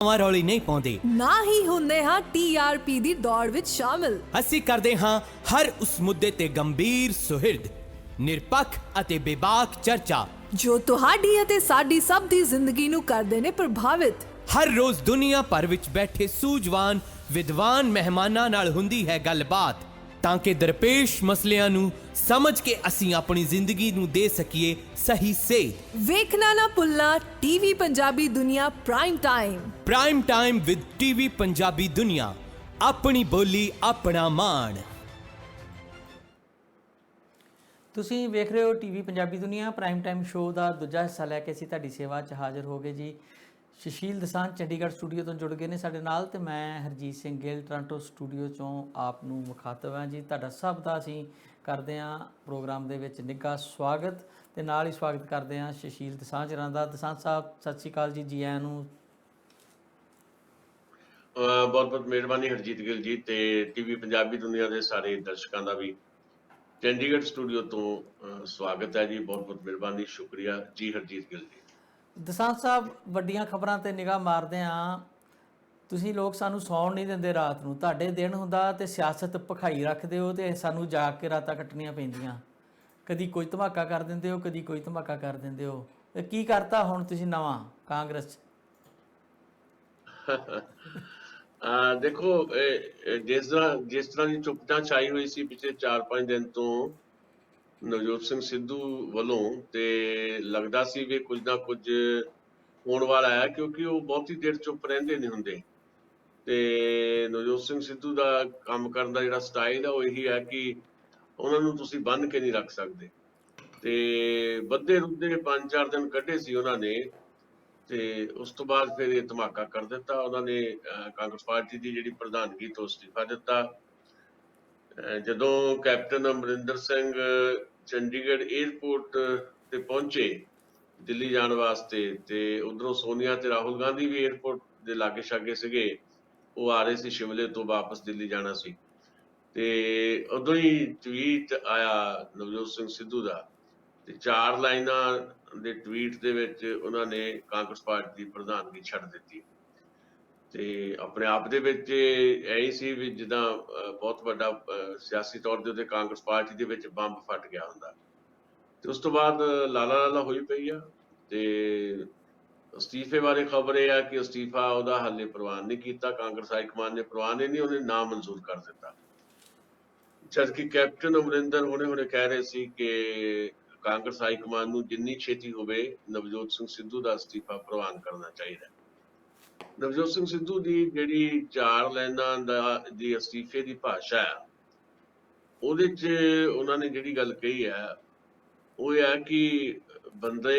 ਰੌਲੀ ਨਹੀਂ ਪਾਉਂਦੇ, ਨਾ ਹੀ ਹੁੰਦੇ ਹਾਂ TRP ਦੀ ਦੌੜ ਵਿੱਚ ਸ਼ਾਮਿਲ। ਅਸੀਂ ਕਰਦੇ ਹਾਂ ਹਰ ਉਸ ਮੁੱਦੇ ਤੇ ਗੰਭੀਰ ਸੁਹਿਰਦ, ਨਿਰਪੱਖ ਅਤੇ ਬੇਬਾਕ ਚਰਚਾ ਜੋ ਤੁਹਾਡੀ ਅਤੇ ਸਾਡੀ ਸਭ ਦੀ ਜ਼ਿੰਦਗੀ ਨੂੰ ਕਰਦੇ ਨੇ ਪ੍ਰਭਾਵਿਤ। ਹਰ ਰੋਜ਼ ਦੁਨੀਆ ਭਰ ਵਿੱਚ ਬੈਠੇ ਸੂਝਵਾਨ ਵਿਦਵਾਨ ਮਹਿਮਾਨਾਂ ਨਾਲ ਹੁੰਦੀ ਹੈ ਗੱਲਬਾਤ, ਤਾਂ ਕਿ ਦਰਪੇਸ਼ ਮਸਲਿਆਂ ਨੂੰ ਸਮਝ ਕੇ ਅਸੀਂ ਆਪਣੀ ਜ਼ਿੰਦਗੀ ਨੂੰ ਦੇ ਸਕੀਏ ਸਹੀ ਸੇਧ। ਵੇਖਣਾ ਨਾ ਭੁੱਲਣਾ TV ਪੰਜਾਬੀ ਦੁਨੀਆ prime time with TV Punjabi ਦੁਨੀਆ, ਆਪਣੀ ਬੋਲੀ ਆਪਣਾ ਮਾਣ। ਤੁਸੀਂ ਵੇਖ ਰਹੇ ਹੋ TV ਪੰਜਾਬੀ ਦੁਨੀਆ ਪ੍ਰਾਈਮ ਟਾਈਮ ਸ਼ੋਅ ਦਾ ਦੂਜਾ ਹਿੱਸਾ ਲੈ ਕੇ ਅਸੀਂ ਤੁਹਾਡੀ ਸੇਵਾ 'ਚ ਹਾਜ਼ਰ ਹੋ ਗਏ ਜੀ। ਸੁਸ਼ੀਲ ਦਸਾਂਝ ਚੰਡੀਗੜ੍ਹ ਸਟੂਡੀਓ ਤੋਂ ਜੁੜ ਗਏ ਨੇ ਸਾਡੇ ਨਾਲ, ਤੇ ਮੈਂ ਹਰਜੀਤ ਸਿੰਘ ਗਿੱਲ ਟੋਰਾਂਟੋ ਸਟੂਡੀਓ 'ਚੋਂ ਆਪ ਨੂੰ ਮੁਖਾਤਬ ਹਾਂ ਜੀ। ਤੁਹਾਡਾ ਸਭ ਦਾ ਅਸੀਂ ਕਰਦੇ ਹਾਂ ਪ੍ਰੋਗਰਾਮ ਦੇ ਵਿੱਚ ਨਿੱਘਾ ਸਵਾਗਤ, ਤੇ ਨਾਲ ਹੀ ਸਵਾਗਤ ਕਰਦੇ ਹਾਂ ਸੁਸ਼ੀਲ ਦਸਾਂਝ ਹੋਰਾਂ ਦਾ। ਦਸਾਂਝ ਸਾਹਿਬ ਸਤਿ ਸ਼੍ਰੀ ਅਕਾਲ ਜੀ ਆਇਆਂ ਨੂੰ। ਬਹੁਤ ਬਹੁਤ ਮਿਹਰਬਾਨੀ ਹਰਜੀਤ ਗਿੱਲ ਜੀ, ਤੇ TV ਪੰਜਾਬੀ ਦੁਨੀਆ ਦੇ ਸਾਰੇ ਦਰਸ਼ਕਾਂ ਦਾ ਵੀ ਚੰਡੀਗੜ੍ਹ ਸਟੂਡੀਓ ਤੋਂ ਸਵਾਗਤ ਹੈ ਜੀ। ਬਹੁਤ ਬਹੁਤ ਮਿਹਰਬਾਨੀ, ਸ਼ੁਕਰੀਆ ਜੀ ਹਰਜੀਤ ਗਿੱਲ ਜੀ। ਦਸਾਂਝ ਸਾਹਿਬ, ਵੱਡੀਆਂ ਖਬਰਾਂ ਤੇ ਨਿਗਾਹ ਮਾਰਦੇ ਹਾਂ। ਤੁਸੀਂ ਲੋਕ ਸਾਨੂੰ ਸੌਣ ਨਹੀਂ ਦਿੰਦੇ ਰਾਤ ਨੂੰ, ਤੁਹਾਡੇ ਦਿਨ ਹੁੰਦਾ ਤੇ ਸਿਆਸਤ ਭਖਾਈ ਰੱਖਦੇ ਹੋ, ਤੇ ਸਾਨੂੰ ਜਾਗ ਕੇ ਰਾਤਾਂ ਕੱਟਣੀਆਂ ਪੈਂਦੀਆਂ। ਕਦੀ ਕੋਈ ਧਮਾਕਾ ਕਰ ਦਿੰਦੇ ਹੋ, ਕਦੀ ਕੋਈ ਧਮਾਕਾ ਕਰ ਦਿੰਦੇ ਹੋ। ਤੇ ਕੀ ਕਰਤਾ ਹੁਣ ਤੁਸੀਂ ਨਵਾਂ ਕਾਂਗਰਸ 'ਚ? ਦੇਖੋ, ਜਿਸ ਤਰ੍ਹਾਂ ਦੀ ਚੁੱਪਚਾਪ ਛਾਈ ਹੋਈ ਸੀ ਪਿਛਲੇ 4-5 ਦਿਨ ਤੋਂ ਨਵਜੋਤ ਸਿੰਘ ਸਿੱਧੂ ਵੱਲੋਂ, ਤੇ ਲੱਗਦਾ ਸੀ ਵੀ ਕੁਝ ਨਾ ਕੁਝ ਹੋਣ ਵਾਲਾ ਹੈ, ਕਿਉਂਕਿ ਉਹ ਬਹੁਤੀ ਦੇਰ ਚੁੱਪ ਰਹਿੰਦੇ ਨਹੀਂ ਹੁੰਦੇ। ਤੇ ਨਵਜੋਤ ਸਿੰਘ ਸਿੱਧੂ ਦਾ ਕੰਮ ਕਰਨ ਦਾ ਜਿਹੜਾ ਸਟਾਈਲ ਹੈ ਉਹ ਇਹੀ ਹੈ ਕਿ ਉਹਨਾਂ ਨੂੰ ਤੁਸੀਂ ਬੰਨ੍ਹ ਕੇ ਨਹੀਂ ਰੱਖ ਸਕਦੇ। ਤੇ ਵੱਧੇ ਰੁੱਧੇ 5-4 ਦਿਨ ਕੱਢੇ ਸੀ ਉਹਨਾਂ ਨੇ, ਤੇ ਉਸ ਤੋਂ ਬਾਅਦ ਫਿਰ ਇਹ ਧਮਾਕਾ ਕਰ ਦਿੱਤਾ। ਉਹਨਾਂ ਨੇ ਕਾਂਗਰਸ ਪਾਰਟੀ ਦੀ ਜਿਹੜੀ ਪ੍ਰਧਾਨਗੀ ਤੋਂ ਅਸਤੀਫਾ ਦਿੱਤਾ। ਜਦੋਂ ਕੈਪਟਨ ਅਮਰਿੰਦਰ ਸਿੰਘ ਚੰਡੀਗੜ੍ਹ ਏਅਰਪੋਰਟ ਤੇ ਪਹੁੰਚੇ ਦਿੱਲੀ ਜਾਣ ਵਾਸਤੇ, ਤੇ ਉਧਰੋਂ ਸੋਨੀਆ ਤੇ ਰਾਹੁਲ ਗਾਂਧੀ ਵੀ ਏਅਰਪੋਰਟ ਦੇ ਲਾਗੇ ਛਾਗੇ ਸੀਗੇ, ਉਹ ਆ ਰਹੇ ਸੀ ਸ਼ਿਮਲੇ ਤੋਂ ਵਾਪਸ ਦਿੱਲੀ ਜਾਣਾ ਸੀ। ਤੇ ਉਦੋਂ ਹੀ ਟਵੀਟ ਆਇਆ ਨਵਜੋਤ ਸਿੰਘ ਸਿੱਧੂ ਦਾ, ਤੇ 4 ਲਾਈਨਾਂ ਦੇ ਟਵੀਟ ਦੇ ਵਿੱਚ ਉਹਨਾਂ ਨੇ ਕਾਂਗਰਸ ਪਾਰਟੀ ਦੀ ਪ੍ਰਧਾਨਗੀ ਛੱਡ ਦਿੱਤੀ। ਤੇ ਆਪਣੇ ਆਪ ਦੇ ਵਿੱਚ ਇਹੀ ਸੀ ਵੀ ਜਿੱਦਾਂ ਬਹੁਤ ਵੱਡਾ ਸਿਆਸੀ ਤੌਰ ਦੇ ਉੱਤੇ ਕਾਂਗਰਸ ਪਾਰਟੀ ਦੇ ਵਿੱਚ ਬੰਬ ਫਟ ਗਿਆ ਹੁੰਦਾ। ਤੇ ਉਸ ਤੋਂ ਬਾਅਦ ਲਾਲਾ ਹੋਈ ਪਈ ਆ। ਤੇ ਅਸਤੀਫੇ ਬਾਰੇ ਖਬਰ ਇਹ ਆ ਕਿ ਅਸਤੀਫਾ ਉਹਦਾ ਹਾਲੇ ਪ੍ਰਵਾਨ ਨਹੀਂ ਕੀਤਾ, ਕਾਂਗਰਸ ਹਾਈਕਮਾਨ ਨੇ ਪ੍ਰਵਾਨ ਹੀ ਨਹੀਂ, ਉਹਨੇ ਨਾ ਮਨਜ਼ੂਰ ਕਰ ਦਿੱਤਾ। ਜਦਕਿ ਕੈਪਟਨ ਅਮਰਿੰਦਰ ਹੁਣੇ ਕਹਿ ਰਹੇ ਸੀ ਕਿ ਕਾਂਗਰਸ ਹਾਈਕਮਾਨ ਨੂੰ ਜਿੰਨੀ ਛੇਤੀ ਹੋਵੇ ਨਵਜੋਤ ਸਿੰਘ ਸਿੱਧੂ ਦਾ ਅਸਤੀਫਾ ਪ੍ਰਵਾਨ ਕਰਨਾ ਚਾਹੀਦਾ। ਨਵਜੋਤ ਸਿੰਘ ਸਿੱਧੂ ਦੀ ਜਿਹੜੀ 4 ਲਾਈਨਾਂ ਦੀ ਅਸਤੀਫੇ ਦੀ ਭਾਸ਼ਾ ਹੈ, ਉਹਦੇ 'ਚ ਉਹਨਾਂ ਨੇ ਜਿਹੜੀ ਗੱਲ ਕਹੀ ਹੈ ਉਹ ਇਹ ਹੈ ਕਿ ਬੰਦੇ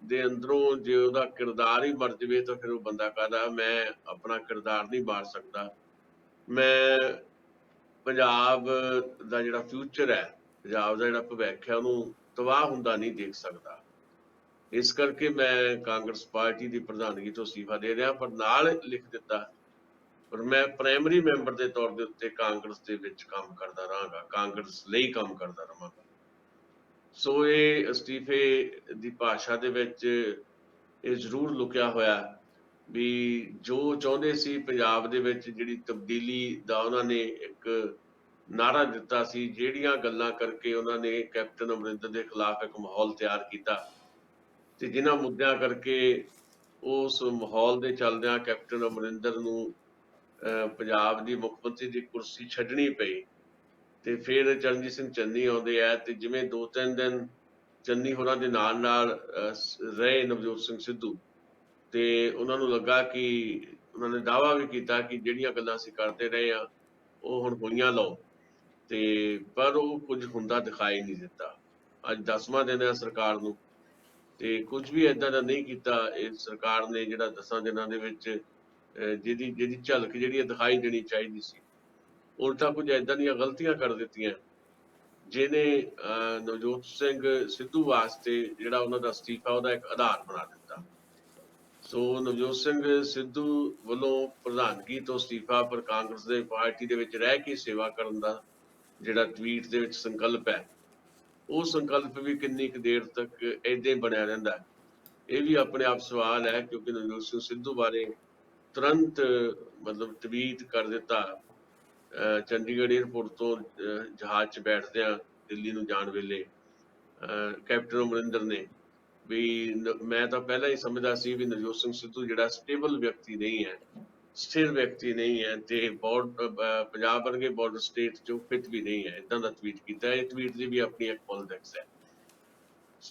ਦੇ ਅੰਦਰੋਂ ਜੇ ਉਹਦਾ ਕਿਰਦਾਰ ਹੀ ਮਰ ਜਾਵੇ ਤਾਂ ਫਿਰ ਉਹ ਬੰਦਾ ਕਹਦਾ ਮੈਂ ਆਪਣਾ ਕਿਰਦਾਰ ਨਹੀਂ ਮਾਰ ਸਕਦਾ, ਮੈਂ ਪੰਜਾਬ ਦਾ ਜਿਹੜਾ ਫਿਊਚਰ ਹੈ, ਪੰਜਾਬ ਦਾ ਜਿਹੜਾ ਭਵਿੱਖ ਹੈ, ਉਹਨੂੰ ਤਬਾਹ ਹੁੰਦਾ ਨਹੀਂ ਦੇਖ ਸਕਦਾ। ਇਸ ਕਰਕੇ ਮੈਂ ਕਾਂਗਰਸ ਪਾਰਟੀ ਦੀ ਪ੍ਰਧਾਨਗੀ ਤੋਂ ਅਸਤੀਫਾ ਦੇ ਰਿਹਾ, ਪਰ ਨਾਲ ਲਿਖ ਦਿੱਤਾ ਪਰ ਮੈਂ ਪ੍ਰਾਇਮਰੀ ਮੈਂਬਰ ਦੇ ਤੌਰ ਦੇ ਉੱਤੇ ਕਾਂਗਰਸ ਦੇ ਵਿੱਚ ਕੰਮ ਕਰਦਾ ਰਹਾਂਗਾ, ਕਾਂਗਰਸ ਲਈ ਕੰਮ ਕਰਦਾ ਰਹਾਂਗਾ। ਸੋ ਇਹ ਅਸਤੀਫੇ ਦੀ ਭਾਸ਼ਾ ਦੇ ਵਿੱਚ ਇਹ ਜ਼ਰੂਰ ਲੁਕਿਆ ਹੋਇਆ ਵੀ ਜੋ ਚਾਹੁੰਦੇ ਸੀ ਪੰਜਾਬ ਦੇ ਵਿੱਚ ਜਿਹੜੀ ਤਬਦੀਲੀ ਦਾ ਉਹਨਾਂ ਨੇ ਇੱਕ ਨਾਅਰਾ ਦਿੱਤਾ ਸੀ, ਜਿਹੜੀਆਂ ਗੱਲਾਂ ਕਰਕੇ ਉਹਨਾਂ ਨੇ ਕੈਪਟਨ ਅਮਰਿੰਦਰ ਦੇ ਖਿਲਾਫ ਇੱਕ ਮਾਹੌਲ ਤਿਆਰ ਕੀਤਾ, ਤੇ ਜਿਨ੍ਹਾਂ ਮੁੱਦਿਆਂ ਕਰਕੇ ਉਸ ਮਾਹੌਲ ਦੇ ਚੱਲਦਿਆਂ ਕੈਪਟਨ ਅਮਰਿੰਦਰ ਨੂੰ ਪੰਜਾਬ ਦੀ ਮੁੱਖ ਮੰਤਰੀ ਦੀ ਕੁਰਸੀ ਛੱਡਣੀ ਪਈ। ਤੇ ਫਿਰ ਚਰਨਜੀਤ ਸਿੰਘ ਚੰਨੀ ਆਉਂਦੇ ਆ, ਤੇ ਜਿਵੇਂ 2-3 ਦਿਨ ਚੰਨੀ ਹੋਰਾਂ ਦੇ ਨਾਲ ਰਹੇ ਨਵਜੋਤ ਸਿੰਘ ਸਿੱਧੂ, ਤੇ ਉਹਨਾਂ ਨੂੰ ਲੱਗਾ ਕਿ ਉਹਨਾਂ ਨੇ ਦਾਅਵਾ ਵੀ ਕੀਤਾ ਕਿ ਜਿਹੜੀਆਂ ਗੱਲਾਂ ਅਸੀਂ ਕਰਦੇ ਰਹੇ ਆ ਉਹ ਹੁਣ ਹੋਈਆਂ ਲਓ, ਤੇ ਪਰ ਉਹ ਕੁਝ ਹੁੰਦਾ ਦਿਖਾਈ ਨਹੀਂ ਦਿੱਤਾ। ਅੱਜ 10ਵਾਂ ਦਿਨ ਹੈ ਸਰਕਾਰ ਨੂੰ, ਤੇ ਕੁਝ ਵੀ ਏਦਾਂ ਦਾ ਨਹੀਂ ਕੀਤਾ ਇਹ ਸਰਕਾਰ ਨੇ ਜਿਹੜਾ 10 ਦਿਨਾਂ ਦੇ ਵਿੱਚ ਜਿਹਦੀ ਝਲਕ ਜਿਹੜੀ ਦਿਖਾਈ ਦੇਣੀ ਚਾਹੀਦੀ ਸੀ। ਉਲਟਾ ਕੁਝ ਏਦਾਂ ਦੀਆਂ ਗਲਤੀਆਂ ਕਰ ਦਿੱਤੀਆਂ ਜਿਹਨੇ ਨਵਜੋਤ ਸਿੰਘ ਸਿੱਧੂ ਵਾਸਤੇ ਜਿਹੜਾ ਉਹਨਾਂ ਦਾ ਅਸਤੀਫਾ ਉਹਦਾ ਇੱਕ ਆਧਾਰ ਬਣਾ ਦਿੱਤਾ। ਸੋ ਨਵਜੋਤ ਸਿੰਘ ਸਿੱਧੂ ਵੱਲੋਂ ਪ੍ਰਧਾਨਗੀ ਤੋਂ ਅਸਤੀਫਾ, ਪਰ ਕਾਂਗਰਸ ਦੇ ਪਾਰਟੀ ਦੇ ਵਿੱਚ ਰਹਿ ਕੇ ਸੇਵਾ ਕਰਨ ਦਾ ਜਿਹੜਾ ਟਵੀਟ ਦੇ ਵਿੱਚ ਸੰਕਲਪ ਹੈ, ਉਹ ਸੰਕਲਪ ਵੀ ਕਿੰਨੀ ਕੁ ਦੇਰ ਤੱਕ ਏਦਾਂ ਹੀ ਬਣਿਆ ਰਹਿੰਦਾ, ਇਹ ਵੀ ਆਪਣੇ ਆਪ ਸਵਾਲ ਹੈ। ਕਿਉਂਕਿ ਨਵਜੋਤ ਸਿੰਘ ਸਿੱਧੂ ਬਾਰੇ ਤੁਰੰਤ ਮਤਲਬ ਟਵੀਟ ਕਰ ਦਿੱਤਾ ਚੰਡੀਗੜ੍ਹ ਏਅਰਪੋਰਟ ਤੋਂ ਜਹਾਜ਼ 'ਚ ਬੈਠਦਿਆਂ ਦਿੱਲੀ ਨੂੰ ਜਾਣ ਵੇਲੇ ਕੈਪਟਨ ਅਮਰਿੰਦਰ ਨੇ ਵੀ ਮੈਂ ਤਾਂ ਪਹਿਲਾਂ ਹੀ ਸਮਝਦਾ ਸੀ ਵੀ ਨਵਜੋਤ ਸਿੰਘ ਸਿੱਧੂ ਜਿਹੜਾ ਸਟੇਬਲ ਵਿਅਕਤੀ ਨਹੀਂ ਹੈ, ਸਥਿਰ ਵਿਅਕਤੀ ਨਹੀਂ ਹੈ ਤੇ ਪੰਜਾਬ ਵਰਗੇ ਬਾਰਡਰ ਸਟੇਟ 'ਚ ਫਿੱਟ ਵੀ ਨਹੀਂ ਹੈ। ਇਦਾਂ ਦਾ ਟਵੀਟ ਕੀਤਾ। ਇਹ ਟਵੀਟ ਦੀ ਵੀ ਆਪਣੀ ਇੱਕ ਪੋਲਿਟਿਕਸ ਹੈ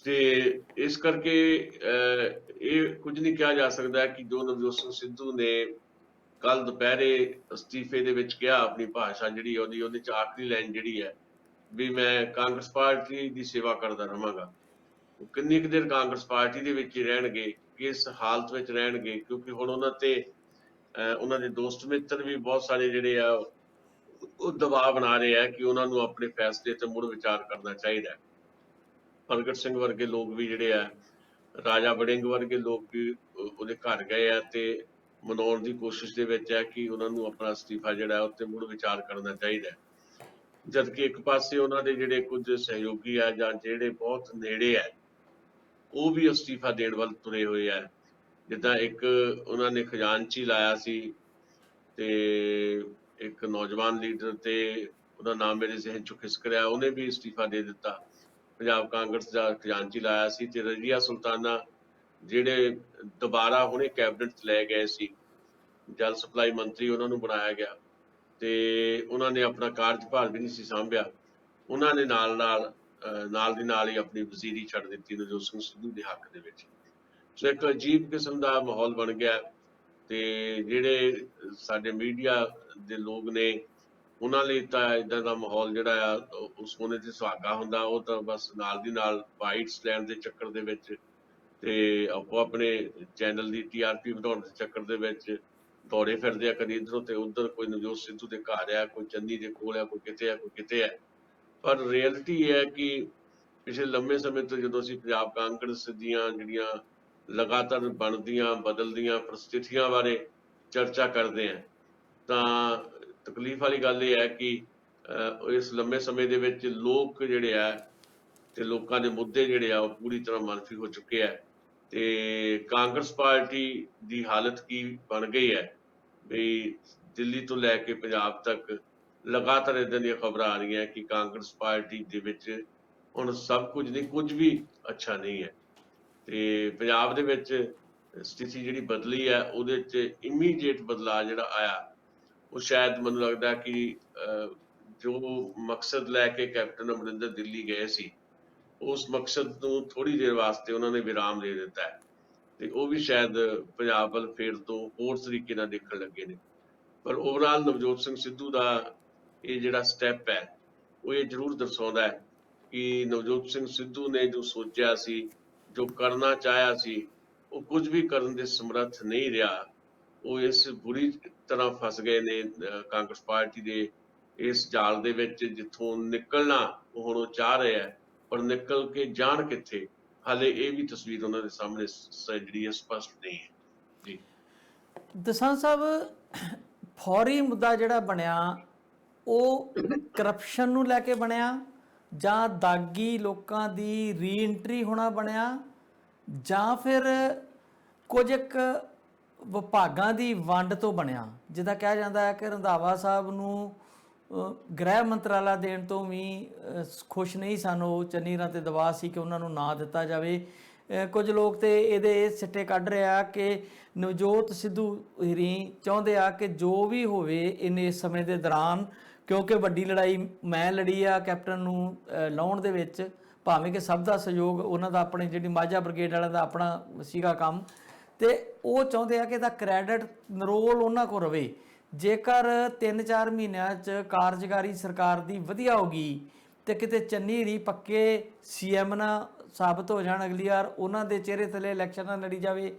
ਤੇ ਇਸ ਕਰਕੇ ਇਹ ਕੁਝ ਨਹੀਂ ਕਿਹਾ ਜਾ ਸਕਦਾ ਕਿ ਜੋ ਨਵਜੋਤ ਸਿੰਘ ਸਿੱਧੂ ਨੇ ਕੱਲ ਦੁਪਹਿਰੇ ਅਸਤੀਫੇ ਦੇ ਵਿੱਚ ਕਿਹਾ, ਆਪਣੀ ਭਾਸ਼ਾ ਜਿਹੜੀ ਉਹਦੇ 'ਚ ਆਖਰੀ ਲਾਈਨ ਜਿਹੜੀ ਹੈ ਵੀ ਮੈਂ ਕਾਂਗਰਸ ਪਾਰਟੀ ਦੀ ਸੇਵਾ ਕਰਦਾ ਰਹਾਂਗਾ। ਉਹ ਕਿੰਨੀ ਕੁ ਦੇਰ ਕਾਂਗਰਸ ਪਾਰਟੀ ਦੇ ਵਿੱਚ ਹੀ ਰਹਿਣਗੇ, ਕਿਸ ਹਾਲਤ ਵਿੱਚ ਰਹਿਣਗੇ, ਕਿਉਂਕਿ ਹੁਣ ਉਹਨਾਂ ਤੇ ਉਹਨਾਂ ਦੇ ਦੋਸਤ ਮਿੱਤਰ ਵੀ ਬਹੁਤ ਸਾਰੇ ਜਿਹੜੇ ਆ ਉਹ ਦਬਾਅ ਬਣਾ ਰਹੇ ਆ ਕਿ ਉਹਨਾਂ ਨੂੰ ਆਪਣੇ ਫੈਸਲੇ ਤੇ ਮੁੜ ਵਿਚਾਰ ਕਰਨਾ ਚਾਹੀਦਾ। ਪ੍ਰਗਟ ਸਿੰਘ ਵਰਗੇ ਲੋਕ ਵੀ ਜਿਹੜੇ ਆ, ਰਾਜਾ ਵੜਿੰਗ ਵਰਗੇ ਲੋਕ ਵੀ ਉਹਦੇ ਘਰ ਗਏ ਆ ਤੇ ਮਨਾਉਣ ਦੀ ਕੋਸ਼ਿਸ਼ ਦੇ ਵਿੱਚ ਹੈ ਕਿ ਉਹਨਾਂ ਨੂੰ ਆਪਣਾ ਅਸਤੀਫਾ ਜਿਹੜਾ ਉੱਤੇ ਮੁੜ ਵਿਚਾਰ ਕਰਨਾ ਚਾਹੀਦਾ। ਜਦਕਿ ਇੱਕ ਪਾਸੇ ਉਹਨਾਂ ਦੇ ਜਿਹੜੇ ਕੁਝ ਸਹਿਯੋਗੀ ਆ ਜਾਂ ਜਿਹੜੇ ਬਹੁਤ ਨੇੜੇ ਆ ਉਹ ਵੀ ਅਸਤੀਫਾ ਦੇਣ ਵੱਲ ਤੁਰੇ ਹੋਏ ਆ। ਜਿੱਦਾਂ ਇੱਕ ਉਹਨਾਂ ਨੇ ਖਜ਼ਾਨਚੀ ਲਾਇਆ ਸੀ ਤੇ ਇੱਕ ਨੌਜਵਾਨ ਲੀਡਰ ਤੇ ਉਹਦਾ ਨਾਮ ਮੇਰੇ ਜ਼ਿਹਨ ਚੋਂ ਖਿਸਕ ਰਿਹਾ, ਉਹਨੇ ਵੀ ਅਸਤੀਫਾ ਦੇ ਦਿੱਤਾ। ਪੰਜਾਬ ਕਾਂਗਰਸ ਦਾ ਖਜ਼ਾਨਚੀ ਲਾਇਆ ਸੀ ਤੇ ਰਜ਼ੀਆ ਸੁਲਤਾਨਾ ਜਿਹੜੇ ਦੁਬਾਰਾ ਹੁਣੇ ਕੈਬਨਿਟ 'ਚ ਲੈ ਗਏ ਸੀ, ਜਲ ਸਪਲਾਈ ਮੰਤਰੀ ਉਹਨਾਂ ਨੂੰ ਬਣਾਇਆ ਗਿਆ ਤੇ ਉਹਨਾਂ ਨੇ ਆਪਣਾ ਕਾਰਜਭਾਰ ਵੀ ਨਹੀਂ ਸੀ ਸਾਂਭਿਆ। ਉਹਨਾਂ ਨੇ ਨਾਲ ਦੀ ਨਾਲ ਹੀ ਆਪਣੀ ਵਜ਼ੀਰੀ ਛੱਡ ਦਿੱਤੀ ਨਵਜੋਤ ਸਿੰਘ ਸਿੱਧੂ ਦੇ ਹੱਕ ਦੇ ਵਿੱਚ। ਸੋ ਇੱਕ ਅਜੀਬ ਕਿਸਮ ਦਾ ਮਾਹੌਲ ਬਣ ਗਿਆ ਤੇ ਜਿਹੜੇ ਸਾਡੇ ਮੀਡੀਆ ਦੇ ਲੋਕ ਨੇ ਉਹਨਾਂ ਲਈ ਤਾਂ ਇਦਾਂ ਦਾ ਮਾਹੌਲ ਜਿਹੜਾ ਆ ਉਹ ਸੋਨੇ ਤੇ ਸੁਹਾਗਾ ਹੁੰਦਾ। ਉਹ ਤਾਂ ਬਸ ਨਾਲ ਦੀ ਨਾਲ ਬਾਈਟਸ ਲੈਣ ਦੇ ਚੱਕਰ ਦੇ ਵਿੱਚ ਤੇ ਆਪੋ ਆਪਣੇ ਚੈਨਲ ਦੀ TRP ਵਧਾਉਣ ਦੇ ਚੱਕਰ ਦੇ ਵਿੱਚ ਦੌੜੇ ਫਿਰਦੇ ਆ, ਕਦੀ ਇੱਧਰੋਂ ਤੇ ਉੱਧਰ, ਕੋਈ ਨਵਜੋਤ ਸਿੱਧੂ ਦੇ ਘਰ ਆ, ਕੋਈ ਚੰਨੀ ਦੇ ਕੋਲ ਆ, ਕੋਈ ਕਿਤੇ ਆ, ਕੋਈ ਕਿਤੇ ਆ। ਪਰ ਰਿਐਲਿਟੀ ਇਹ ਹੈ ਕਿ ਪਿਛਲੇ ਲੰਮੇ ਸਮੇਂ ਤੋਂ ਜਦੋਂ ਅਸੀਂ ਪੰਜਾਬ ਕਾਂਗਰਸ ਦੀਆਂ ਜਿਹੜੀਆਂ ਲਗਾਤਾਰ ਬਣਦੀਆਂ ਬਦਲਦੀਆਂ ਪ੍ਰਸਥਿਤੀਆਂ ਬਾਰੇ ਚਰਚਾ ਕਰਦੇ ਹਾਂ ਤਾਂ ਤਕਲੀਫ ਵਾਲੀ ਗੱਲ ਇਹ ਹੈ ਕਿ ਇਸ ਲੰਮੇ ਸਮੇਂ ਦੇ ਵਿੱਚ ਲੋਕ ਜਿਹੜੇ ਆ ਤੇ ਲੋਕਾਂ ਦੇ ਮੁੱਦੇ ਜਿਹੜੇ ਆ ਉਹ ਪੂਰੀ ਤਰ੍ਹਾਂ ਮਨਫੀ ਹੋ ਚੁੱਕੇ ਆ ਤੇ ਕਾਂਗਰਸ ਪਾਰਟੀ ਦੀ ਹਾਲਤ ਕੀ ਬਣ ਗਈ ਹੈ ਵੀ ਦਿੱਲੀ ਤੋਂ ਲੈ ਕੇ ਪੰਜਾਬ ਤੱਕ ਲਗਾਤਾਰ ਇਦਾਂ ਦੀਆਂ ਖਬਰਾਂ ਆ ਰਹੀਆਂ ਕਿ ਕਾਂਗਰਸ ਪਾਰਟੀ ਦੇ ਵਿੱਚ ਹੁਣ ਸਭ ਕੁਝ ਨਹੀਂ, ਕੁਝ ਵੀ ਅੱਛਾ ਨਹੀਂ ਹੈ ਤੇ ਪੰਜਾਬ ਦੇ ਵਿੱਚ ਸਥਿਤੀ ਜਿਹੜੀ ਬਦਲੀ ਹੈ ਉਹਦੇ 'ਚ ਇਮੀਡੀਏਟ ਬਦਲਾਅ ਜਿਹੜਾ ਆਇਆ ਉਹ ਸ਼ਾਇਦ ਮੈਨੂੰ ਲੱਗਦਾ ਕਿ ਜੋ ਮਕਸਦ ਲੈ ਕੇ ਕੈਪਟਨ ਅਮਰਿੰਦਰ ਦਿੱਲੀ ਗਏ ਸੀ ਉਸ ਮਕਸਦ ਨੂੰ ਥੋੜੀ ਦੇਰ ਵਾਸਤੇ ਉਹਨਾਂ ਨੇ ਵਿਰਾਮ ਦੇ ਦਿੱਤਾ ਹੈ ਤੇ ਉਹ ਵੀ ਸ਼ਾਇਦ ਪੰਜਾਬ ਵੱਲ ਫੇਰ ਤੋਂ ਹੋਰ ਤਰੀਕੇ ਨਾਲ ਦੇਖਣ ਲੱਗੇ ਨੇ। ਪਰ ਓਵਰਆਲ ਨਵਜੋਤ ਸਿੰਘ ਸਿੱਧੂ ਦਾ ਇਹ ਜਿਹੜਾ ਸਟੈਪ ਹੈ ਉਹ ਇਹ ਜ਼ਰੂਰ ਦਰਸਾਉਂਦਾ ਹੈ ਕਿ ਨਵਜੋਤ ਸਿੰਘ ਸਿੱਧੂ ਨੇ ਜੋ ਸੋਚਿਆ ਸੀ, ਜੋ ਕਰਨਾ ਚਾਹਿਆ ਸੀ, ਉਹ ਕੁਝ ਵੀ ਕਰਨ ਦੇ ਸਮਰੱਥ ਨਹੀਂ ਰਿਹਾ। ਉਹ ਇਸ ਬੁਰੀ ਤਰ੍ਹਾਂ ਫਸ ਗਏ ਨੇ ਕਾਂਗਰਸ ਪਾਰਟੀ ਦੇ ਇਸ ਜਾਲ ਦੇ ਵਿੱਚ ਜਿੱਥੋਂ ਨਿਕਲਣਾ ਉਹ ਹੁਣ ਉਹ ਚਾਹ ਰਹੇ ਹੈ, ਪਰ ਨਿਕਲ ਕੇ ਜਾਣ ਕਿੱਥੇ ਹਾਲੇ ਇਹ ਵੀ ਤਸਵੀਰ ਉਹਨਾਂ ਦੇ ਸਾਹਮਣੇ ਜਿਹੜੀ ਹੈ ਸਪਸ਼ਟ ਨਹੀਂ ਹੈ। ਜੀ ਦਸਾਂ ਸਾਹਿਬ, ਫੌਰੀ ਮੁੱਦਾ ਜਿਹੜਾ ਬਣਿਆ ਉਹ ਕਰਪਸ਼ਨ ਨੂੰ ਲੈ ਕੇ ਬਣਿਆ ਜਾਂ ਦਾਗੀ ਲੋਕਾਂ ਦੀ ਰੀਐਂਟਰੀ ਹੋਣਾ ਬਣਿਆ ਜਾਂ ਫਿਰ ਕੁਝ ਇੱਕ ਵਿਭਾਗਾਂ ਦੀ ਵੰਡ ਤੋਂ ਬਣਿਆ? ਜਿੱਦਾਂ ਕਿਹਾ ਜਾਂਦਾ ਹੈ ਕਿ ਰੰਧਾਵਾ ਸਾਹਿਬ ਨੂੰ ਗ੍ਰਹਿ ਮੰਤਰਾਲਾ ਦੇਣ ਤੋਂ ਵੀ ਖੁਸ਼ ਨਹੀਂ ਸਨ ਉਹ, ਚੰਨੀ ਰਾਂ ਤੇ ਦਬਾਅ ਸੀ ਕਿ ਉਹਨਾਂ ਨੂੰ ਨਾ ਦਿੱਤਾ ਜਾਵੇ। ਕੁਝ ਲੋਕ ਤੇ ਇਹਦੇ ਸਿੱਟੇ ਕੱਢ ਰਿਹਾ ਕਿ ਨਵਜੋਤ ਸਿੱਧੂ ਹੀਰੀ ਚਾਹੁੰਦੇ ਆ ਕਿ ਜੋ ਵੀ ਹੋਵੇ ਇਹਨੇ ਸਮੇਂ ਦੇ ਦੌਰਾਨ, ਕਿਉਂਕਿ ਵੱਡੀ ਲੜਾਈ ਮੈਂ ਲੜੀ ਆ ਕੈਪਟਨ ਨੂੰ ਲਾਉਣ ਦੇ ਵਿੱਚ, ਭਾਵੇਂ ਕਿ ਸਭ ਦਾ ਸਹਿਯੋਗ ਉਹਨਾਂ ਦਾ, ਆਪਣੇ ਜਿਹੜੀ ਮਾਝਾ ਬ੍ਰਿਗੇਡ ਵਾਲਿਆਂ ਦਾ ਆਪਣਾ ਸੀਗਾ ਕੰਮ, ਤੇ ਉਹ ਚਾਹੁੰਦੇ ਆ ਕਿ ਇਹਦਾ ਕ੍ਰੈਡਿਟ ਨਰੋਲ ਉਹਨਾਂ ਕੋਲ ਰਵੇ। ਜੇਕਰ 3-4 ਮਹੀਨਿਆਂ 'ਚ ਕਾਰਜਕਾਰੀ ਸਰਕਾਰ ਦੀ ਵਧੀਆ ਹੋ ਗਈ ਤੇ ਕਿਤੇ ਚੰਨੀ ਰੀ ਪੱਕੇ CM ਨਾ ਸਾਬਤ ਹੋ ਜਾਣ, ਅਗਲੀ ਵਾਰ ਉਹਨਾਂ ਦੇ ਚਿਹਰੇ ਥੱਲੇ ਇਲੈਕਸ਼ਨਾਂ ਲੜੀ ਜਾਵੇ।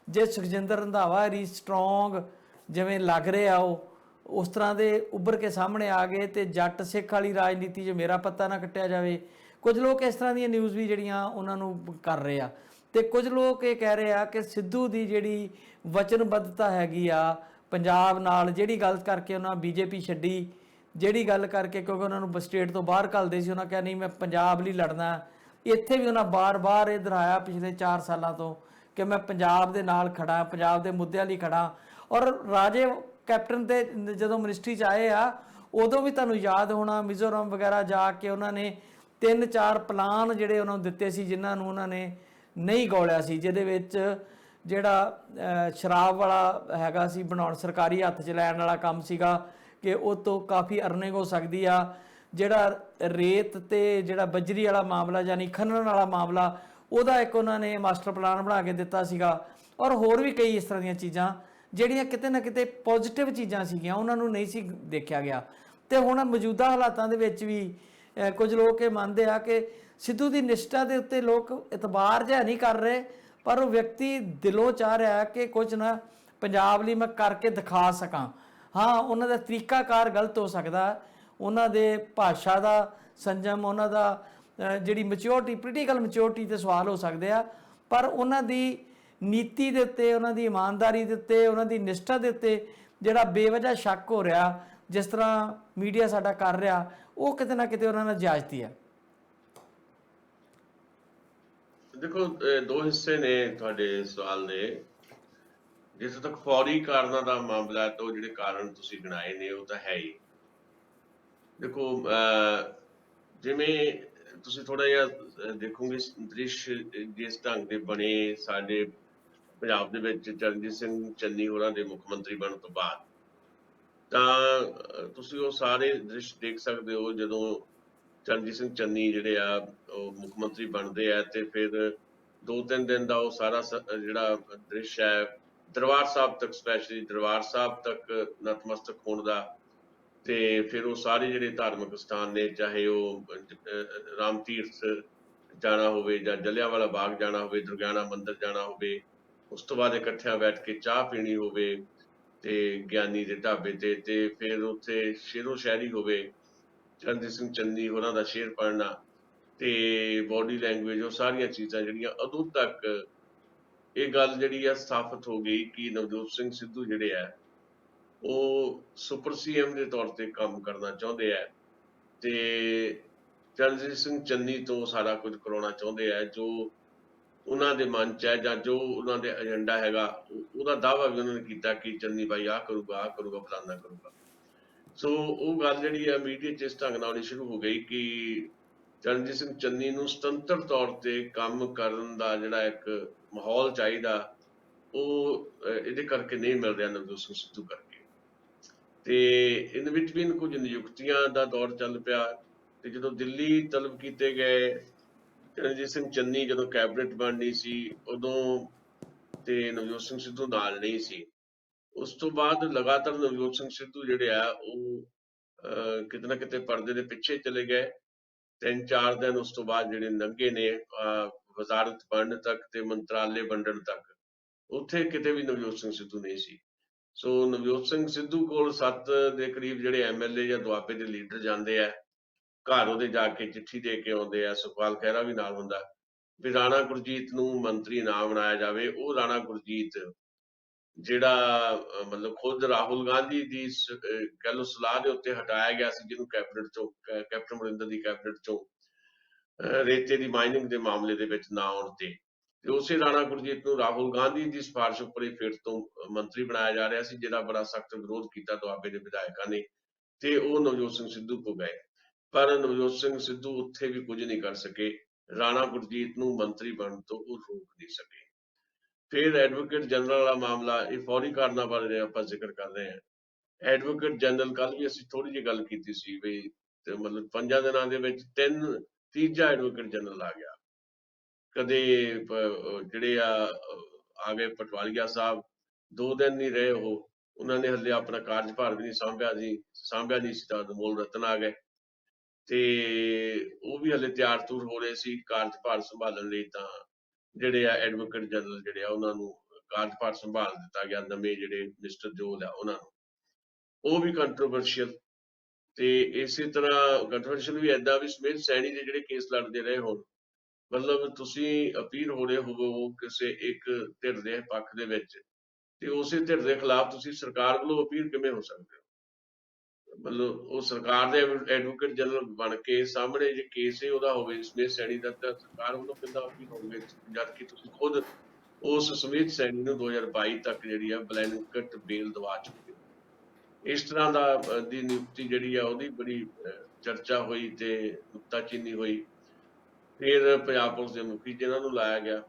ਜੇ ਸੁਖਜਿੰਦਰ ਰੰਧਾਵਾ ਰੀ ਸਟਰੋਂਗ ਜਿਵੇਂ ਲੱਗ ਰਿਹਾ ਉਹ ਉਸ ਤਰ੍ਹਾਂ ਦੇ ਉੱਭਰ ਕੇ ਸਾਹਮਣੇ ਆ ਗਏ ਤੇ ਜੱਟ ਸਿੱਖ ਵਾਲੀ ਰਾਜਨੀਤੀ 'ਚ ਮੇਰਾ ਪੱਤਾ ਨਾ ਕੱਟਿਆ ਜਾਵੇ। ਕੁਝ ਲੋਕ ਇਸ ਤਰ੍ਹਾਂ ਦੀਆਂ ਨਿਊਜ਼ ਵੀ ਜਿਹੜੀਆਂ ਉਹਨਾਂ ਨੂੰ ਕਰ ਰਹੇ ਆ ਤੇ ਕੁਝ ਲੋਕ ਇਹ ਕਹਿ ਰਹੇ ਆ ਕਿ ਸਿੱਧੂ ਦੀ ਜਿਹੜੀ ਵਚਨਬੱਧਤਾ ਹੈਗੀ ਆ ਪੰਜਾਬ ਨਾਲ, ਜਿਹੜੀ ਗੱਲ ਕਰਕੇ ਉਹਨਾਂ BJP ਛੱਡੀ, ਜਿਹੜੀ ਗੱਲ ਕਰਕੇ ਕਿਉਂਕਿ ਉਹਨਾਂ ਨੂੰ ਸਟੇਟ ਤੋਂ ਬਾਹਰ ਘੱਲਦੇ ਸੀ, ਉਹਨਾਂ ਕਿਹਾ ਨਹੀਂ ਮੈਂ ਪੰਜਾਬ ਲਈ ਲੜਨਾ। ਇੱਥੇ ਵੀ ਉਹਨਾਂ ਬਾਰ-ਬਾਰ ਇਹ ਦੁਹਰਾਇਆ ਪਿਛਲੇ 4 ਸਾਲਾਂ ਤੋਂ ਕਿ ਮੈਂ ਪੰਜਾਬ ਦੇ ਨਾਲ ਖੜਾ, ਪੰਜਾਬ ਦੇ ਮੁੱਦਿਆਂ ਲਈ ਖੜਾ। ਔਰ ਰਾਜੇ ਕੈਪਟਨ ਤੇ ਜਦੋਂ ਮਿਨਿਸਟਰੀ 'ਚ ਆਏ ਆ ਉਦੋਂ ਵੀ ਤੁਹਾਨੂੰ ਯਾਦ ਹੋਣਾ ਮਿਜ਼ੋਰਮ ਵਗੈਰਾ ਜਾ ਕੇ ਉਹਨਾਂ ਨੇ 3-4 ਪਲਾਨ ਜਿਹੜੇ ਉਹਨਾਂ ਨੂੰ ਦਿੱਤੇ ਸੀ ਜਿਨ੍ਹਾਂ ਨੂੰ ਉਹਨਾਂ ਨੇ ਨਹੀਂ ਗੌਲਿਆ ਸੀ, ਜਿਹਦੇ ਵਿੱਚ ਜਿਹੜਾ ਸ਼ਰਾਬ ਵਾਲਾ ਹੈਗਾ ਸੀ ਬਣਾਉਣ, ਸਰਕਾਰੀ ਹੱਥ 'ਚ ਲੈਣ ਵਾਲਾ ਕੰਮ ਸੀਗਾ ਕਿ ਉਹ ਤੋਂ ਕਾਫੀ ਅਰਨਿੰਗ ਹੋ ਸਕਦੀ ਆ। ਜਿਹੜਾ ਰੇਤ ਤੇ ਜਿਹੜਾ ਬਜਰੀ ਵਾਲਾ ਮਾਮਲਾ ਯਾਨੀ ਖਨਨ ਵਾਲਾ ਮਾਮਲਾ, ਉਹਦਾ ਇੱਕ ਉਹਨਾਂ ਨੇ ਮਾਸਟਰ ਪਲਾਨ ਬਣਾ ਕੇ ਦਿੱਤਾ ਸੀਗਾ। ਔਰ ਹੋਰ ਵੀ ਕਈ ਇਸ ਤਰ੍ਹਾਂ ਦੀਆਂ ਚੀਜ਼ਾਂ ਜਿਹੜੀਆਂ ਕਿਤੇ ਨਾ ਕਿਤੇ ਪੋਜ਼ਿਟਿਵ ਚੀਜ਼ਾਂ ਸੀਗੀਆਂ, ਉਹਨਾਂ ਨੂੰ ਨਹੀਂ ਸੀ ਦੇਖਿਆ ਗਿਆ। ਤੇ ਹੁਣ ਮੌਜੂਦਾ ਹਾਲਾਤਾਂ ਦੇ ਵਿੱਚ ਵੀ ਕੁਝ ਲੋਕ ਇਹ ਮੰਨਦੇ ਆ ਕਿ ਸਿੱਧੂ ਦੀ ਨਿਸ਼ਠਾ ਦੇ ਉੱਤੇ ਲੋਕ ਇਤਬਾਰ ਜਿਹਾ ਨਹੀਂ ਕਰ ਰਹੇ, ਪਰ ਉਹ ਵਿਅਕਤੀ ਦਿਲੋਂ ਚਾਹ ਰਿਹਾ ਕਿ ਕੁਝ ਨਾ ਪੰਜਾਬ ਲਈ ਮੈਂ ਕਰਕੇ ਦਿਖਾ ਸਕਾਂ। ਹਾਂ, ਉਹਨਾਂ ਦਾ ਤਰੀਕਾਕਾਰ ਗਲਤ ਹੋ ਸਕਦਾ, ਉਹਨਾਂ ਦੇ ਭਾਸ਼ਾ ਦਾ ਸੰਜਮ, ਉਹਨਾਂ ਦਾ ਜਿਹੜੀ ਮੈਚਿਓਰਟੀ, ਪੋਲੀਟੀਕਲ ਮੈਚਿਓਰਟੀ ਤੇ ਸਵਾਲ ਹੋ ਸਕਦੇ ਆ, ਪਰ ਉਹਨਾਂ ਦੀ ਨੀਤੀ ਦੇ ਉੱਤੇ, ਉਹਨਾਂ ਦੀ ਇਮਾਨਦਾਰੀ ਦੇ ਉੱਤੇ, ਉਹਨਾਂ ਦੀ ਨਿਸ਼ਠਾ ਦੇ ਉੱਤੇ ਜਿਹੜਾ ਬੇਵਜ੍ਹਾ ਸ਼ੱਕ ਹੋ ਰਿਹਾ, ਜਿਸ ਤਰ੍ਹਾਂ ਮੀਡੀਆ ਸਾਡਾ ਕਰ ਰਿਹਾ, ਉਹ ਕਿਤੇ ਨਾ ਕਿਤੇ ਉਹਨਾਂ ਨਾਲ ਜਾਇਜ਼ਤੀ ਹੈ। ਦੇਖੋ, ਦੋ ਹਿੱਸੇ ਨੇ ਤੁਹਾਡੇ ਸਵਾਲ ਦੇ। ਜਿੱਥੇ ਤੱਕ ਫੌਰੀ ਕਾਰਨਾਂ ਦਾ ਮਾਮਲਾ ਤਾਂ ਜਿਹੜੇ ਕਾਰਨ ਤੁਸੀਂ ਗਿਣਾਏ ਨੇ ਉਹ ਤਾਂ ਹੈ ਹੀ। ਦੇਖੋ, ਜਿਵੇਂ ਤੁਸੀਂ ਥੋੜਾ ਜਿਹਾ ਦੇਖੋਗੇ ਦ੍ਰਿਸ਼ ਜਿਸ ਢੰਗ ਦੇ ਬਣੇ ਸਾਡੇ ਪੰਜਾਬ ਦੇ ਵਿੱਚ ਚਰਨਜੀਤ ਸਿੰਘ ਚੰਨੀ ਹੋਰਾਂ ਦੇ ਮੁੱਖ ਮੰਤਰੀ ਬਣਨ ਤੋਂ ਬਾਅਦ, ਤਾਂ ਤੁਸੀਂ ਉਹ ਸਾਰੇ ਦ੍ਰਿਸ਼ ਦੇਖ ਸਕਦੇ ਹੋ। ਜਦੋਂ ਚਰਨਜੀਤ ਸਿੰਘ ਚੰਨੀ ਜਿਹੜੇ ਆ ਉਹ ਮੁੱਖ ਮੰਤਰੀ ਬਣਦੇ ਆ ਤੇ ਫਿਰ 2-3 ਦਿਨ ਦਾ ਉਹ ਸਾਰਾ ਜਿਹੜਾ ਦ੍ਰਿਸ਼ ਹੈ ਦਰਬਾਰ ਸਾਹਿਬ ਤੱਕ, ਸਪੈਸ਼ਲੀ ਦਰਬਾਰ ਸਾਹਿਬ ਤੱਕ ਨਤਮਸਤਕ ਹੋਣ ਦਾ, ਤੇ ਫਿਰ ਉਹ ਸਾਰੇ ਜਿਹੜੇ ਧਾਰਮਿਕ ਸਥਾਨ ਨੇ, ਚਾਹੇ ਉਹ ਰਾਮ ਤੀਰਥ ਜਾਣਾ ਹੋਵੇ ਜਾਂ ਜਲਿਆਂਵਾਲਾ ਬਾਗ ਜਾਣਾ ਹੋਵੇ, ਦੁਰਗਿਆਣਾ ਮੰਦਿਰ ਜਾਣਾ ਹੋਵੇ, ਉਸ ਤੋਂ ਬਾਅਦ ਇਕੱਠਿਆਂ ਬੈਠ ਕੇ ਚਾਹ ਪੀਣੀ ਹੋਵੇ ਤੇ ਗਿਆਨੀ ਦੇ ਢਾਬੇ ਤੇ ਫਿਰ ਉੱਥੇ ਸ਼ੇਰੋ ਸ਼ਾਇਰੀ ਹੋਵੇ, ਚਰਨਜੀਤ ਸਿੰਘ ਚੰਨੀ ਹੋਰਾਂ ਦਾ ਸ਼ੇਰ ਪੜ੍ਹਨਾ ਤੇ ਬੋਡੀ ਲੈਂਗੁਏਜ, ਉਹ ਸਾਰੀਆਂ ਚੀਜ਼ਾਂ ਜਿਹੜੀਆਂ ਉਦੋਂ ਤੱਕ ਇਹ ਗੱਲ ਜਿਹੜੀ ਆ ਸਥਾਪਿਤ ਹੋ ਗਈ ਕਿ ਨਵਜੋਤ ਸਿੰਘ ਸਿੱਧੂ ਜਿਹੜੇ ਆ ਉਹ ਸੁਪਰ ਸੀਐਮ ਦੇ ਤੌਰ ਤੇ ਕੰਮ ਕਰਨਾ ਚਾਹੁੰਦੇ ਆ ਤੇ ਚਰਨਜੀਤ ਸਿੰਘ ਚੰਨੀ ਤੋਂ ਸਾਰਾ ਕੁਝ ਕਰਾਉਣਾ ਚਾਹੁੰਦੇ ਆ ਜੋ ਉਹਨਾਂ ਦੇ ਮਨ 'ਚ ਹੈ ਜਾਂ ਜੋ ਉਹਨਾਂ ਦੇ ਏਜੰਡਾ ਹੈਗਾ। ਉਹਦਾ ਦਾਅਵਾ ਵੀ ਉਹਨਾਂ ਨੇ ਕੀਤਾ ਕਿ ਚੰਨੀ ਬਾਈ ਆਹ ਕਰੂਗਾ, ਫਲਾਨਾ ਕਰੂਗਾ। ਸੋ ਉਹ ਗੱਲ ਜਿਹੜੀ ਆ ਮੀਡੀਆ 'ਚ ਇਸ ਢੰਗ ਨਾਲ ਆਉਣੀ ਸ਼ੁਰੂ ਹੋ ਗਈ ਕਿ ਚਰਨਜੀਤ ਸਿੰਘ ਚੰਨੀ ਨੂੰ ਸੁਤੰਤਰ ਤੌਰ ਤੇ ਕੰਮ ਕਰਨ ਦਾ ਜਿਹੜਾ ਇੱਕ ਮਾਹੌਲ ਚਾਹੀਦਾ, ਉਹ ਇਹਦੇ ਕਰਕੇ ਨਹੀਂ ਮਿਲ ਰਿਹਾ ਨਵਜੋਤ ਸਿੰਘ ਸਿੱਧੂ ਕਰਕੇ। ਤੇ ਇਹਦੇ ਵਿੱਚ ਵੀ ਕੁਝ ਨਿਯੁਕਤੀਆਂ ਦਾ ਦੌਰ ਚੱਲ ਪਿਆ ਤੇ ਜਦੋਂ ਦਿੱਲੀ ਤਲਬ ਕੀਤੇ ਗਏ ਚਰਨਜੀਤ ਸਿੰਘ ਚੰਨੀ, ਜਦੋਂ ਕੈਬਨਿਟ ਬਣਨੀ ਸੀ ਉਦੋਂ ਤੇ ਨਵਜੋਤ ਸਿੰਘ ਸਿੱਧੂ ਨਾਲ ਨਹੀਂ ਸੀ। ਉਸ ਤੋਂ ਬਾਅਦ ਲਗਾਤਾਰ ਨਵਜੋਤ ਸਿੰਘ ਸਿੱਧੂ ਜਿਹੜੇ ਆ ਉਹ ਕਿਤੇ ਨਾ ਕਿਤੇ ਪਰਦੇ ਦੇ ਪਿੱਛੇ ਚਲੇ ਗਏ। 3-4 ਦਿਨ ਉਸ ਤੋਂ ਬਾਅਦ ਜਿਹੜੇ ਲੰਘੇ ਨੇ ਵਜ਼ਾਰਤ ਬਣਨ ਤੱਕ ਤੇ ਮੰਤਰਾਲੇ ਵੰਡਣ ਤੱਕ, ਉੱਥੇ ਕਿਤੇ ਵੀ ਨਵਜੋਤ ਸਿੰਘ ਸਿੱਧੂ ਨਹੀਂ ਸੀ। ਸੋ ਨਵਜੋਤ ਸਿੰਘ ਸਿੱਧੂ ਕੋਲ 7 ਦੇ ਕਰੀਬ ਜਿਹੜੇ ਐਮਐਲਏ ਜਾਂ ਦੁਆਬੇ ਦੇ ਲੀਡਰ ਜਾਂਦੇ ਆ, ਘਰ ਉਹਦੇ ਜਾ ਕੇ ਚਿੱਠੀ ਦੇ ਕੇ ਆਉਂਦੇ ਆ। ਸੁਖਪਾਲ ਖਹਿਰਾ ਵੀ ਨਾਲ ਹੁੰਦਾ ਵੀ ਰਾਣਾ ਗੁਰਜੀਤ ਨੂੰ ਮੰਤਰੀ ਨਾ ਬਣਾਇਆ ਜਾਵੇ। ਉਹ ਰਾਣਾ ਗੁਰਜੀਤ ਜਿਹੜਾ ਮਤਲਬ ਖੁਦ ਰਾਹੁਲ ਗਾਂਧੀ ਦੀ ਕਹਿ ਲਓ ਸਲਾਹ ਦੇ ਉੱਤੇ ਹਟਾਇਆ ਗਿਆ ਸੀ, ਜਿਹਨੂੰ ਕੈਬਨਿਟ ਚੋਂ, ਕੈਪਟਨ ਅਮਰਿੰਦਰ ਦੀ ਕੈਬਨਿਟ ਚੋਂ ਰੇਤੇ ਦੀ ਮਾਈਨਿੰਗ ਦੇ ਮਾਮਲੇ ਦੇ ਵਿੱਚ ਨਾ ਆਉਣ ਤੇ ਉਸੇ ਰਾਣਾ ਗੁਰਜੀਤ ਨੂੰ ਰਾਹੁਲ ਗਾਂਧੀ ਦੀ ਸਿਫਾਰਿਸ਼ ਉੱਪਰ ਹੀ ਫਿਰ ਤੋਂ ਮੰਤਰੀ ਬਣਾਇਆ ਜਾ ਰਿਹਾ ਸੀ, ਜਿਹਦਾ ਬੜਾ ਸਖਤ ਵਿਰੋਧ ਕੀਤਾ ਦੁਆਬੇ ਦੇ ਵਿਧਾਇਕਾਂ ਨੇ ਤੇ ਉਹ ਨਵਜੋਤ ਸਿੰਘ ਸਿੱਧੂ ਕੋਲ ਗਏ। ਪਰ ਨਵਜੋਤ ਸਿੰਘ ਸਿੱਧੂ ਉੱਥੇ ਵੀ ਕੁਝ ਨਹੀਂ ਕਰ ਸਕੇ, ਰਾਣਾ ਗੁਰਜੀਤ ਨੂੰ ਮੰਤਰੀ ਬਣਨ ਤੋਂ ਉਹ ਰੋਕ ਨਹੀਂ ਸਕੇ। ਫਿਰ ਐਡਵੋਕੇਟ ਜਨਰਲ ਵਾਲਾ ਮਾਮਲਾ, ਇਹ ਫੌਰੀ ਕਾਰਨਾਂ ਬਾਰੇ ਆਪਾਂ ਜ਼ਿਕਰ ਕਰ ਰਹੇ ਹਾਂ। ਐਡਵੋਕੇਟ ਜਨਰਲ, ਕੱਲ ਵੀ ਅਸੀਂ ਥੋੜੀ ਜਿਹੀ ਗੱਲ ਕੀਤੀ ਸੀ ਵੀ ਮਤਲਬ 5 ਦਿਨਾਂ ਦੇ ਵਿੱਚ ਤੀਜਾ ਐਡਵੋਕੇਟ ਜਨਰਲ ਆ ਗਿਆ। ਕਦੇ ਜਿਹੜੇ ਆ ਗਏ ਪਟਵਾਲੀਆ ਸਾਹਿਬ, 2 ਦਿਨ ਨਹੀਂ ਰਹੇ ਉਹਨਾਂ ਨੇ ਹਲੇ ਆਪਣਾ ਕਾਰਜਭਾਰ ਵੀ ਨਹੀਂ ਸਾਂਭਿਆ ਨਹੀਂ ਸੀ ਤਾਂ ਅਨਮੋਲ ਰਤਨ ਆ ਗਏ ਤੇ ਉਹ ਵੀ ਹਲੇ ਤਿਆਰ ਤੁਰ ਹੋ ਰਹੇ ਸੀ ਕਾਰਜਭਾਰ ਸੰਭਾਲਣ ਲਈ। ਤਾਂ ਜਿਹੜੇ ਆ ਐਡਵੋਕੇਟ ਜਨਰਲ ਜਿਹੜੇ ਆ ਉਹਨਾਂ ਨੂੰ ਕਾਰਜਭਾਰ ਸੰਭਾਲ ਦਿੱਤਾ ਗਿਆ, ਨਵੇਂ ਜਿਹੜੇ ਮਿਨਿਸਟਰ ਜੋਲ ਆ ਉਹਨਾਂ ਨੂੰ। ਉਹ ਵੀ ਕੰਟਰੋਵਰਸ਼ੀਅਲ ਤੇ ਇਸੇ ਤਰ੍ਹਾਂ ਕੰਟਰੋਵਰਸ਼ੀਅਲ ਵੀ ਏਦਾਂ ਵੀ ਸਮੇਤ ਸੈਣੀ ਦੇ ਜਿਹੜੇ ਕੇਸ ਲੜਦੇ ਰਹੇ ਹੋਣ, ਮਤਲਬ ਤੁਸੀਂ ਅਪੀਲ ਹੋ ਰਹੇ ਹੋਵੋ ਕਿਸੇ ਇੱਕ ਧਿਰ ਦੇ ਪੱਖ ਦੇ ਵਿੱਚ ਤੇ ਉਸੇ ਧਿਰ ਦੇ ਖਿਲਾਫ ਤੁਸੀਂ ਸਰਕਾਰ ਵੱਲੋਂ ਅਪੀਲ ਕਿਵੇਂ ਹੋ ਸਕਦੇ ਹੋ? ਮਤਲਬ ਉਹ ਸਰਕਾਰ ਦੇ ਐਡਵੋਕੇਟ ਜਨਰਲ ਬਣ ਕੇ ਸਾਹਮਣੇ ਜੇ ਕੇਸ ਉਹਦਾ ਹੋਵੇ ਸਮੇਤ ਸੈਣੀ ਦਾ, ਤਾਂ ਸਰਕਾਰ ਵੱਲੋਂ ਕਿੱਦਾਂ ਅਪੀਲ ਹੋਵੇ ਜਦ ਕਿ ਤੁਸੀਂ ਖੁਦ ਉਸ ਸੁਮੀਤ ਸੈਣੀ ਨੂੰ 2022 ਤੱਕ ਜਿਹੜੀ ਆ ਬਲੈਂਕਟ ਬੇਲ ਦਵਾ ਚੁੱਕੇ। ਇਸ ਤਰ੍ਹਾਂ ਦਾ ਦੀ ਨਿਯੁਕਤੀ ਜਿਹੜੀ ਆ ਉਹਦੀ ਬੜੀ ਚਰਚਾ ਹੋਈ ਤੇ ਨੁਕਤਾਚੀਨੀ ਹੋਈ। ਫਿਰ ਪੰਜਾਬ ਪੁਲਿਸ ਦੇ ਮੁਖੀ ਜਿਨ੍ਹਾਂ ਨੂੰ ਲਾਇਆ ਗਿਆ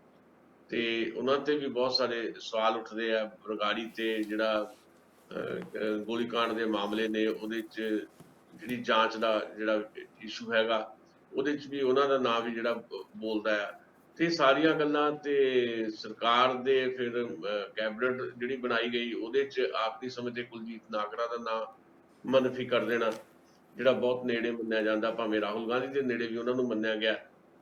ਤੇ ਉਹਨਾਂ ਤੇ ਵੀ ਬਹੁਤ ਸਾਰੇ ਸਵਾਲ ਉੱਠਦੇ ਆ। ਬਰਗਾੜੀ ਤੇ ਜਿਹੜਾ ਗੋਲੀकांड ਦੇ ਮਾਮਲੇ ਨੇ ਉਹਦੇ 'ਚ ਜਿਹੜੀ ਜਾਂਚ ਦਾ ਜਿਹੜਾ ਇਸ਼ੂ ਹੈਗਾ ਉਹਦੇ 'ਚ ਵੀ ਉਹਨਾਂ ਦਾ ਨਾਂ ਵੀ ਜਿਹੜਾ ਬੋਲਦਾ ਆ। ਤੇ ਸਾਰੀਆਂ ਗੱਲਾਂ ਤੇ ਸਰਕਾਰ ਦੇ ਫਿਰ ਕੈਬਨਿਟ ਜਿਹੜੀ ਬਣਾਈ ਗਈ ਉਹਦੇ 'ਚ ਆਖਰੀ ਸਮੇਂ ਤੇ ਕੁਲਜੀਤ ਨਾਗਰਾ ਦਾ ਨਾਂ ਮਨਫੀ ਕਰ ਦੇਣਾ, ਜਿਹੜਾ ਬਹੁਤ ਨੇੜੇ ਮੰਨਿਆ ਜਾਂਦਾ, ਭਾਵੇਂ ਰਾਹੁਲ ਗਾਂਧੀ ਦੇ ਨੇੜੇ ਵੀ ਉਹਨਾਂ ਨੂੰ ਮੰਨਿਆ ਗਿਆ।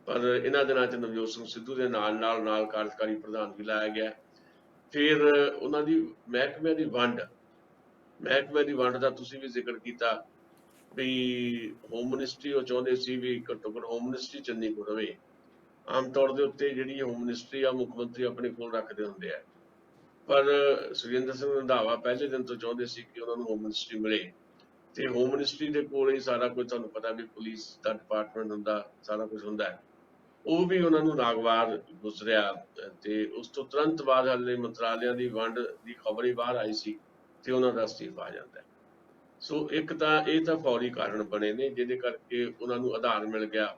ਪਰ ਇਹਨਾਂ ਦਿਨਾਂ 'ਚ ਨਵਜੋਤ ਸਿੰਘ ਸਿੱਧੂ ਦੇ ਨਾਲ ਕਾਰਜਕਾਰੀ ਪ੍ਰਧਾਨ ਵੀ ਲਾਇਆ ਗਿਆ। ਫਿਰ ਉਹਨਾਂ ਦੀ ਮਹਿਕਮੇ ਦੀ ਵੰਡ ਦਾ ਤੁਸੀਂ ਵੀ ਜ਼ਿਕਰ ਕੀਤਾ ਵੀ ਹੋਮ ਮਿਨਿਸਟਰੀ ਉਹ ਚਾਹੁੰਦੇ ਸੀ ਵੀ ਘੱਟੋ ਘੱਟ ਹੋਮ ਮਿਨਿਸਟਰੀ ਚੰਨੀ ਕੋਲ ਰਵੇ। ਆਮ ਤੌਰ ਦੇ ਉੱਤੇ ਜਿਹੜੀ ਹੋਮ ਮਿਨਿਸਟਰੀ ਆ ਮੁੱਖ ਮੰਤਰੀ ਆਪਣੇ ਕੋਲ ਰੱਖਦੇ ਹੁੰਦੇ ਆ, ਪਰ ਸੁਖਜਿੰਦਰ ਸਿੰਘ ਰੰਧਾਵਾ ਪਹਿਲੇ ਦਿਨ ਤੋਂ ਚਾਹੁੰਦੇ ਸੀ ਕਿ ਉਹਨਾਂ ਨੂੰ ਹੋਮ ਮਿਨਿਸਟਰੀ ਮਿਲੇ। ਤੇ ਹੋਮ ਮਿਨਿਸਟਰੀ ਦੇ ਕੋਲ ਹੀ ਸਾਰਾ ਕੁਝ, ਤੁਹਾਨੂੰ ਪਤਾ ਵੀ ਪੁਲਿਸ ਦਾ ਡਿਪਾਰਟਮੈਂਟ ਹੁੰਦਾ, ਸਾਰਾ ਕੁਝ ਹੁੰਦਾ ਹੈ। ਉਹ ਵੀ ਉਹਨਾਂ ਨੂੰ ਨਾਗਵਾਰ ਗੁਜ਼ਰਿਆ ਤੇ ਉਸ ਤੋਂ ਤੁਰੰਤ ਬਾਅਦ ਹਾਲੇ ਮੰਤਰਾਲਿਆਂ ਦੀ ਵੰਡ ਦੀ ਖਬਰ ਹੀ ਬਾਹਰ ਆਈ ਸੀ ਤੇ ਉਹਨਾਂ ਦਾ ਅਸਤੀਫਾ ਆ ਜਾਂਦਾ ਹੈ। ਸੋ ਇੱਕ ਤਾਂ ਇਹ ਤਾਂ ਫੌਰੀ ਕਾਰਨ ਬਣੇ ਨੇ ਜਿਹਦੇ ਕਰਕੇ ਉਹਨਾਂ ਨੂੰ ਆਧਾਰ ਮਿਲ ਗਿਆ।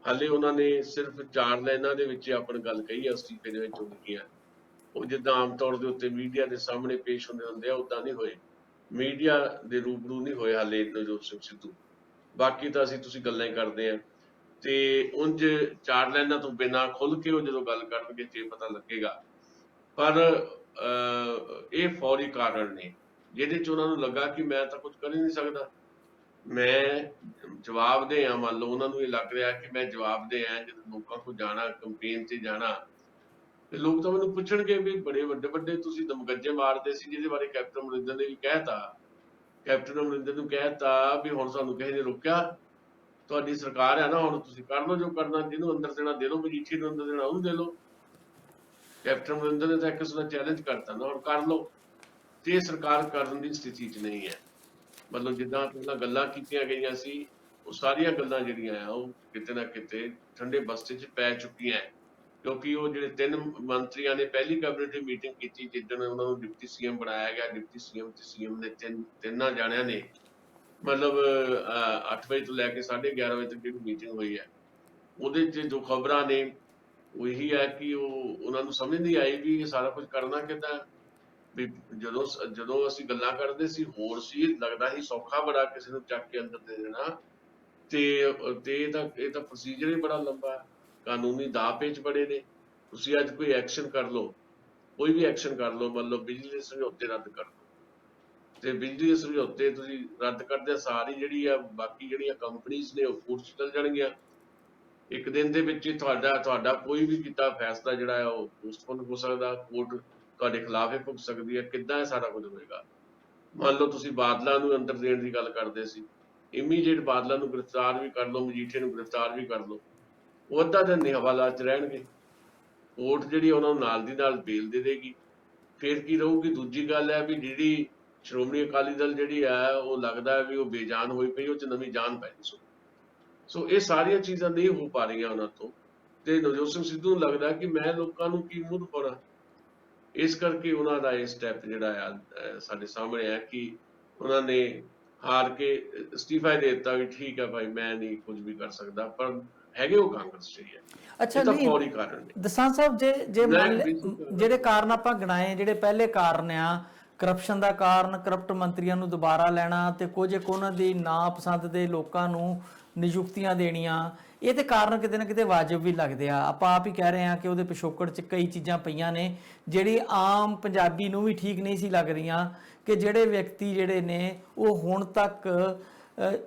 ਹਾਲੇ ਉਹਨਾਂ ਨੇ ਸਿਰਫ 4 ਲਾਈਨਾਂ ਦੇ ਵਿੱਚ ਆਪਣੀ ਗੱਲ ਕਹੀ ਹੈ ਅਸਤੀਫੇ ਦੇ ਵਿੱਚ ਲਿਖੀਆਂ। ਉਹ ਜਿੱਦਾਂ ਆਮ ਤੌਰ ਦੇ ਉੱਤੇ ਮੀਡੀਆ ਦੇ ਸਾਹਮਣੇ ਪੇਸ਼ ਹੁੰਦੇ ਆ ਉੱਦਾਂ ਨਹੀਂ ਹੋਏ, ਮੀਡੀਆ ਦੇ ਰੂਬਰੂ ਨਹੀਂ ਹੋਏ ਹਾਲੇ ਨਵਜੋਤ ਸਿੰਘ ਸਿੱਧੂ। ਬਾਕੀ ਤਾਂ ਤੁਸੀਂ ਗੱਲਾਂ ਹੀ ਕਰਦੇ ਆ ਤੇ ਉਂਝ 4 ਲਾਈਨਾਂ ਤੋਂ ਬਿਨਾਂ ਖੁੱਲ ਕੇ ਉਹ ਜਦੋਂ ਗੱਲ ਕਰਨਗੇ ਤੇ ਪਤਾ ਲੱਗੇਗਾ। ਪਰ ਇਹ ਫੌਰੀ ਕਾਰਨ ਨੇ ਜਿਹਦੇ 'ਚ ਉਹਨਾਂ ਨੂੰ ਲੱਗਾ ਕਿ ਮੈਂ ਤਾਂ ਕੁਝ ਕਰ ਹੀ ਨਹੀਂ ਸਕਦਾ, ਮੈਂ ਜਵਾਬਦੇਹ ਹਾਂ। ਮੰਨ ਲਓ ਉਹਨਾਂ ਨੂੰ ਇਹ ਲੱਗ ਰਿਹਾ ਕਿ ਮੈਂ ਜਵਾਬਦੇਹ ਹਾਂ, ਜਦੋਂ ਲੋਕਾਂ ਕੋਲ ਜਾਣਾ, ਕੰਪੇਨ 'ਚ ਜਾਣਾ ਤੇ ਲੋਕ ਤਾਂ ਮੈਨੂੰ ਪੁੱਛਣਗੇ ਵੀ ਬੜੇ ਵੱਡੇ ਤੁਸੀਂ ਦਮਗੱਜੇ ਮਾਰਦੇ ਸੀ, ਜਿਹਦੇ ਬਾਰੇ ਕੈਪਟਨ ਅਮਰਿੰਦਰ ਨੇ ਵੀ ਕਹਿਤਾ। ਕੈਪਟਨ ਅਮਰਿੰਦਰ ਨੂੰ ਕਹਿਤਾ ਵੀ ਹੁਣ ਸਾਨੂੰ ਕਿਸੇ ਨੇ ਰੋਕਿਆ, ਤੁਹਾਡੀ ਸਰਕਾਰ ਹੈ ਨਾ, ਹੁਣ ਤੁਸੀਂ ਕਰ ਲਓ ਜੋ ਕਰਨਾ, ਜਿਹਨੂੰ ਅੰਦਰ ਦੇਣਾ ਦੇ ਲਓ, ਮਜੀਠੀ ਨੂੰ ਅੰਦਰ ਦੇਣਾ ਉਹਨੂੰ ਦੇ ਲਓ। ਕੈਪਟਨ ਅਮਰਿੰਦਰ ਨੇ ਤਾਂ ਇੱਕ ਕਿਸਮ ਦਾ ਚੈਲੰਜ ਕਰਤਾ ਨਾ, ਹੁਣ ਕਰ ਲਓ। ਤੇ ਇਹ ਸਰਕਾਰ ਕਰਨ ਦੀ ਸਥਿਤੀ 'ਚ ਨਹੀਂ ਹੈ। ਮਤਲਬ ਜਿੱਦਾਂ ਪਹਿਲਾਂ ਗੱਲਾਂ ਕੀਤੀਆਂ ਗਈਆਂ ਸੀ ਉਹ ਸਾਰੀਆਂ ਗੱਲਾਂ ਜਿਹੜੀਆਂ ਆ ਉਹ ਕਿਤੇ ਨਾ ਕਿਤੇ ਠੰਡੇ ਬਸਤੇ 'ਚ ਪੈ ਚੁੱਕੀਆਂ, ਕਿਉਂਕਿ ਉਹ ਜਿਹੜੇ 3 ਮੰਤਰੀਆਂ ਨੇ ਪਹਿਲੀ ਕੈਬਨਿਟ ਦੀ ਮੀਟਿੰਗ ਕੀਤੀ ਜਿੱਦਣ ਉਹਨਾਂ ਨੂੰ ਡਿਪਟੀ ਸੀਐਮ ਬਣਾਇਆ ਗਿਆ। ਡਿਪਟੀ ਸੀਐਮ ਤੇ ਸੀਐਮ ਨੇ ਤਿੰਨਾਂ ਜਾਣਿਆਂ ਨੇ ਮਤਲਬ 8 ਵਜੇ ਤੋਂ ਲੈ ਕੇ 11:30 ਵਜੇ ਤੱਕ ਜਿਹੜੀ ਮੀਟਿੰਗ ਹੋਈ ਹੈ ਉਹਦੇ 'ਚ ਜੋ ਖਬਰਾਂ ਨੇ ਉਹ ਇਹੀ ਹੈ ਕਿ ਉਹਨਾਂ ਨੂੰ ਸਮਝ ਨਹੀਂ ਆਈ ਵੀ ਇਹ ਸਾਰਾ ਕੁਝ ਕਰਨਾ ਕਿੱਦਾਂ। ਵੀ ਜਦੋਂ ਅਸੀਂ ਗੱਲਾਂ ਕਰਦੇ ਸੀ ਹੋਰ ਸੀ, ਲੱਗਦਾ ਸੀ ਸੌਖਾ ਬੜਾ ਕਿਸੇ ਨੂੰ ਚੱਕ ਕੇ ਅੰਦਰ ਦੇ ਦੇਣਾ। ਤੇ ਇਹ ਤਾਂ ਪ੍ਰੋਸੀਜਰ ਹੀ ਬੜਾ ਲੰਬਾ, ਕਾਨੂੰਨੀ ਦਾਅ ਪੇਚ ਬੜੇ ਨੇ। ਤੁਸੀਂ ਅੱਜ ਕੋਈ ਐਕਸ਼ਨ ਕਰ ਲਓ, ਕੋਈ ਵੀ ਐਕਸ਼ਨ ਕਰ ਲਓ, ਮਤਲਬ ਬਿਜਲੀ ਦੇ ਸਮਝੌਤੇ ਰੱਦ ਕਰ ਲਓ ਤੇ ਬਿਜਲੀ ਦੇ ਸਮਝੌਤੇ ਤੁਸੀਂ ਰੱਦ ਕਰਦੇ ਸਾਰੀ ਜਿਹੜੀ ਆ ਬਾਕੀ ਜਿਹੜੀਆਂ ਕੰਪਨੀਆਂ ਨੇ ਉਹ ਕੋਰਟ 'ਚ ਚਲ ਜਾਣਗੀਆਂ। ਇੱਕ ਦਿਨ ਦੇ ਵਿੱਚ ਤੁਹਾਡਾ ਕੋਈ ਵੀ ਕੀਤਾ ਫੈਸਲਾ ਜਿਹੜਾ ਆ ਉਹ ਪੋਸਟਪੋਨ ਹੋ ਸਕਦਾ, ਕੋਰਟ ਤੁਹਾਡੇ ਖਿਲਾਫ ਹੀ ਭੁਗਤ ਸਕਦੀ ਹੈ। ਕਿੱਦਾਂ ਇਹ ਸਾਰਾ ਕੁਝ ਹੋਏਗਾ? ਮੰਨ ਲਓ ਤੁਸੀਂ ਬਾਦਲਾਂ ਨੂੰ ਅੰਦਰ ਦੇਣ ਦੀ ਗੱਲ ਕਰਦੇ ਸੀ, ਇਮੀਡੀਏਟ ਬਾਦਲਾਂ ਨੂੰ ਗ੍ਰਿਫਤਾਰ ਵੀ ਕਰ ਲਓ, ਮਜੀਠੇ ਨੂੰ ਗ੍ਰਿਫਤਾਰ ਵੀ ਕਰ ਲਓ, ਉਹ ਅੱਧਾ ਦਿਨ ਨਹੀਂ ਹਵਾਲਾਤ 'ਚ ਰਹਿਣਗੇ। ਕੋਰਟ ਜਿਹੜੀ ਉਹਨਾਂ ਨੂੰ ਨਾਲ ਦੀ ਨਾਲ ਬੇਲ ਦੇ ਦੇਗੀ। ਫਿਰ ਕੀ ਰਹੂਗੀ? ਦੂਜੀ ਗੱਲ ਹੈ ਵੀ ਜਿਹੜੀ ਸ਼੍ਰੋਮਣੀ ਅਕਾਲੀ ਦਲ ਜਿਹੜੀ ਹੈ ਉਹ ਲੱਗਦਾ ਹੈ ਵੀ ਉਹ ਬੇਜਾਨ ਹੋਈ ਪਈ, ਉਹ 'ਚ ਨਵੀਂ ਜਾਨ ਪੈ ਗਈ। ਸੋ ਇਹ ਸਾਰੀਆਂ ਚੀਜ਼ਾਂ ਨਹੀਂ ਹੋ ਪਾ ਰਹੀਆਂ ਉਹਨਾਂ ਤੋਂ ਤੇ ਨਵਜੋਤ ਸਿੰਘ ਸਿੱਧੂ ਨੂੰ ਲੱਗਦਾ ਕਿ ਮੈਂ ਲੋਕਾਂ ਨੂੰ ਕੀ ਮੂੰਹ ਦਿਖਾਉਣਾ। ਇਸ ਕਰਕੇ ਉਹਨਾਂ ਦਾ ਇਹ ਸਟੈਪ ਜਿਹੜਾ ਆ ਸਾਡੇ ਸਾਹਮਣੇ ਹੈ ਕਿ ਉਹਨਾਂ ਨੇ ਹਾਰ ਕੇ ਅਸਤੀਫਾ ਦੇ ਦਿੱਤਾ ਵੀ ਠੀਕ ਹੈ ਭਾਈ ਮੈਂ ਨਹੀਂ ਕੁਝ ਵੀ ਕਰ ਸਕਦਾ, ਪਰ ਹੈਗੇ ਉਹ ਕਾਂਗਰਸ 'ਚ ਹੀ ਹੈ। ਅੱਛਾ ਨਹੀਂ ਫੌਰੀ ਕਾਰਨ ਨੇ ਦਸਾਂ ਸਾਹਿਬ, ਜੇ ਜਿਹੜੇ ਕਾਰਨ ਆਪਾਂ ਗਿਣਾਏ, ਜਿਹੜੇ ਪਹਿਲੇ ਕਾਰਨ ਆ ਕਰਪਸ਼ਨ ਦਾ ਕਾਰਨ, ਕਰਪਟ ਮੰਤਰੀਆਂ ਨੂੰ ਦੁਬਾਰਾ ਲੈਣਾ ਤੇ ਕੁਝ ਉਹਨਾਂ ਦੀ ਨਾ ਪਸੰਦ ਦੇ ਲੋਕਾਂ ਨੂੰ ਨਿਯੁਕਤੀਆਂ ਦੇਣੀਆਂ, ਇਹ ਤੇ ਕਾਰਨ ਕਿਤੇ ਨਾ ਕਿਤੇ ਵਾਜਬ ਵੀ ਲੱਗਦੇ ਆ। ਆਪਾਂ ਆਪ ਹੀ ਕਹਿ ਰਹੇ ਹਾਂ ਕਿ ਉਹਦੇ ਪਿਛੋਕੜ 'ਚ ਕਈ ਚੀਜ਼ਾਂ ਪਈਆਂ ਨੇ ਜਿਹੜੀ ਆਮ ਪੰਜਾਬੀ ਨੂੰ ਵੀ ਠੀਕ ਨਹੀਂ ਸੀ ਲੱਗ ਰਹੀਆਂ ਕਿ ਜਿਹੜੇ ਵਿਅਕਤੀ ਜਿਹੜੇ ਨੇ ਉਹ ਹੁਣ ਤੱਕ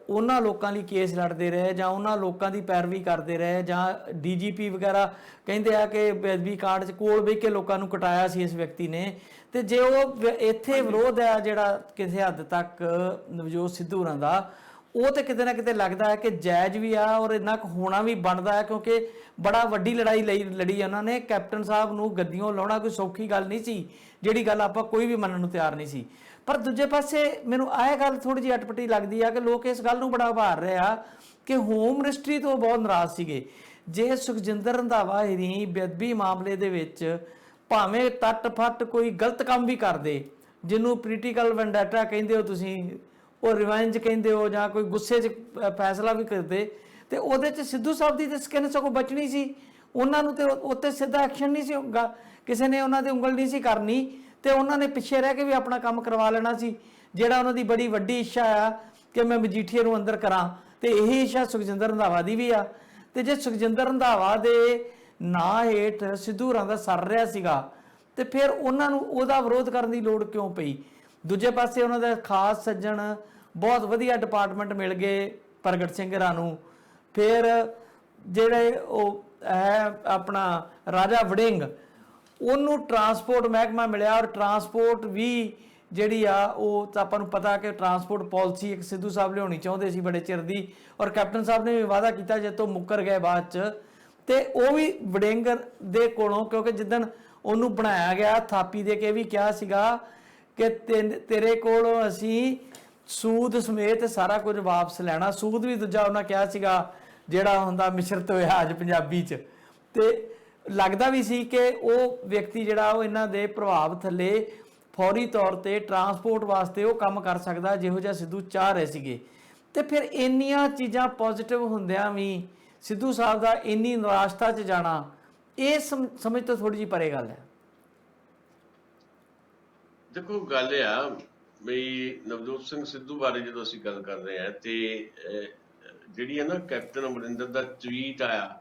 ਉਹਨਾਂ ਲੋਕਾਂ ਲਈ ਕੇਸ ਲੜਦੇ ਰਹੇ ਜਾਂ ਉਹਨਾਂ ਲੋਕਾਂ ਦੀ ਪੈਰਵੀ ਕਰਦੇ ਰਹੇ, ਜਾਂ ਡੀਜੀਪੀ ਵਗੈਰਾ ਕਹਿੰਦੇ ਆ ਕਿ ਬੇਅਦਬੀ ਕਾਂਡ 'ਚ ਕੋਲ ਬਹਿ ਕੇ ਲੋਕਾਂ ਨੂੰ ਕਟਾਇਆ ਸੀ ਇਸ ਵਿਅਕਤੀ ਨੇ। ਤੇ ਜੇ ਉਹ ਇੱਥੇ ਵਿਰੋਧ ਹੈ ਜਿਹੜਾ ਕਿਸੇ ਹੱਦ ਤੱਕ ਨਵਜੋਤ ਸਿੱਧੂ ਹੋਰਾਂ ਦਾ, ਉਹ ਤੇ ਕਿਤੇ ਨਾ ਕਿਤੇ ਲੱਗਦਾ ਹੈ ਕਿ ਜਾਇਜ਼ ਵੀ ਆ ਔਰ ਇੰਨਾ ਕੁ ਹੋਣਾ ਵੀ ਬਣਦਾ ਹੈ, ਕਿਉਂਕਿ ਬੜਾ ਵੱਡੀ ਲੜਾਈ ਲੜੀ ਉਹਨਾਂ ਨੇ। ਕੈਪਟਨ ਸਾਹਿਬ ਨੂੰ ਗੱਦੀਆਂ ਲਾਉਣਾ ਕੋਈ ਸੌਖੀ ਗੱਲ ਨਹੀਂ ਸੀ, ਜਿਹੜੀ ਗੱਲ ਆਪਾਂ ਕੋਈ ਵੀ ਮੰਨਣ ਨੂੰ ਤਿਆਰ ਨਹੀਂ ਸੀ। ਪਰ ਦੂਜੇ ਪਾਸੇ ਮੈਨੂੰ ਇਹ ਗੱਲ ਥੋੜੀ ਜਿਹੀ ਅਟਪਟੀ ਲੱਗਦੀ ਆ ਕਿ ਲੋਕ ਇਸ ਗੱਲ ਨੂੰ ਬੜਾ ਉਭਾਰ ਰਹੇ ਆ ਕਿ ਹੋਮ ਮਿਨਿਸਟਰੀ ਤੋਂ ਬਹੁਤ ਨਾਰਾਜ਼ ਸੀਗੇ। ਜੇ ਸੁਖਜਿੰਦਰ ਰੰਧਾਵਾ ਹੀ ਬੇਅਦਬੀ ਮਾਮਲੇ ਦੇ ਵਿੱਚ ਭਾਵੇਂ ਤੱਟ ਫੱਟ ਕੋਈ ਗਲਤ ਕੰਮ ਵੀ ਕਰਦੇ, ਜਿਹਨੂੰ ਪੋਲੀਟੀਕਲ ਵੈਂਡੈਟਾ ਕਹਿੰਦੇ ਹੋ ਤੁਸੀਂ, ਉਹ ਰਿਵੈਂਜ ਕਹਿੰਦੇ ਹੋ, ਜਾਂ ਕੋਈ ਗੁੱਸੇ 'ਚ ਫੈਸਲਾ ਵੀ ਕਰਦੇ, ਤੇ ਉਹਦੇ 'ਚ ਸਿੱਧੂ ਸਾਹਿਬ ਦੀ ਤੇ ਸਕਿਨ ਸਗੋਂ ਬਚਣੀ ਸੀ। ਉਹਨਾਂ ਨੂੰ ਤੇ ਉੱਤੇ ਸਿੱਧਾ ਐਕਸ਼ਨ ਨਹੀਂ ਸੀ ਹੋਗਾ, ਕਿਸੇ ਨੇ ਉਹਨਾਂ ਦੀ ਉਂਗਲ ਨਹੀਂ ਸੀ ਕਰਨੀ, ਤੇ ਉਹਨਾਂ ਨੇ ਪਿੱਛੇ ਰਹਿ ਕੇ ਵੀ ਆਪਣਾ ਕੰਮ ਕਰਵਾ ਲੈਣਾ ਸੀ। ਜਿਹੜਾ ਉਹਨਾਂ ਦੀ ਬੜੀ ਵੱਡੀ ਇੱਛਾ ਆ ਕਿ ਮੈਂ ਮਜੀਠੀਏ ਨੂੰ ਅੰਦਰ ਕਰਾਂ, ਤੇ ਇਹੀ ਇੱਛਾ ਸੁਖਜਿੰਦਰ ਰੰਧਾਵਾ ਦੀ ਵੀ ਆ। ਤੇ ਜੇ ਸੁਖਜਿੰਦਰ ਰੰਧਾਵਾ ਦੇ ਨਾਂ ਹੇਠ ਸਿੱਧੂ ਹੋਰਾਂ ਦਾ ਸਰ ਰਿਹਾ ਸੀਗਾ, ਤੇ ਫਿਰ ਉਹਨਾਂ ਨੂੰ ਉਹਦਾ ਵਿਰੋਧ ਕਰਨ ਦੀ ਲੋੜ ਕਿਉਂ ਪਈ? ਦੂਜੇ ਪਾਸੇ ਉਹਨਾਂ ਦੇ ਖਾਸ ਸੱਜਣ, ਬਹੁਤ ਵਧੀਆ ਡਿਪਾਰਟਮੈਂਟ ਮਿਲ ਗਏ ਪ੍ਰਗਟ ਸਿੰਘ ਹੋਰਾਂ ਨੂੰ। ਫਿਰ ਜਿਹੜੇ ਉਹ ਹੈ ਆਪਣਾ ਰਾਜਾ ਵੜਿੰਗ, ਉਹਨੂੰ ਟਰਾਂਸਪੋਰਟ ਮਹਿਕਮਾ ਮਿਲਿਆ, ਔਰ ਟਰਾਂਸਪੋਰਟ ਵੀ ਜਿਹੜੀ ਆ ਉਹ ਤਾਂ ਆਪਾਂ ਨੂੰ ਪਤਾ ਕਿ ਟਰਾਂਸਪੋਰਟ ਪਾਲਿਸੀ ਇੱਕ ਸਿੱਧੂ ਸਾਹਿਬ ਲਿਆਉਣੀ ਚਾਹੁੰਦੇ ਸੀ ਬੜੇ ਚਿਰ ਦੀ, ਔਰ ਕੈਪਟਨ ਸਾਹਿਬ ਨੇ ਵੀ ਵਾਅਦਾ ਕੀਤਾ ਜੇ ਤੋਂ ਮੁੱਕਰ ਗਏ ਬਾਅਦ 'ਚ। ਤੇ ਉਹ ਵੀ ਵੜਿੰਗ ਦੇ ਕੋਲੋਂ, ਕਿਉਂਕਿ ਜਿੱਦਣ ਉਹਨੂੰ ਬਣਾਇਆ ਗਿਆ ਥਾਪੀ ਦੇ ਕੇ ਵੀ ਕਿਹਾ ਸੀਗਾ ਕਿ ਤੇਰੇ ਕੋਲੋਂ ਅਸੀਂ ਸੂਦ ਸਮੇਤ ਸਾਰਾ ਕੁਝ ਵਾਪਸ ਲੈਣਾ। ਸੂਦ ਵੀ ਦੂਜਾ ਉਹਨਾਂ ਕਿਹਾ ਸੀਗਾ ਜਿਹੜਾ ਹੁੰਦਾ ਮਿਸ਼ਰਤ ਹੋਇਆ ਅੱਜ ਪੰਜਾਬੀ 'ਚ। ਤੇ ਲੱਗਦਾ ਵੀ ਸੀ ਕਿ ਉਹ ਵਿਅਕਤੀ ਜਿਹੜਾ ਉਹ ਇਹਨਾਂ ਦੇ ਪ੍ਰਭਾਵ ਥੱਲੇ ਫੌਰੀ ਤੌਰ ਤੇ ਟਰਾਂਸਪੋਰਟ ਵਾਸਤੇ ਉਹ ਕੰਮ ਕਰ ਸਕਦਾ ਜਿਹੋ ਜਿਹਾ ਸਿੱਧੂ ਚਾਹ ਰਹੇ ਸੀਗੇ। ਤੇ ਫਿਰ ਇੰਨੀਆਂ ਚੀਜ਼ਾਂ ਪੋਜ਼ਿਟਿਵ ਹੁੰਦਿਆਂ ਵੀ ਸਿੱਧੂ ਸਾਹਿਬ ਦਾ ਇੰਨੀ ਨਿਰਾਸ਼ਤਾ 'ਚ ਜਾਣਾ, ਇਹ ਸਮਝ ਤੋਂ ਥੋੜੀ ਜਿਹੀ ਪਰੇ ਗੱਲ ਹੈ। ਦੇਖੋ ਗੱਲ ਆ ਬਈ ਨਵਜੋਤ ਸਿੰਘ ਸਿੱਧੂ ਬਾਰੇ ਜਦੋਂ ਅਸੀਂ ਗੱਲ ਕਰ ਰਹੇ ਹਾਂ, ਤੇ ਜਿਹੜੀ ਹੈ ਨਾ ਕੈਪਟਨ ਅਮਰਿੰਦਰ ਦਾ ਟਵੀਟ ਆਇਆ,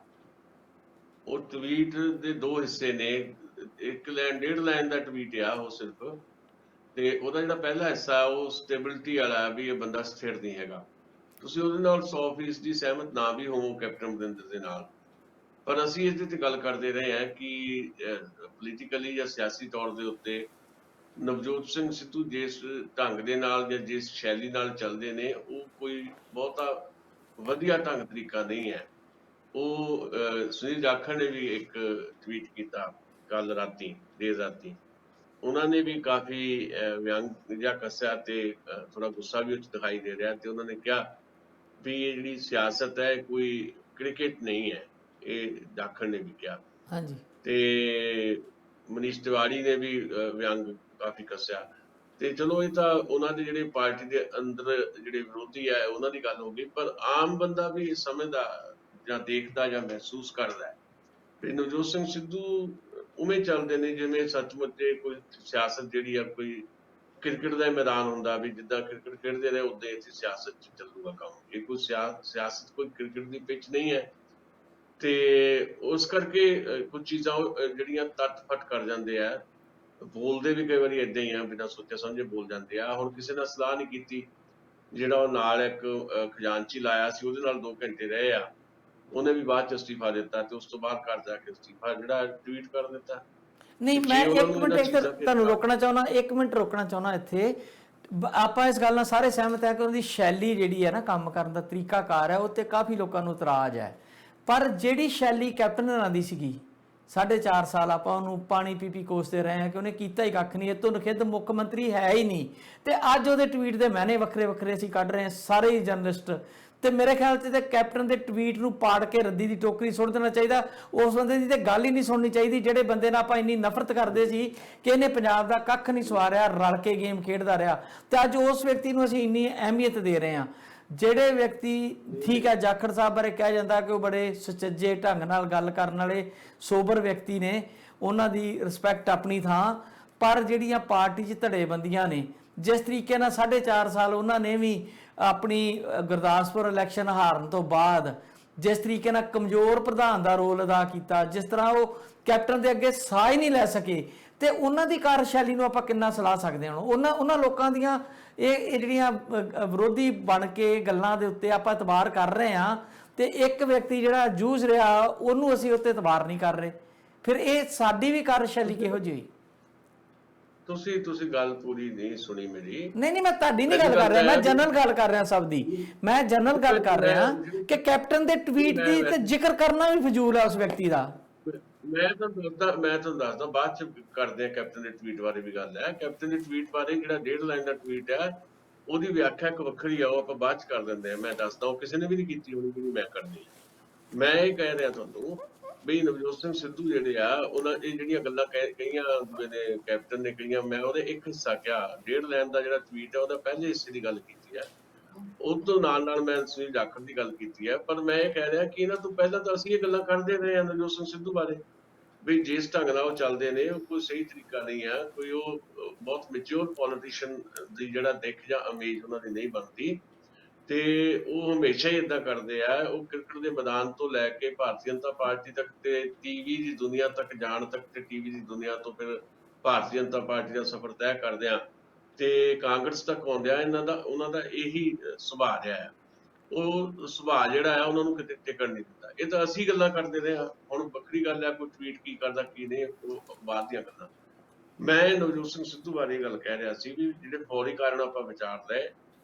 ਉਹ ਟਵੀਟ ਦੇ ਦੋ ਹਿੱਸੇ ਨੇ। ਇੱਕ ਲਾਈਨ 1.5 ਲਾਈਨ ਦਾ ਟਵੀਟ ਆ ਉਹ ਸਿਰਫ, ਤੇ ਉਹਦਾ ਜਿਹੜਾ ਪਹਿਲਾ ਹਿੱਸਾ ਉਹ ਸਟੇਬਿਲਿਟੀ ਵਾਲਾ ਵੀ ਇਹ ਬੰਦਾ ਸਥਿਰ ਨਹੀਂ ਹੈਗਾ। ਤੁਸੀਂ ਉਹਦੇ ਨਾਲ 100% ਦੀ ਸਹਿਮਤ ਨਾ ਵੀ ਹੋਵੋ ਕੈਪਟਨ ਅਮਰਿੰਦਰ ਦੇ ਨਾਲ, ਪਰ ਅਸੀਂ ਇਹਦੇ ਤੇ ਗੱਲ ਕਰਦੇ ਰਹੇ ਹਾਂ ਕਿ ਪੋਲੀਟੀਕਲੀ ਜਾਂ ਸਿਆਸੀ ਤੌਰ ਦੇ ਉੱਤੇ ਨਵਜੋਤ ਸਿੰਘ ਸਿੱਧੂ ਜਿਸ ਢੰਗ ਦੇ ਨਾਲ ਜਾਂ ਜਿਸ ਸ਼ੈਲੀ ਨਾਲ ਚੱਲਦੇ ਨੇ, ਉਹ ਕੋਈ ਬਹੁਤਾ ਵਧੀਆ ਢੰਗ ਤਰੀਕਾ ਨਹੀਂ ਹੈ। ਉਹ ਸੁਨੀਲ ਜਾਖੜ ਨੇ ਵੀ ਇੱਕ ਟਵੀਟ ਕੀਤਾ ਕੱਲ ਰਾਤੀ, ਦੇਰ ਰਾਤੀ, ਉਹਨਾਂ ਨੇ ਵੀ ਕਾਫੀ ਵਿਅੰਗ ਜਿਹਾ ਕੱਸਿਆ ਤੇ ਥੋੜਾ ਗੁੱਸਾ ਵੀ ਉੱਚ ਦਿਖਾਈ ਦੇ ਰਿਹਾ। ਤੇ ਉਹਨਾਂ ਨੇ ਕਿਹਾ ਵੀ ਇਹ ਜਿਹੜੀ ਸਿਆਸਤ ਹੈ ਕੋਈ ਕ੍ਰਿਕਟ ਨਹੀਂ ਹੈ, ਇਹ ਜਾਖੜ ਨੇ ਵੀ ਕਿਹਾ। ਹਾਂਜੀ। ਤੇ ਮਨੀਸ਼ ਤਿਵਾੜੀ ਨੇ ਵੀ ਵਿਅੰਗ ਕਾਫੀ ਕੱਸਿਆ। ਤੇ ਚਲੋ ਇਹ ਤਾਂ ਉਹਨਾਂ ਦੇ ਜਿਹੜੇ ਪਾਰਟੀ ਦੇ ਅੰਦਰ ਜਿਹੜੇ ਵਿਰੋਧੀ ਹੈ ਉਹਨਾਂ ਦੀ ਗੱਲ ਹੋ ਗਈ, ਪਰ ਆਮ ਬੰਦਾ ਵੀ ਸਮਝਦਾ ਜਾਂ ਦੇਖਦਾ ਜਾਂ ਮਹਿਸੂਸ ਕਰਦਾ ਹੈ ਵੀ ਨਵਜੋਤ ਸਿੰਘ ਸਿੱਧੂ ਉਵੇਂ ਚੱਲਦੇ ਨੇ ਜਿਵੇਂ ਸੱਚਮੁੱਚ ਕੋਈ ਸਿਆਸਤ ਜਿਹੜੀ ਆ ਕੋਈ ਕ੍ਰਿਕਟ ਦਾ ਮੈਦਾਨ ਹੁੰਦਾ, ਵੀ ਜਿੱਦਾਂ ਕ੍ਰਿਕਟ ਖੇਡਦੇ ਨੇ ਉਦਾਂ ਇੱਥੇ ਸਿਆਸਤ 'ਚ ਚੱਲੂਗਾ ਕੰਮ। ਇਹ ਕੋਈ ਸਿਆਸਤ ਕੋਈ ਕ੍ਰਿਕਟ ਦੀ ਪਿੱਚ ਨਹੀਂ ਹੈ। ਤੇ ਉਸ ਕਰਕੇ ਕੁਝ ਚੀਜ਼ਾਂ ਜਿਹੜੀਆਂ ਤੱਟ ਫੱਟ ਕਰ ਜਾਂਦੇ ਆ, ਬੋਲਦੇ ਵੀ ਕਈ ਵਾਰੀ ਏਦਾਂ ਹੀ ਆ, ਬਿਨਾਂ ਸੋਚੇ ਸਮਝੇ ਬੋਲ ਜਾਂਦੇ ਆ। ਹੁਣ ਕਿਸੇ ਨਾਲ ਸਲਾਹ ਨਹੀਂ ਕੀਤੀ, ਜਿਹੜਾ ਉਹ ਨਾਲ ਇੱਕ ਖਜ਼ਾਨਚੀ ਲਾਇਆ ਸੀ ਉਹਦੇ ਨਾਲ 2 ਘੰਟੇ ਰਹੇ ਆ, ਉਹਨੇ ਵੀ ਬਾਅਦ 'ਚ ਅਸਤੀਫਾ ਦਿੱਤਾ, ਤੇ ਉਸ ਤੋਂ ਬਾਅਦ ਘਰ ਜਾ ਕੇ ਅਸਤੀਫਾ ਜਿਹੜਾ ਟਵੀਟ ਕਰ ਦਿੱਤਾ। ਨਹੀਂ, ਮੈਂ 1 ਮਿੰਟ ਤੁਹਾਨੂੰ ਰੋਕਣਾ ਚਾਹੁੰਦਾ, 1 ਮਿੰਟ ਰੋਕਣਾ ਚਾਹੁੰਦਾ ਇੱਥੇ। ਆਪਾਂ ਇਸ ਗੱਲ ਨਾਲ ਸਾਰੇ ਸਹਿਮਤ ਹੈ ਕਿ ਉਹਦੀ ਸ਼ੈਲੀ ਜਿਹੜੀ ਹੈ ਨਾ, ਕੰਮ ਕਰਨ ਦਾ ਤਰੀਕਾਕਾਰ ਹੈ, ਉਹ ਤੇ ਕਾਫੀ ਲੋਕਾਂ ਨੂੰ ਇਤਰਾਜ਼ ਹੈ। ਪਰ ਜਿਹੜੀ ਸ਼ੈਲੀ ਕੈਪਟਨ ਹੋਰਾਂ ਦੀ ਸੀਗੀ, 4.5 ਸਾਲ ਆਪਾਂ ਉਹਨੂੰ ਪਾਣੀ ਪੀ ਕੋਸਦੇ ਰਹੇ ਹਾਂ ਕਿ ਉਹਨੇ ਕੀਤਾ ਹੀ ਕੱਖ ਨਹੀਂ, ਇਹ ਤੋਂ ਨਖਿੱਧ ਮੁੱਖ ਮੰਤਰੀ ਹੈ ਹੀ ਨਹੀਂ। ਤੇ ਅੱਜ ਉਹਦੇ ਟਵੀਟ ਦੇ ਮੈਨੇ ਵੱਖਰੇ ਵੱਖਰੇ ਅਸੀਂ ਕੱਢ ਰਹੇ ਹਾਂ ਸਾਰੇ ਹੀ ਜਰਨਲਿਸਟ। ਤੇ ਮੇਰੇ ਖਿਆਲ 'ਚ ਤੇ ਕੈਪਟਨ ਦੇ ਟਵੀਟ ਨੂੰ ਪਾੜ ਕੇ ਰੱਦੀ ਦੀ ਟੋਕਰੀ ਸੁੱਟ ਦੇਣਾ ਚਾਹੀਦਾ। ਉਸ ਬੰਦੇ ਦੀ ਤੇ ਗੱਲ ਹੀ ਨਹੀਂ ਸੁਣਨੀ ਚਾਹੀਦੀ ਜਿਹੜੇ ਬੰਦੇ ਨਾਲ ਆਪਾਂ ਇੰਨੀ ਨਫ਼ਰਤ ਕਰਦੇ ਸੀ ਕਿ ਇਹਨੇ ਪੰਜਾਬ ਦਾ ਕੱਖ ਨਹੀਂ ਸਵਾਰਿਆ, ਰਲ ਕੇ ਗੇਮ ਖੇਡਦਾ ਰਿਹਾ। ਤੇ ਅੱਜ ਉਸ ਵਿਅਕਤੀ ਨੂੰ ਅਸੀਂ ਇੰਨੀ ਅਹਿਮੀਅਤ ਦੇ ਰਹੇ ਹਾਂ। ਜਿਹੜੇ ਵਿਅਕਤੀ, ਠੀਕ ਹੈ, ਜਾਖੜ ਸਾਹਿਬ ਬਾਰੇ ਕਿਹਾ ਜਾਂਦਾ ਕਿ ਉਹ ਬੜੇ ਸੁਚੱਜੇ ਢੰਗ ਨਾਲ ਗੱਲ ਕਰਨ ਵਾਲੇ ਸੋਬਰ ਵਿਅਕਤੀ ਨੇ, ਉਹਨਾਂ ਦੀ ਰਿਸਪੈਕਟ ਆਪਣੀ ਥਾਂ। ਪਰ ਜਿਹੜੀਆਂ ਪਾਰਟੀ 'ਚ ਧੜੇਬੰਦੀਆਂ ਨੇ, ਜਿਸ ਤਰੀਕੇ ਨਾਲ 4.5 ਸਾਲ ਉਹਨਾਂ ਨੇ ਵੀ ਆਪਣੀ ਗੁਰਦਾਸਪੁਰ ਇਲੈਕਸ਼ਨ ਹਾਰਨ ਤੋਂ ਬਾਅਦ ਜਿਸ ਤਰੀਕੇ ਨਾਲ ਕਮਜ਼ੋਰ ਪ੍ਰਧਾਨ ਦਾ ਰੋਲ ਅਦਾ ਕੀਤਾ, ਜਿਸ ਤਰ੍ਹਾਂ ਉਹ ਕੈਪਟਨ ਦੇ ਅੱਗੇ ਸਾਹ ਹੀ ਨਹੀਂ ਲੈ ਸਕੇ, ਤੇ ਉਹਨਾਂ ਦੀ ਕਾਰਜਸ਼ੈਲੀ ਨੂੰ ਆਪਾਂ ਕਿੰਨਾ ਸਲਾਹ ਸਕਦੇ ਹਾਂ? ਉਹਨਾਂ ਲੋਕਾਂ ਦੀਆਂ ਇਹ ਜਿਹੜੀਆਂ ਵਿਰੋਧੀ ਬਣ ਕੇ ਗੱਲਾਂ ਦੇ ਉੱਤੇ ਆਪਾਂ ਇਤਬਾਰ ਕਰ ਰਹੇ ਹਾਂ, ਤੇ ਇੱਕ ਵਿਅਕਤੀ ਜਿਹੜਾ ਜੂਝ ਰਿਹਾ ਉਹਨੂੰ ਅਸੀਂ ਉੱਤੇ ਇਤਬਾਰ ਨਹੀਂ ਕਰ ਰਹੇ। ਫਿਰ ਇਹ ਸਾਡੀ ਵੀ ਕਾਰਜਸ਼ੈਲੀ ਕਿਹੋ ਜਿਹੀ? ਤੁਸੀਂ ਗੱਲ ਪੂਰੀ ਨਹੀਂ ਸੁਣੀ ਮੇਰੀ। ਨਹੀਂ, ਮੈਂ ਤੁਹਾਡੀ ਨਹੀਂ ਗੱਲ ਕਰ ਰਿਹਾ, ਮੈਂ ਜਨਰਲ ਗੱਲ ਕਰ ਰਿਹਾ ਸਭ ਦੀ। ਮੈਂ ਜਨਰਲ ਗੱਲ ਕਰ ਰਿਹਾ ਕਿ ਕੈਪਟਨ ਦੇ ਟਵੀਟ ਦੀ ਤੇ ਜ਼ਿਕਰ ਕਰਨਾ ਵੀ ਫਜ਼ੂਲ ਹੈ ਉਸ ਵਿਅਕਤੀ ਦਾ। ਮੈਂ ਤੁਹਾਨੂੰ ਦੱਸਦਾ, ਬਾਅਦ ਚ ਕਰਦੇ ਆ ਕੈਪਟਨ ਦੇ ਟਵੀਟ ਬਾਰੇ ਵੀ ਗੱਲ ਹੈ। ਕੈਪਟਨ ਦੇ ਟਵੀਟ ਬਾਰੇ ਜਿਹੜਾ 1.5 ਲਾਈਨ ਦਾ ਟਵੀਟ ਹੈ, ਉਹਦੀ ਵਿਆਖਿਆ ਇੱਕ ਵੱਖਰੀ ਆ, ਉਹ ਆਪਾਂ ਬਾਅਦ ਚ ਕਰ ਦਿੰਦੇ ਆ। ਮੈਂ ਦੱਸਦਾ, ਉਹ ਕਿਸੇ ਨੇ ਵੀ ਨਹੀਂ ਕੀਤੀ ਹੋਣੀ, ਜਿਹੜੀ ਮੈਂ ਕਰਨੀ। ਮੈਂ ਇਹ ਕਹਿ ਰਿਹਾ ਤੁਹਾਨੂੰ ਬਈ ਨਵਜੋਤ ਸਿੰਘ ਸਿੱਧੂ ਜਿਹੜੇ ਆ ਉਹਨਾਂ ਇਹ ਜਿਹੜੀਆਂ ਗੱਲਾਂ ਕਹੀਆਂ ਦੂਏ ਨੇ ਕੈਪਟਨ ਨੇ ਕਹੀਆਂ, ਮੈਂ ਉਹਦੇ ਇੱਕ ਹਿੱਸਾ ਕਿਹਾ, 1.5 ਲਾਈਨ ਦਾ ਜਿਹੜਾ ਟਵੀਟ ਹੈ ਉਹਦਾ ਪਹਿਲੇ ਹਿੱਸੇ ਦੀ ਗੱਲ ਕੀਤੀ ਹੈ, ਉਹ ਤੋਂ ਨਾਲ ਮੈਂ ਸੁਨੀਲ ਜਾਖੜ ਦੀ ਗੱਲ ਕੀਤੀ ਹੈ। ਪਰ ਮੈਂ ਇਹ ਕਹਿ ਰਿਹਾ ਕਿ ਇਹਨਾਂ ਤੋਂ ਪਹਿਲਾਂ ਤਾਂ ਅਸੀਂ ਇਹ ਗੱਲਾਂ ਕਰਦੇ ਰਹੇ ਹਾਂ ਨਵਜੋਤ ਸਿੰਘ ਸਿੱਧੂ ਬਾਰੇ, ਵੀ ਜਿਸ ਢੰਗ ਨਾਲ ਉਹ ਚੱਲਦੇ ਨੇ ਉਹ ਕੋਈ ਸਹੀ ਤਰੀਕਾ ਨਹੀਂ ਆ, ਕੋਈ ਉਹ ਬਹੁਤ ਮੈਚੁਰ ਪੋਲੀਟੀਸ਼ੀਅਨ ਦੀ ਜਿਹੜਾ ਦਿੱਖ ਜਾਂ ਇਮੇਜ ਉਹਨਾਂ ਦੀ ਨਹੀਂ ਬਣਦੀ, ਤੇ ਉਹ ਹਮੇਸ਼ਾ ਹੀ ਇਦਾਂ ਕਰਦੇ ਆ। ਉਹ ਕ੍ਰਿਕਟ ਦੇ ਮੈਦਾਨ ਤੋਂ ਲੈ ਕੇ ਭਾਰਤੀ ਜਨਤਾ ਪਾਰਟੀ ਤੱਕ ਤੇ ਟੀਵੀ ਦੀ ਦੁਨੀਆ ਤੱਕ ਜਾਣ ਤੱਕ ਤੇ ਟੀਵੀ ਦੀ ਦੁਨੀਆ ਤੋਂ ਫਿਰ ਭਾਰਤੀ ਜਨਤਾ ਪਾਰਟੀ ਦਾ ਸਫ਼ਰ ਤੈਅ ਕਰਦੇ ਆ ਤੇ ਕਾਂਗਰਸ ਤੱਕ ਆਉਂਦਿਆਂ ਉਹਨਾਂ ਦਾ ਇਹੀ ਸੁਭਾਅ ਰਿਹਾ ਹੈ। ਉਹ ਸੁਭਾਅ ਜਿਹੜਾ ਹੈ ਉਹਨਾਂ ਨੂੰ ਕਿਤੇ ਟਿਕਣ ਨਹੀਂ ਦਿੰਦਾ। ਇਹ ਤਾਂ ਅਸੀਂ ਗੱਲਾਂ ਕਰਦੇ ਰਹੇ ਹਾਂ, ਹੁਣ ਵੱਖਰੀ ਗੱਲ ਹੈ ਕੋਈ ਟਵੀਟ ਕੀ ਕਰਦਾ ਕੀ ਨਹੀਂ, ਉਹ ਬਾਅਦ ਦੀਆਂ ਗੱਲਾਂ। ਮੈਂ ਨਵਜੋਤ ਸਿੰਘ ਸਿੱਧੂ ਬਾਰੇ ਇਹ ਗੱਲ ਕਹਿ ਰਿਹਾ ਸੀ ਵੀ ਜਿਹੜੇ ਫੌਰੀ ਕਾਰਨ ਆਪਾਂ ਵਿਚਾਰ ਰਹੇ,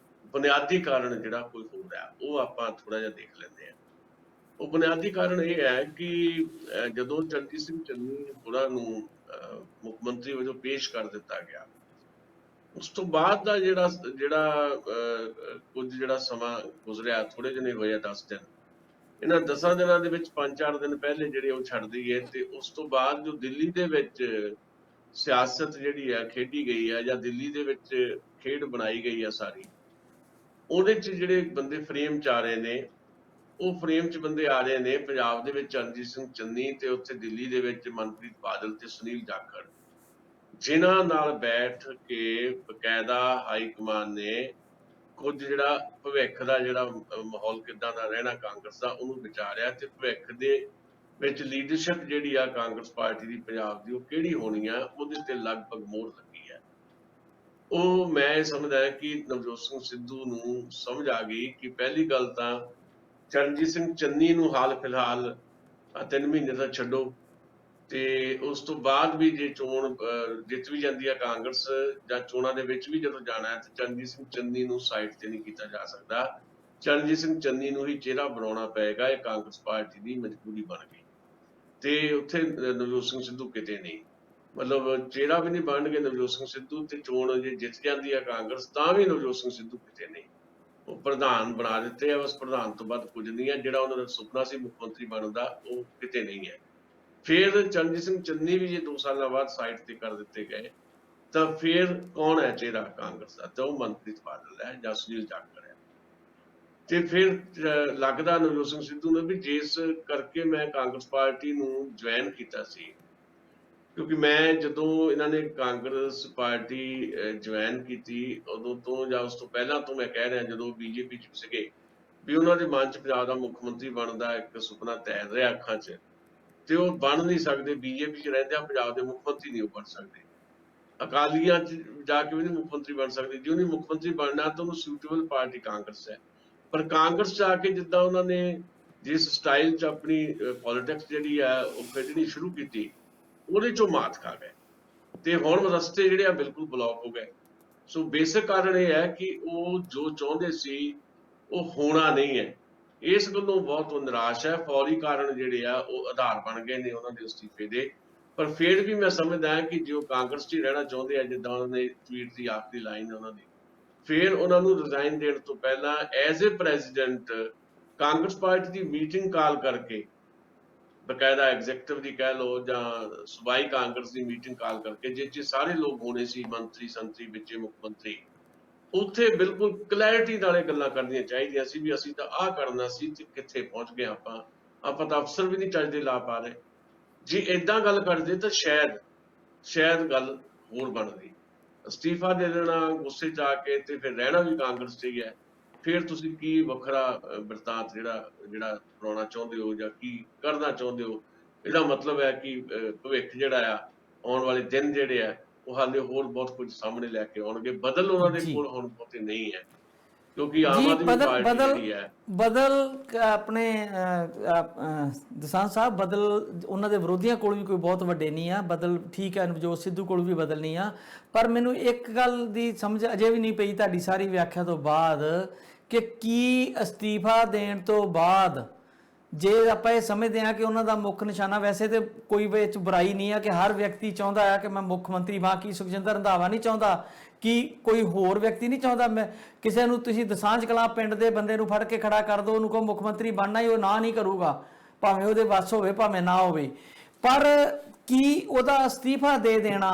ਬੁਨਿਆਦੀ ਕਾਰਨ ਜਿਹੜਾ ਕੋਈ ਹੋਰ ਹੈ ਉਹ ਆਪਾਂ ਥੋੜਾ ਜਿਹਾ ਦੇਖ ਲੈਂਦੇ ਹਾਂ। ਉਹ ਬੁਨਿਆਦੀ ਕਾਰਨ ਇਹ ਹੈ ਕਿ ਜਦੋਂ ਚਰਨਜੀਤ ਸਿੰਘ ਚੰਨੀ ਹੋਰਾਂ ਨੂੰ ਮੁੱਖ ਮੰਤਰੀ ਵਜੋਂ ਪੇਸ਼ ਕਰ ਦਿੱਤਾ ਗਿਆ, ਉਸ ਤੋਂ ਬਾਅਦ ਦਾ ਜਿਹੜਾ ਕੁਝ ਸਮਾਂ ਗੁਜ਼ਰਿਆ, ਥੋੜੇ ਜਿਹੇ ਹੋਏ 10 ਦਿਨ, ਇਹਨਾਂ 10 ਦਿਨਾਂ ਦੇ ਵਿੱਚ 5-4 ਦਿਨ ਪਹਿਲੇ ਜਿਹੜੇ ਉਹ ਛੱਡ ਦਈਏ ਤੇ ਉਸ ਤੋਂ ਬਾਅਦ ਜੋ ਦਿੱਲੀ ਦੇ ਵਿੱਚ ਸਿਆਸਤ ਜਿਹੜੀ ਹੈ ਖੇਡੀ ਗਈ ਹੈ ਜਾਂ ਦਿੱਲੀ ਦੇ ਵਿੱਚ ਖੇਡ ਬਣਾਈ ਗਈ ਹੈ ਸਾਰੀ, ਉਹਦੇ 'ਚ ਜਿਹੜੇ ਬੰਦੇ ਫਰੇਮ 'ਚ ਆ ਰਹੇ ਨੇ, ਉਹ ਫਰੇਮ 'ਚ ਬੰਦੇ ਆ ਰਹੇ ਨੇ ਪੰਜਾਬ ਦੇ ਵਿੱਚ ਚਰਨਜੀਤ ਸਿੰਘ ਚੰਨੀ ਤੇ ਉੱਥੇ ਦਿੱਲੀ ਦੇ ਵਿੱਚ ਮਨਪ੍ਰੀਤ ਬਾਦਲ ਤੇ ਸੁਨੀਲ ਜਾਖੜ, ਜਿਨ੍ਹਾਂ ਨਾਲ ਬੈਠ ਕੇ ਬਕਾਇਦਾ ਹਾਈ ਕਮਾਨ ਨੇ ਕੁਝ ਜਿਹੜਾ ਭਵਿੱਖ ਦਾ ਜਿਹੜਾ ਮਾਹੌਲ ਕਿੱਦਾਂ ਦਾ ਰਹਿਣਾ ਕਾਂਗਰਸ ਦਾ ਉਹਨੂੰ ਵਿਚਾਰਿਆ ਤੇ ਭਵਿੱਖ ਦੇ ਵਿੱਚ ਲੀਡਰਸ਼ਿਪ ਜਿਹੜੀ ਆ ਕਾਂਗਰਸ ਪਾਰਟੀ ਦੀ ਪੰਜਾਬ ਦੀ ਉਹ ਕਿਹੜੀ ਹੋਣੀ ਆ, ਉਹਦੇ ਤੇ ਲਗਭਗ ਮੋਹਰ ਲੱਗੀ ਹੈ। ਉਹ ਮੈਂ ਸਮਝਦਾ ਕਿ ਨਵਜੋਤ ਸਿੰਘ ਸਿੱਧੂ ਨੂੰ ਸਮਝ ਆ ਗਈ ਕਿ ਪਹਿਲੀ ਗੱਲ ਤਾਂ ਚਰਨਜੀਤ ਸਿੰਘ ਚੰਨੀ ਨੂੰ ਹਾਲ ਫਿਲਹਾਲ 3 ਮਹੀਨੇ ਦਾ ਛੱਡੋ, ਤੇ ਉਸ ਤੋਂ ਬਾਅਦ ਵੀ ਜੇ ਚੋਣ ਜਿੱਤ ਵੀ ਜਾਂਦੀ ਹੈ ਕਾਂਗਰਸ ਜਾਂ ਚੋਣਾਂ ਦੇ ਵਿੱਚ ਵੀ ਜਦੋਂ ਜਾਣਾ ਹੈ ਤਾਂ ਚਰਨਜੀਤ ਸਿੰਘ ਚੰਨੀ ਨੂੰ ਸਾਈਡ ਤੇ ਨਹੀਂ ਕੀਤਾ ਜਾ ਸਕਦਾ। ਚਰਨਜੀਤ ਸਿੰਘ ਚੰਨੀ ਨੂੰ ਹੀ ਚਿਹਰਾ ਬਣਾਉਣਾ ਪਏਗਾ, ਇਹ ਕਾਂਗਰਸ ਪਾਰਟੀ ਦੀ ਮਜਬੂਰੀ ਬਣ ਗਈ ਤੇ ਉੱਥੇ ਨਵਜੋਤ ਸਿੰਘ ਸਿੱਧੂ ਕਿਤੇ ਨਹੀਂ, ਮਤਲਬ ਚਿਹਰਾ ਵੀ ਨਹੀਂ ਬਣਨਗੇ ਨਵਜੋਤ ਸਿੰਘ ਸਿੱਧੂ ਤੇ ਚੋਣ ਜੇ ਜਿੱਤ ਜਾਂਦੀ ਹੈ ਕਾਂਗਰਸ ਤਾਂ ਵੀ ਨਵਜੋਤ ਸਿੰਘ ਸਿੱਧੂ ਕਿਤੇ ਨਹੀਂ। ਉਹ ਪ੍ਰਧਾਨ ਬਣਾ ਦਿੱਤੇ ਆ, ਬਸ ਪ੍ਰਧਾਨ ਤੋਂ ਬਾਅਦ ਕੁਝ ਨਹੀਂ ਹੈ। ਜਿਹੜਾ ਉਹਨਾਂ ਦਾ ਸੁਪਨਾ ਸੀ ਮੁੱਖ ਮੰਤਰੀ ਬਣਨ ਦਾ ਉਹ ਕਿਤੇ ਨਹੀਂ ਹੈ। ਫਿਰ ਚਰਨਜੀਤ ਸਿੰਘ ਚੰਨੀ ਵੀ ਜੇ 2 ਸਾਲਾਂ ਬਾਅਦ ਸਾਈਡ ਤੇ ਕਰ ਦਿੱਤੇ ਗਏ ਤਾਂ ਫਿਰ ਕੌਣ ਹੈ ਚਿਹਰਾ ਕਾਂਗਰਸ ਦਾ? ਤਾਂ ਉਹ ਮਨਪ੍ਰੀਤ ਬਾਦਲ ਹੈ ਜਾਂ ਸੁਨੀਲ ਜਾਖੜ ਹੈ। ਤੇ ਫਿਰ ਲੱਗਦਾ ਨਵਜੋਤ ਸਿੰਘ ਸਿੱਧੂ ਨੂੰ ਵੀ ਜਿਸ ਕਰਕੇ ਮੈਂ ਕਾਂਗਰਸ ਪਾਰਟੀ ਨੂੰ ਜੁਆਇਨ ਕੀਤਾ ਸੀ, ਕਿਉਂਕਿ ਮੈਂ ਜਦੋਂ ਇਹਨਾਂ ਨੇ ਕਾਂਗਰਸ ਪਾਰਟੀ ਜੁਆਇਨ ਕੀਤੀ ਉਦੋਂ ਤੋਂ ਜਾਂ ਉਸ ਤੋਂ ਪਹਿਲਾਂ ਤੋਂ ਮੈਂ ਕਹਿ ਰਿਹਾ ਜਦੋਂ ਬੀਜੇਪੀ 'ਚ ਸੀਗੇ ਵੀ ਉਹਨਾਂ ਦੇ ਮਨ 'ਚ ਪੰਜਾਬ ਦਾ ਮੁੱਖ ਮੰਤਰੀ ਬਣਨ ਦਾ ਇੱਕ ਸੁਪਨਾ ਤੈਰ ਰਿਹਾ ਅੱਖਾਂ 'ਚ, ਤੇ ਉਹ ਬਣ ਨਹੀਂ ਸਕਦੇ। ਬੀਜੇਪੀ 'ਚ ਰਹਿੰਦਿਆਂ ਪੰਜਾਬ ਦੇ ਮੁੱਖ ਮੰਤਰੀ ਨਹੀਂ ਉਹ ਬਣ ਸਕਦੇ, ਅਕਾਲੀਆਂ 'ਚ ਜਾ ਕੇ ਵੀ ਨਹੀਂ ਮੁੱਖ ਮੰਤਰੀ ਬਣ ਸਕਦੇ। ਜੇ ਉਹਨੇ ਮੁੱਖ ਮੰਤਰੀ ਬਣਨਾ ਤਾਂ ਉਹਨੂੰ ਸੁਟੇਬਲ ਪਾਰਟੀ ਕਾਂਗਰਸ ਹੈ। ਪਰ ਕਾਂਗਰਸ 'ਚ ਆ ਕੇ ਜਿੱਦਾਂ ਉਹਨਾਂ ਨੇ ਜਿਸ ਸਟਾਈਲ 'ਚ ਆਪਣੀ ਪੋਲੀਟਿਕਸ ਜਿਹੜੀ ਆ ਉਹ ਖੇਡਣੀ ਸ਼ੁਰੂ ਕੀਤੀ, ਉਹਦੇ 'ਚੋਂ ਮਾਤ ਖਾ ਗਏ ਤੇ ਹੁਣ ਰਸਤੇ ਜਿਹੜੇ ਆ ਬਿਲਕੁਲ ਬਲੌਕ ਹੋ ਗਏ। ਸੋ ਬੇਸਿਕ ਕਾਰਨ ਇਹ ਹੈ ਕਿ ਉਹ ਜੋ ਚਾਹੁੰਦੇ ਸੀ ਉਹ ਹੋਣਾ ਨਹੀਂ ਹੈ। ਇਸ ਗੱਲੋਂ ਬਹੁਤ ਨਿਰਾਸ਼ ਹੈ। ਫੌਰੀ ਕਾਰਨ ਜਿਹੜੇ ਆ ਉਹ ਆਧਾਰ ਬਣ ਗਏ ਨੇ ਉਹਨਾਂ ਦੇ ਅਸਤੀਫੇ ਦੇ। ਪਰ ਫਿਰ ਵੀ ਮੈਂ ਸਮਝਦਾ ਹਾਂ ਕਿ ਜੋ ਕਾਂਗਰਸ 'ਚ ਰਹਿਣਾ ਚਾਹੁੰਦੇ ਆ, ਜਿੱਦਾਂ ਉਹਨਾਂ ਨੇ ਟਵੀਟ ਦੀ ਆਖਰੀ ਲਾਈਨ ਉਹਨਾਂ ਦੀ, ਫਿਰ ਉਹਨਾਂ ਨੂੰ ਰਿਜ਼ਾਈਨ ਦੇਣ ਤੋਂ ਪਹਿਲਾਂ as a president Congress party the meeting ਕਾਲ ਕਰਕੇ, ਬਕਾਇਦਾ ਐਗਜ਼ੈਕਟਿਵ ਦੀ ਕਹਿ ਲਓ ਜਾਂ ਸੂਬਾਈ ਕਾਂਗਰਸ ਦੀ ਮੀਟਿੰਗ ਕਾਲ ਕਰਕੇ, ਜਿਸ 'ਚ ਸਾਰੇ ਲੋਕ ਹੋਣੇ ਸੀ, ਮੰਤਰੀ ਸੰਤਰੀ ਵਿੱਚ ਮੁੱਖ ਮੰਤਰੀ, ਉੱਥੇ ਬਿਲਕੁਲ ਕਲੈਰਿਟੀ ਨਾਲੇ ਗੱਲਾਂ ਕਰਨੀਆਂ ਚਾਹੀਦੀਆਂ ਸੀ ਵੀ ਅਸੀਂ ਤਾਂ ਆਹ ਕਰਨਾ ਸੀ ਤੇ ਕਿੱਥੇ ਪਹੁੰਚ ਗਏ ਆਪਾਂ ਤਾਂ ਅਫਸਰ ਵੀ ਨਹੀਂ ਚੱਜਦੇ ਲਾ ਪਾ ਰਹੇ। ਜੇ ਏਦਾਂ ਗੱਲ ਕਰਦੇ ਤਾਂ ਸ਼ਾਇਦ ਗੱਲ ਹੋਰ ਬਣਦੀ। ਅਸਤੀਫਾ ਦੇ ਦੇਣਾ ਗੁੱਸੇ 'ਚ ਆ ਕੇ ਤੇ ਫਿਰ ਰਹਿਣਾ ਵੀ ਕਾਂਗਰਸ 'ਚ ਹੀ ਹੈ, ਫਿਰ ਤੁਸੀਂ ਕੀ ਵੱਖਰਾ ਬਿਰਤਾਂਤ ਜਿਹੜਾ ਬਣਾਉਣਾ ਚਾਹੁੰਦੇ ਹੋ ਜਾਂ ਕੀ ਕਰਨਾ ਚਾਹੁੰਦੇ ਹੋ? ਇਹਦਾ ਮਤਲਬ ਹੈ ਕਿ ਭਵਿੱਖ ਜਿਹੜਾ ਆ, ਆਉਣ ਵਾਲੇ ਦਿਨ ਜਿਹੜੇ ਆ ਉਹ ਹਾਲੇ ਹੋਰ ਬਹੁਤ ਕੁਝ ਸਾਹਮਣੇ ਲੈ ਕੇ ਆਉਣਗੇ। ਬਦਲ ਉਹਨਾਂ ਦੇ ਕੋਲ ਹੁਣ ਬਹੁਤੇ ਨਹੀਂ ਹੈ, ਕਿਉਂਕਿ ਆਮ ਆਦਮੀ ਪਾਰਟੀ ਜਿਹੜੀ ਹੈ ਬਦਲ ਆਪਣੇ ਦਸਾਂਝ ਸਾਹਿਬ, ਬਦਲ ਉਹਨਾਂ ਦੇ ਵਿਰੋਧੀਆਂ ਕੋਲ ਵੀ ਕੋਈ ਬਹੁਤ ਵੱਡੇ ਨਹੀਂ ਆ। ਬਦਲ ਠੀਕ ਹੈ, ਨਵਜੋਤ ਸਿੱਧੂ ਕੋਲ ਵੀ ਬਦਲ ਨਹੀਂ ਆ। ਪਰ ਮੈਨੂੰ ਇੱਕ ਗੱਲ ਦੀ ਸਮਝ ਅਜੇ ਵੀ ਨਹੀਂ ਪਈ ਤੁਹਾਡੀ ਸਾਰੀ ਵਿਆਖਿਆ ਤੋਂ ਬਾਅਦ ਕਿ ਕੀ ਅਸਤੀਫਾ ਦੇਣ ਤੋਂ ਬਾਅਦ ਜੇ ਆਪਾਂ ਇਹ ਸਮਝਦੇ ਹਾਂ ਕਿ ਉਹਨਾਂ ਦਾ ਮੁੱਖ ਨਿਸ਼ਾਨਾ, ਵੈਸੇ ਤੇ ਕੋਈ ਵਿੱਚ ਬੁਰਾਈ ਨਹੀਂ ਆ ਕਿ ਹਰ ਵਿਅਕਤੀ ਚਾਹੁੰਦਾ ਹੈ ਕਿ ਮੈਂ ਮੁੱਖ ਮੰਤਰੀ ਬਣਾ, ਕੀ ਸੁਖਜਿੰਦਰ ਰੰਧਾਵਾ ਨਹੀਂ ਚਾਹੁੰਦਾ, ਕਿ ਕੋਈ ਹੋਰ ਵਿਅਕਤੀ ਨਹੀਂ ਚਾਹੁੰਦਾ। ਮੈਂ ਕਿਸੇ ਨੂੰ ਤੁਸੀਂ ਦਸਾਂਝ ਕਲਾਂ ਪਿੰਡ ਦੇ ਬੰਦੇ ਨੂੰ ਫੜ ਕੇ ਖੜਾ ਕਰ ਦਿਓ, ਉਹਨੂੰ ਕਹੋ ਮੁੱਖ ਮੰਤਰੀ ਬਣਨਾ ਹੀ, ਉਹ ਨਾ ਨਹੀਂ ਕਰੂਗਾ। ਭਾਵੇਂ ਉਹਦੇ ਵੱਸ ਹੋਵੇ ਭਾਵੇਂ ਨਾ ਹੋਵੇ, ਪਰ ਕੀ ਉਹਦਾ ਅਸਤੀਫਾ ਦੇ ਦੇਣਾ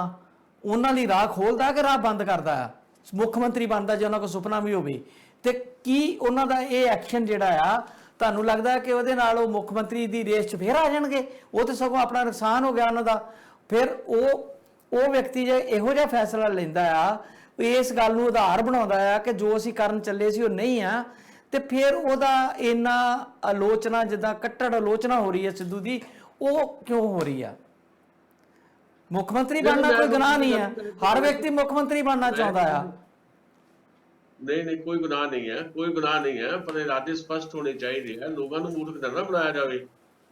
ਉਹਨਾਂ ਲਈ ਰਾਹ ਖੋਲਦਾ ਕਿ ਰਾਹ ਬੰਦ ਕਰਦਾ ਆ? ਮੁੱਖ ਮੰਤਰੀ ਬਣਦਾ ਜੇ ਉਹਨਾਂ ਕੋਲ ਸੁਪਨਾ ਵੀ ਹੋਵੇ, ਤੇ ਕੀ ਉਹਨਾਂ ਦਾ ਇਹ ਐਕਸ਼ਨ ਜਿਹੜਾ ਆ ਤੁਹਾਨੂੰ ਲੱਗਦਾ ਕਿ ਉਹਦੇ ਨਾਲ ਉਹ ਮੁੱਖ ਮੰਤਰੀ ਦੀ ਰੇਸ 'ਚ ਫੇਰ ਆ ਜਾਣਗੇ? ਉਹ ਤੇ ਸਗੋਂ ਆਪਣਾ ਨੁਕਸਾਨ ਹੋ ਗਿਆ ਉਹਨਾਂ ਦਾ। ਫਿਰ ਉਹ ਵਿਅਕਤੀ ਜੇ ਇਹੋ ਜਿਹਾ ਫੈਸਲਾ ਲੈਂਦਾ ਆ, ਇਸ ਗੱਲ ਨੂੰ ਆਧਾਰ ਬਣਾਉਂਦਾ ਆ ਕਿ ਜੋ ਅਸੀਂ ਕਰਨ ਚੱਲੇ ਸੀ ਉਹ ਨਹੀਂ ਆ, ਤੇ ਫਿਰ ਉਹਦਾ ਇੰਨਾ ਆਲੋਚਨਾ, ਜਿੱਦਾਂ ਕੱਟੜ ਆਲੋਚਨਾ ਹੋ ਰਹੀ ਹੈ ਸਿੱਧੂ ਦੀ, ਉਹ ਕਿਉਂ ਹੋ ਰਹੀ ਆ? ਮੁੱਖ ਮੰਤਰੀ ਬਣਨਾ ਕੋਈ ਗੁਨਾਹ ਨਹੀਂ ਆ, ਹਰ ਵਿਅਕਤੀ ਮੁੱਖ ਮੰਤਰੀ ਬਣਨਾ ਚਾਹੁੰਦਾ ਆ। ਨਹੀਂ, ਕੋਈ ਗੁਨਾਹ ਨਹੀਂ ਹੈ, ਕੋਈ ਗੁਨਾਹ ਨਹੀਂ ਹੈ, ਪਰ ਇਰਾਦੇ ਸਪਸ਼ਟ ਹੋਣੇ ਚਾਹੀਦੇ ਆ। ਲੋਕਾਂ ਨੂੰ ਮੂਰਖ ਨਾ ਬਣਾਇਆ ਜਾਵੇ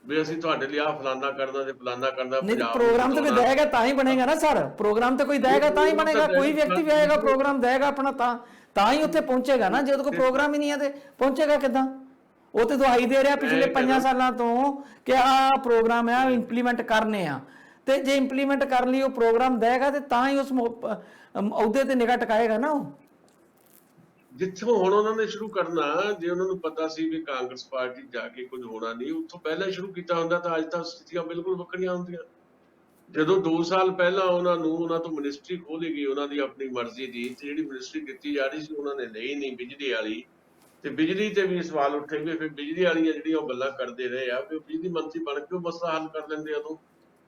ਵੀ ਅਸੀਂ ਤੁਹਾਡੇ ਲਈ ਆਹ ਫਲਾਨਾ ਕਰਨਾ ਤੇ ਫਲਾਨਾ ਕਰਨਾ। ਨਹੀਂ, ਪ੍ਰੋਗਰਾਮ ਤੇ ਕੋਈ ਦੇਗਾ ਤਾਂ ਹੀ ਬਣੇਗਾ ਨਾ ਸਰ, ਪ੍ਰੋਗਰਾਮ ਤੇ ਕੋਈ ਦੇਗਾ ਤਾਂ ਹੀ ਬਣੇਗਾ। ਕੋਈ ਵਿਅਕਤੀ ਵੀ ਆਏਗਾ ਪ੍ਰੋਗਰਾਮ ਦੇਗਾ ਆਪਣਾ ਤਾਂ ਹੀ ਉੱਥੇ ਪਹੁੰਚੇਗਾ ਨਾ। ਜਦੋਂ ਕੋਈ ਪ੍ਰੋਗਰਾਮ ਹੀ ਨਹੀਂ ਹੈ ਤੇ ਪਹੁੰਚੇਗਾ ਕਿੱਦਾਂ? ਉਹ ਤੇ ਦਵਾਈ ਦੇ ਰਿਹਾ ਪਿਛਲੇ 5 ਸਾਲਾਂ ਤੋਂ ਕਿ ਆਹ ਪ੍ਰੋਗਰਾਮ ਹੈ, ਇੰਪਲੀਮੈਂਟ ਕਰਨੇ ਆ, ਤੇ ਜੇ ਇੰਪਲੀਮੈਂਟ ਕਰਨ ਲਈ ਉਹ ਪ੍ਰੋਗਰਾਮ ਦੇਗਾ ਤੇ ਤਾਂ ਹੀ ਉਸ ਅਹੁਦੇ ਤੇ ਨਿਗਾਹ ਟਿਕਾਏਗਾ ਨਾ ਉਹ। ਜਿੱਥੋਂ ਹੁਣ ਉਹਨਾਂ ਨੇ ਸ਼ੁਰੂ ਕਰਨਾ, ਜੇ ਉਹਨਾਂ ਨੂੰ ਪਤਾ ਸੀ ਵੀ ਕਾਂਗਰਸ ਪਾਰਟੀ ਜਾ ਕੇ ਕੁਝ ਹੋਣਾ ਨਹੀਂ, ਉੱਥੋਂ ਪਹਿਲਾਂ ਸ਼ੁਰੂ ਕੀਤਾ ਹੁੰਦਾ ਤਾਂ ਅੱਜ ਤੱਕ ਸਥਿਤੀਆਂ ਬਿਲਕੁਲ ਵੱਖਰੀਆਂ ਹੁੰਦੀਆਂ। ਜਦੋਂ 2 ਸਾਲ ਪਹਿਲਾਂ ਉਹਨਾਂ ਤੋਂ ਮਿਨਿਸਟਰੀ ਖੋਲੀ ਗਈ ਉਹਨਾਂ ਦੀ ਆਪਣੀ ਮਰਜ਼ੀ ਦੀ, ਤੇ ਜਿਹੜੀ ਮਿਨਿਸਟਰੀ ਦਿੱਤੀ ਜਾ ਰਹੀ ਸੀ ਉਹਨਾਂ ਨੇ ਲਈ ਨਹੀਂ, ਬਿਜਲੀ ਵਾਲੀ, ਤੇ ਬਿਜਲੀ ਤੇ ਵੀ ਸਵਾਲ ਉੱਠੇ ਵੀ ਫਿਰ ਬਿਜਲੀ ਵਾਲੀਆਂ ਜਿਹੜੀਆਂ ਉਹ ਗੱਲਾਂ ਕਰਦੇ ਰਹੇ ਆ ਵੀ ਬਿਜਲੀ ਮੰਤਰੀ ਬਣ ਕੇ ਉਹ ਮਸਲਾ ਹੱਲ ਕਰ ਲੈਂਦੇ। ਉਦੋਂ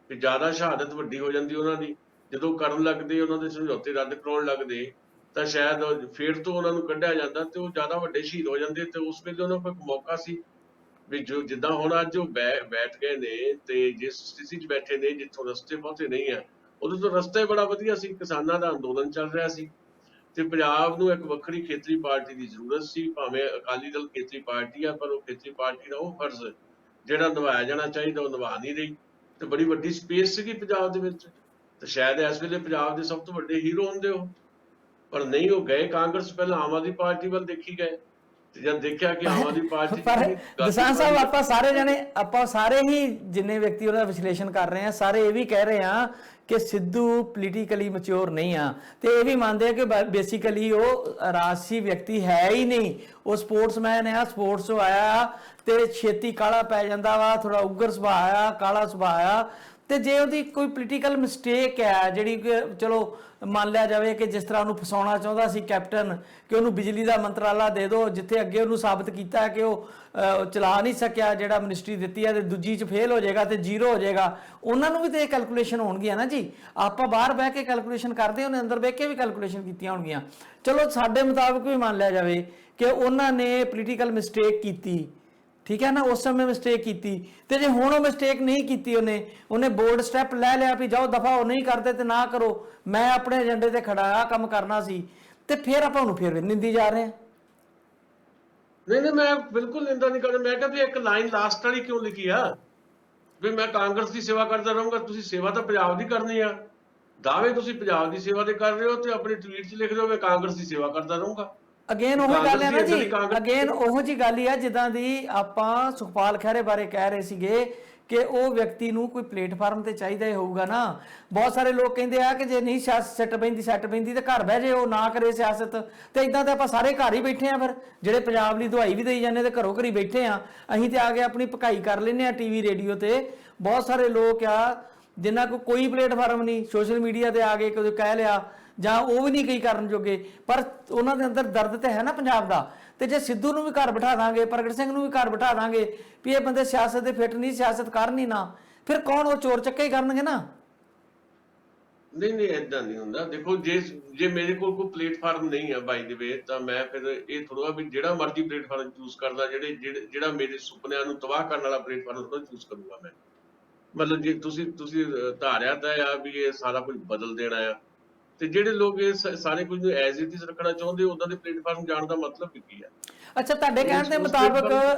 ਵੀ ਜ਼ਿਆਦਾ ਸ਼ਹਾਦਤ ਵੱਡੀ ਹੋ ਜਾਂਦੀ ਉਹਨਾਂ ਦੀ, ਜਦੋਂ ਕਰਨ ਲੱਗਦੇ ਉਹਨਾਂ ਦੇ ਸਮਝੌਤੇ ਰੱਦ ਕਰਾਉਣ ਲੱਗਦੇ ਤਾਂ ਸ਼ਾਇਦ ਫਿਰ ਤੋਂ ਉਹਨਾਂ ਨੂੰ ਕੱਢਿਆ ਜਾਂਦਾ ਤੇ ਉਹ ਜ਼ਿਆਦਾ ਵੱਡੇ ਸ਼ਹੀਦ ਹੋ ਜਾਂਦੇ। ਤੇ ਉਸ ਵੇਲੇ ਉਹਨਾਂ ਕੋਲ ਇੱਕ ਮੌਕਾ ਸੀ ਵੀ ਜੋ ਜਿੱਦਾਂ ਹੁਣ ਅੱਜ ਉਹ ਬੈਠ ਗਏ ਨੇ ਤੇ ਜਿਸ ਸਥਿਤੀ 'ਚ ਬੈਠੇ ਨੇ, ਜਿੱਥੋਂ ਰਸਤੇ ਬਹੁਤੇ ਨਹੀਂ ਆ, ਉਦੋਂ ਤੋਂ ਰਸਤਾ ਹੀ ਬੜਾ ਵਧੀਆ ਸੀ, ਕਿਸਾਨਾਂ ਦਾ ਅੰਦੋਲਨ ਚੱਲ ਰਿਹਾ ਸੀ ਤੇ ਪੰਜਾਬ ਨੂੰ ਇੱਕ ਵੱਖਰੀ ਖੇਤਰੀ ਪਾਰਟੀ ਦੀ ਜ਼ਰੂਰਤ ਸੀ। ਭਾਵੇਂ ਅਕਾਲੀ ਦਲ ਖੇਤਰੀ ਪਾਰਟੀ ਆ, ਪਰ ਉਹ ਖੇਤਰੀ ਪਾਰਟੀ ਦਾ ਉਹ ਫਰਜ਼ ਜਿਹੜਾ ਨਿਭਾਇਆ ਜਾਣਾ ਚਾਹੀਦਾ ਉਹ ਨਿਭਾ ਨਹੀਂ ਰਹੀ, ਤੇ ਬੜੀ ਵੱਡੀ ਸਪੇਸ ਸੀਗੀ ਪੰਜਾਬ ਦੇ ਵਿੱਚ, ਤੇ ਸ਼ਾਇਦ ਇਸ ਵੇਲੇ ਪੰਜਾਬ ਦੇ ਸਭ ਤੋਂ ਵੱਡੇ ਹੀਰੋ ਹੁੰਦੇ ਉਹ, ਪਰ ਨਹੀਂ। ਉਹ ਗਏ ਕਾਂਗਰਸ, ਪਹਿਲਾਂ ਆਮ ਆਦਮੀ ਪਾਰਟੀ ਵੱਲ ਦੇਖੀ ਗਏ, ਤੇ ਜਦ ਦੇਖਿਆ ਕਿ ਆਮ ਆਦਮੀ ਪਾਰਟੀ ਦਸਾਂ ਸਾਹਿਬ, ਆਪਾਂ ਸਾਰੇ ਹੀ ਜਿੰਨੇ ਵਿਅਕਤੀ ਉਹਦਾ ਵਿਸ਼ਲੇਸ਼ਣ ਕਰ ਰਹੇ ਆ, ਸਾਰੇ ਇਹ ਵੀ ਕਹਿ ਰਹੇ ਆ ਕਿ ਸਿੱਧੂ ਪੋਲੀਟੀਕਲੀ ਮੈਚੁਰ ਨਹੀਂ ਆ, ਤੇ ਇਹ ਵੀ ਮੰਨਦੇ ਆ ਕਿ ਬੇਸਿਕਲੀ ਉਹ ਰਾਜਸੀ ਵਿਅਕਤੀ ਹੈ ਹੀ ਨਹੀਂ, ਉਹ ਸਪੋਰਟਸਮੈਨ ਆ, ਸਪੋਰਟਸ ਤੋਂ ਆਇਆ ਤੇ ਛੇਤੀ ਕਾਲਾ ਪੈ ਜਾਂਦਾ ਵਾ, ਥੋੜਾ ਉਗਰ ਸੁਭਾਅ ਆ, ਕਾਲਾ ਸੁਭਾਅ ਆ। ਤੇ ਜੇ ਉਹਦੀ ਕੋਈ ਪੋਲੀਟੀਕਲ ਮਿਸਟੇਕ ਹੈ ਜਿਹੜੀ ਕਿ ਚਲੋ ਮੰਨ ਲਿਆ ਜਾਵੇ ਕਿ ਜਿਸ ਤਰ੍ਹਾਂ ਉਹਨੂੰ ਫਸਾਉਣਾ ਚਾਹੁੰਦਾ ਸੀ ਕੈਪਟਨ, ਕਿ ਉਹਨੂੰ ਬਿਜਲੀ ਦਾ ਮੰਤਰਾਲਾ ਦੇ ਦਿਓ, ਜਿੱਥੇ ਅੱਗੇ ਉਹਨੂੰ ਸਾਬਤ ਕੀਤਾ ਕਿ ਉਹ ਚਲਾ ਨਹੀਂ ਸਕਿਆ ਜਿਹੜਾ ਮਿਨਿਸਟਰੀ ਦਿੱਤੀ ਹੈ, ਤੇ ਦੂਜੀ 'ਚ ਫੇਲ ਹੋ ਜਾਏਗਾ ਤੇ ਜ਼ੀਰੋ ਹੋ ਜਾਏਗਾ, ਉਹਨਾਂ ਨੂੰ ਵੀ ਤੇ ਇਹ ਕੈਲਕੂਲੇਸ਼ਨ ਹੋਣਗੀਆਂ ਨਾ ਜੀ। ਆਪਾਂ ਬਾਹਰ ਬਹਿ ਕੇ ਕੈਲਕੂਲੇਸ਼ਨ ਕਰਦੇ, ਉਹਨੇ ਅੰਦਰ ਬਹਿ ਕੇ ਵੀ ਕੈਲਕੂਲੇਸ਼ਨ ਕੀਤੀਆਂ ਹੋਣਗੀਆਂ। ਚਲੋ ਸਾਡੇ ਮੁਤਾਬਕ ਵੀ ਮੰਨ ਲਿਆ ਜਾਵੇ ਕਿ ਉਹਨਾਂ ਨੇ ਪੋਲੀਟੀਕਲ ਮਿਸਟੇਕ ਕੀਤੀ, ਠੀਕ ਹੈ ਨਾ, ਉਸ ਸਮੇਂ ਮਿਸਟੇਕ ਕੀਤੀ, ਤੇ ਜੇ ਹੁਣ ਉਹ ਮਿਸਟੇਕ ਨਹੀਂ ਕੀਤੀ, ਉਹਨੇ ਬੋਲਡ ਸਟੈਪ ਲੈ ਲਿਆ ਵੀ ਜਾਓ ਦਫਾ, ਉਹ ਨਹੀਂ ਕਰਦੇ ਤੇ ਨਾ ਕਰੋ, ਮੈਂ ਆਪਣੇ ਏਜੰਡੇ ਤੇ ਖੜਾ ਆ, ਕੰਮ ਕਰਨਾ ਸੀ, ਤੇ ਫਿਰ ਆਪਾਂ ਉਹਨੂੰ ਫਿਰ ਨਿੰਦੀ ਜਾ ਰਹੇ ਹਾਂ। ਨਹੀਂ, ਮੈਂ ਬਿਲਕੁਲ ਨਿੰਦਾ ਨਹੀਂ ਕਰਦਾ। ਮੈਂ ਕਿਹਾ ਵੀ ਇੱਕ ਲਾਈਨ ਲਾਸਟ ਵਾਲੀ ਕਿਉਂ ਲਿਖੀ ਆ ਵੀ ਮੈਂ ਕਾਂਗਰਸ ਦੀ ਸੇਵਾ ਕਰਦਾ ਰਹੂੰਗਾ। ਤੁਸੀਂ ਸੇਵਾ ਤਾਂ ਪੰਜਾਬ ਦੀ ਕਰਨੀ ਆ, ਦਾਅਵੇ ਤੁਸੀਂ ਪੰਜਾਬ ਦੀ ਸੇਵਾ ਦੇ ਕਰ ਰਹੇ ਹੋ, ਤੇ ਆਪਣੀ ਟਵੀਟ 'ਚ ਲਿਖ ਦਿਓ ਮੈਂ ਕਾਂਗਰਸ ਦੀ ਸੇਵਾ ਕਰਦਾ ਰਹੂੰਗਾ। ਅਗੇਨ ਉਹੀ ਗੱਲ ਹੈ ਨਾ ਜੀ, ਅਗੇਨ ਉਹੋ ਜੀ ਗੱਲ ਹੀ ਆ ਜਿੱਦਾਂ ਦੀ ਆਪਾਂ ਸੁਖਪਾਲ ਖਹਿਰੇ ਬਾਰੇ ਕਹਿ ਰਹੇ ਸੀਗੇ ਕਿ ਉਹ ਵਿਅਕਤੀ ਨੂੰ ਕੋਈ ਪਲੇਟਫਾਰਮ ਤੇ ਚਾਹੀਦਾ ਹੀ ਹੋਊਗਾ ਨਾ। ਬਹੁਤ ਸਾਰੇ ਲੋਕ ਕਹਿੰਦੇ ਆ ਕਿ ਜੇ ਨਹੀਂ ਸਿਆਸਤ ਸੈੱਟ ਪੈਂਦੀ ਤੇ ਘਰ ਬਹਿ ਜੇ, ਉਹ ਨਾ ਕਰੇ ਸਿਆਸਤ, ਤੇ ਇਦਾਂ ਤੇ ਆਪਾਂ ਸਾਰੇ ਘਰ ਹੀ ਬੈਠੇ ਆ, ਫਿਰ ਜਿਹੜੇ ਪੰਜਾਬ ਲਈ ਦਵਾਈ ਵੀ ਦੇਈ ਜਾਂਦੇ ਤੇ ਘਰੋਂ ਘਰੀ ਬੈਠੇ ਆ। ਅਸੀਂ ਤੇ ਆ ਕੇ ਆਪਣੀ ਭਕਾਈ ਕਰ ਲੈਂਦੇ ਆ ਟੀਵੀ ਰੇਡੀਓ ਤੇ। ਬਹੁਤ ਸਾਰੇ ਲੋਕ ਆ ਜਿਨ੍ਹਾਂ ਕੋਲ ਕੋਈ ਪਲੇਟਫਾਰਮ ਨਹੀਂ, ਸੋਸ਼ਲ ਮੀਡੀਆ ਤੇ ਆ ਕੇ ਕੁਝ ਕਹਿ ਲਿਆ ਜਾਂ ਉਹ ਵੀ ਨਹੀਂ ਕਈ ਕਰਨ ਜੋਗੇ, ਪਰ ਉਹਨਾਂ ਦੇ ਅੰਦਰ ਦਰਦ ਤੇ ਹੈ ਨਾ ਪੰਜਾਬ ਦਾ। ਤੇ ਜੇ ਸਿੱਧੂ ਨੂੰ ਵੀ ਘਰ ਬਿਠਾ ਦਾਂਗੇ, ਪ੍ਰਗਟ ਸਿੰਘ ਨੂੰ ਵੀ ਘਰ ਬਿਠਾ ਦਾਂਗੇ ਵੀ ਇਹ ਬੰਦੇ ਸਿਆਸਤ ਦੇ ਫਿੱਟ ਨਹੀਂ, ਸਿਆਸਤ ਕਰਨ ਹੀ ਨਾ, ਫਿਰ ਕੌਣ? ਉਹ ਚੋਰ ਚੱਕੇ ਹੀ ਕਰਨਗੇ ਨਾ। ਨਹੀਂ, ਏਦਾਂ ਨਹੀਂ ਹੁੰਦਾ। ਦੇਖੋ, ਜੇ ਮੇਰੇ ਕੋਲ ਕੋਈ ਪਲੇਟਫਾਰਮ ਨਹੀਂ ਆ ਬਾਈ ਦੇ ਵੇ, ਤਾਂ ਮੈਂ ਫਿਰ ਇਹ ਥੋੜਾ ਵੀ ਜਿਹੜਾ ਮਰਜ਼ੀ ਪਲੇਟਫਾਰਮ ਚੂਜ਼ ਕਰਦਾ, ਜਿਹੜਾ ਮੇਰੇ ਸੁਪਨਿਆਂ ਨੂੰ ਤਬਾਹ ਕਰਨ ਵਾਲਾ ਪਲੇਟਫਾਰਮ ਉਹ ਚੂਜ਼ ਕਰੂੰਗਾ ਮੈਂ। ਮਤਲਬ ਜੇ ਤੁਸੀਂ ਧਾਰਿਆ ਤਾਂ ਆ ਵੀ ਇਹ ਸਾਰਾ ਕੁਝ ਬਦਲ ਦੇਣਾ ਆ, ਤੇ ਜਿਹੜੇ ਲੋਕ ਇਹ ਸਾਰੇ ਕੁਝ ਨੂੰ ਐਜ਼ ਇਟ ਇਜ਼ ਰੱਖਣਾ ਚਾਹੁੰਦੇ, ਉਹਨਾਂ ਦੇ ਪਲੇਟਫਾਰਮ ਜਾਣ ਦਾ ਮਤਲਬ ਕੀ ਆ? ਅੱਛਾ, ਤੁਹਾਡੇ ਕਹਿਣ